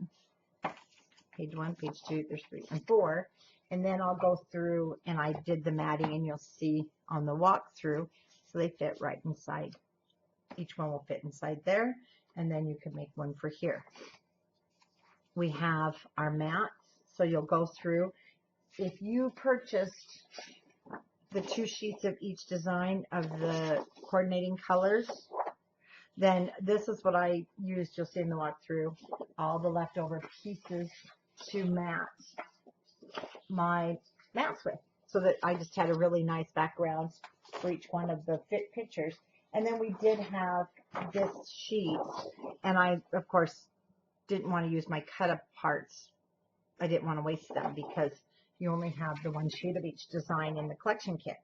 Page 1, page 2, there's 3 and 4. And then I'll go through and I did the matting, and you'll see on the walkthrough. So they fit right inside. Each one will fit inside there. And then you can make one for here. We have our mats. So you'll go through. If you purchased the 2 sheets of each design of the coordinating colors, then this is what I used. You'll see in the walkthrough, all the leftover pieces to mat my mats with, so that I just had a really nice background for each one of the fit pictures. And then we did have this sheet, and I, of course, didn't want to use my cut up parts. I didn't want to waste them because you only have the 1 sheet of each design in the collection kit.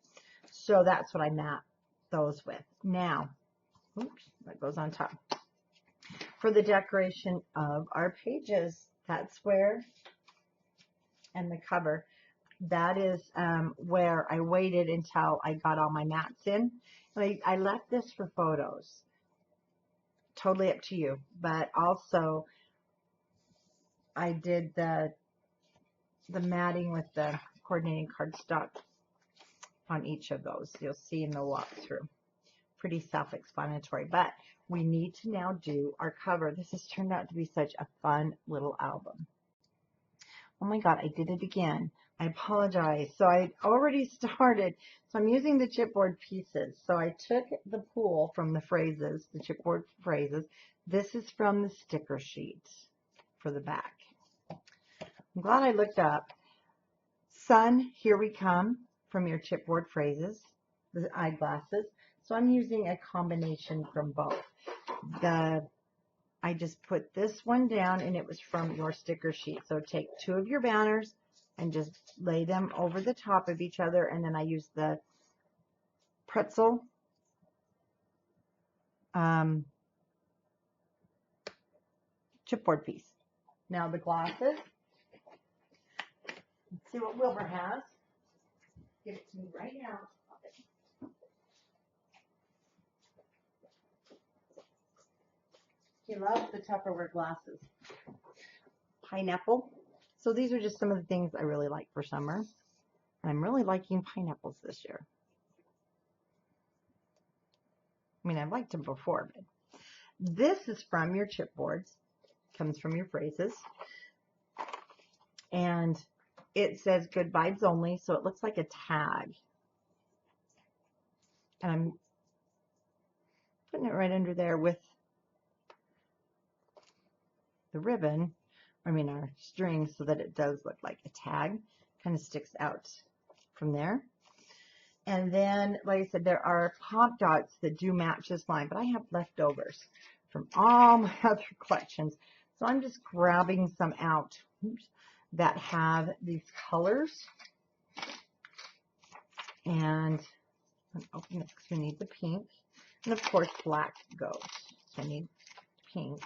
So that's what I mapped those with. Now, oops, that goes on top. For the decoration of our pages, that's where, and the cover, that is where I waited until I got all my mats in. I left this for photos. Totally up to you. But also, I did the matting with the coordinating cardstock on each of those. You'll see in the walkthrough. Pretty self-explanatory. But we need to now do our cover. This has turned out to be such a fun little album. Oh my God, I did it again. I apologize. So I already started. So I'm using the chipboard pieces. So I took the pool from the phrases, the chipboard phrases. This is from the sticker sheet for the back. I'm glad I looked up. Sun, Here We Come, from your chipboard phrases, the eyeglasses. So I'm using a combination from both. I just put this one down, and it was from your sticker sheet. So take 2 of your banners, and just lay them over the top of each other, and then I use the pretzel chipboard piece. Now the glasses. Let's see what Wilbur has. Give it to me right now. He loves the Tupperware glasses. Pineapple. So these are just some of the things I really like for summer. I'm really liking pineapples this year. I mean, I've liked them before, but this is from your chipboards. Comes from your phrases. And it says good vibes only, so it looks like a tag. And I'm putting it right under there with the ribbon, our string, so that it does look like a tag. Kind of sticks out from there. And then, like I said, there are pop dots that do match this line, but I have leftovers from all my other collections. So I'm just grabbing some out that have these colors. And I'm opening it because we need the pink. And of course, black goes. So I need pink.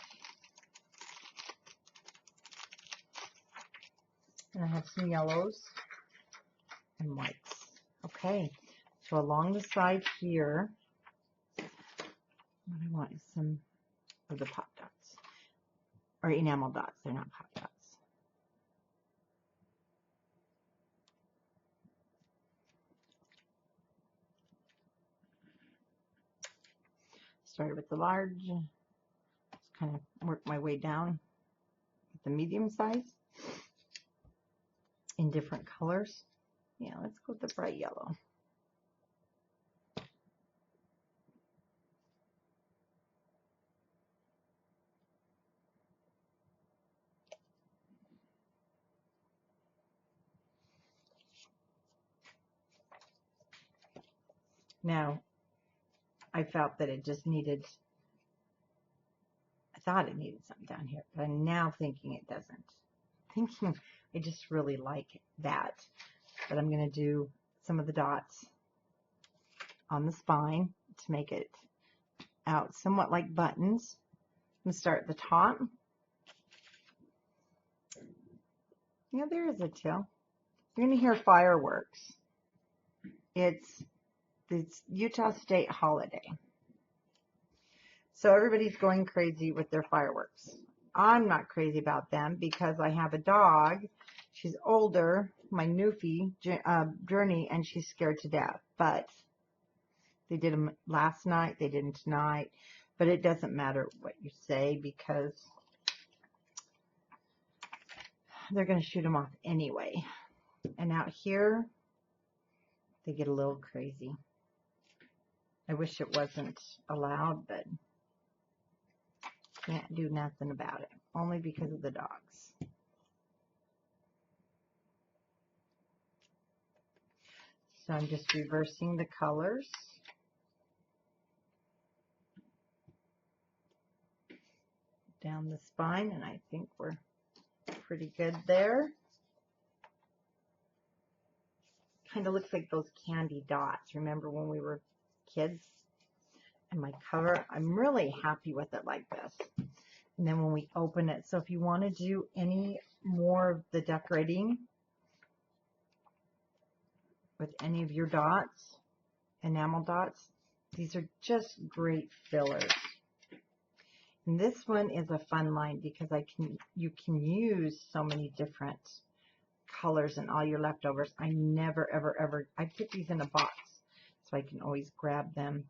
And I have some yellows and whites. Okay, so along the side here, what I want is some of the pop dots, or enamel dots. They're not pop dots. Started with the large, just kind of work my way down with the medium size in different colors. Yeah, let's go with the bright yellow. Now, I felt that it just needed, I thought it needed something down here, but I'm now thinking it doesn't. Thinking I just really like that. But I'm going to do some of the dots on the spine to make it out somewhat like buttons. I'm going to start at the top. Yeah, there is a tail. You're going to hear fireworks. It's Utah State holiday. So everybody's going crazy with their fireworks. I'm not crazy about them because I have a dog. She's older, my newfie, Journey, and she's scared to death. But they did them last night. They did them tonight. But it doesn't matter what you say because they're going to shoot them off anyway. And out here, they get a little crazy. I wish it wasn't allowed, but can't do nothing about it. Only because of the dogs. So I'm just reversing the colors. Down the spine, and I think we're pretty good there. Kind of looks like those candy dots. Remember when we were kids? And my cover, I'm really happy with it like this. And then when we open it, so if you want to do any more of the decorating with any of your dots, enamel dots, these are just great fillers. And this one is a fun line because you can use so many different colors and all your leftovers. I never, ever, I put these in a box so I can always grab them.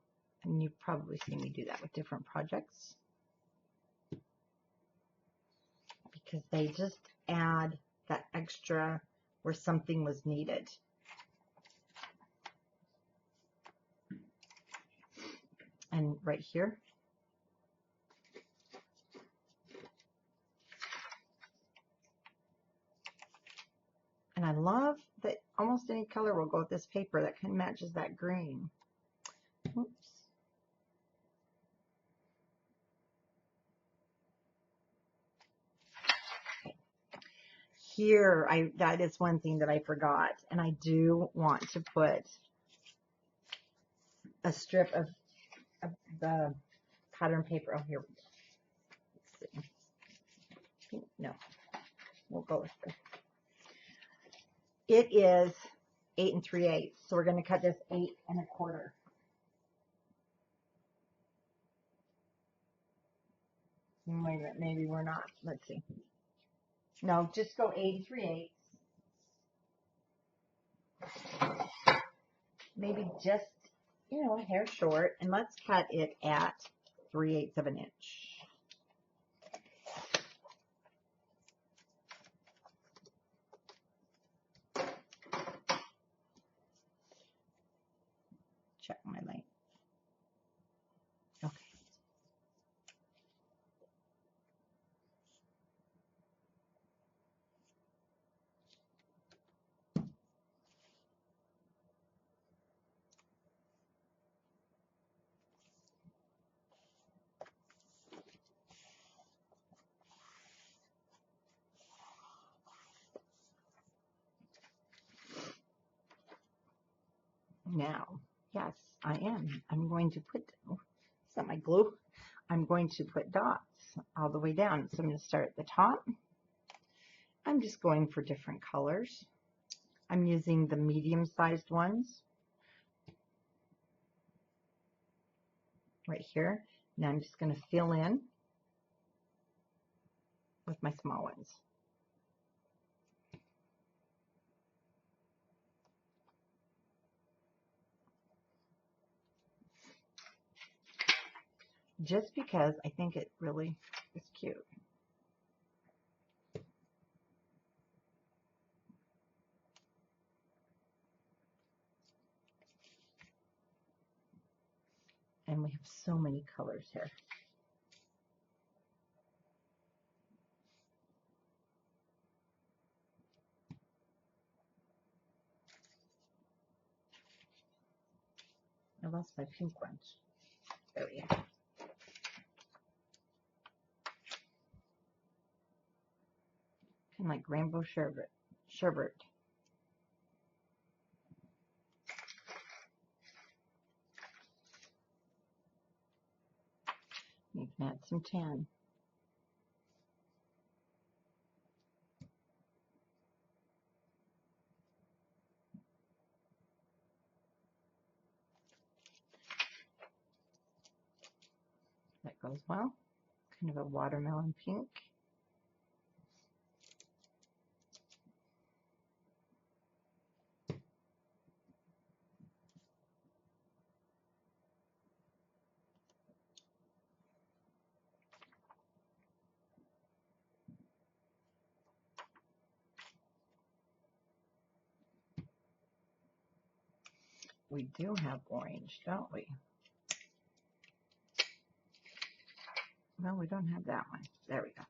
And you've probably seen me do that with different projects because they just add that extra where something was needed. And right here, and I love that almost any color will go with this paper that kind of matches that green. Oops. here, that is one thing that I forgot, and I do want to put a strip of the pattern paper. Oh, here we go. Let's see. No, we'll go with this. It is 8 3/8, so we're going to cut this 8 1/4. Wait a minute, maybe we're not. Let's see. No, just go 8 3/8. Maybe just, a hair short, and let's cut it at 3/8 of an inch. Check my length. Okay. Now, yes, I am. I'm going to put, is that my glue? I'm going to put dots all the way down. So I'm going to start at the top. I'm just going for different colors. I'm using the medium-sized ones right here. Now I'm just going to fill in with my small ones. Just because I think it really is cute. And we have so many colors here. I lost my pink ones. Oh yeah. Kind of like rainbow sherbet. You can add some tan. That goes well. Kind of a watermelon pink. We do have orange, don't we? No, we don't have that one. There we go.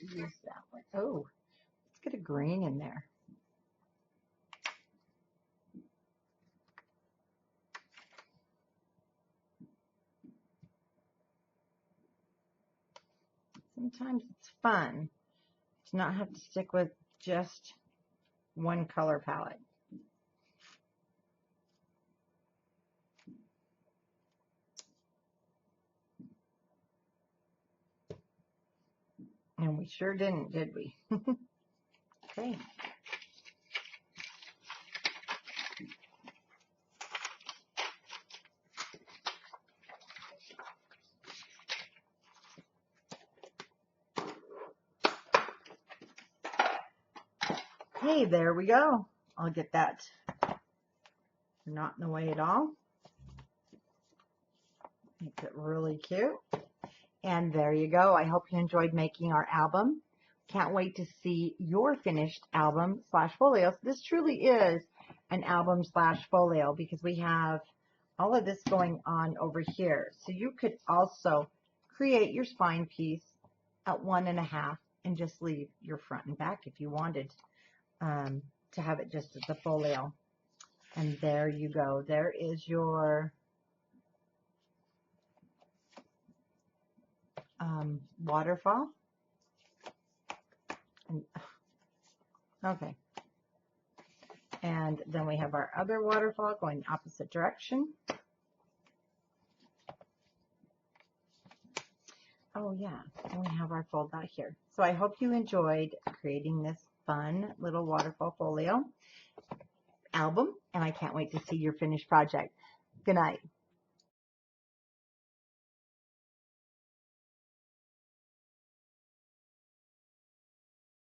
Use that one. Oh, let's get a green in there. Sometimes it's fun to not have to stick with just one color palette. And we sure didn't, did we? Okay. Hey, there we go. I'll get that not in the way at all. Makes it really cute. And there you go. I hope you enjoyed making our album. Can't wait to see your finished album /folio. This truly is an album / folio because we have all of this going on over here. So you could also create your spine piece at 1.5 and just leave your front and back if you wanted to have it just as a folio. And there you go. There is your waterfall. And, okay. And then we have our other waterfall going opposite direction. Oh yeah, and we have our fold out here. So I hope you enjoyed creating this fun little waterfall folio album, and I can't wait to see your finished project. Good night.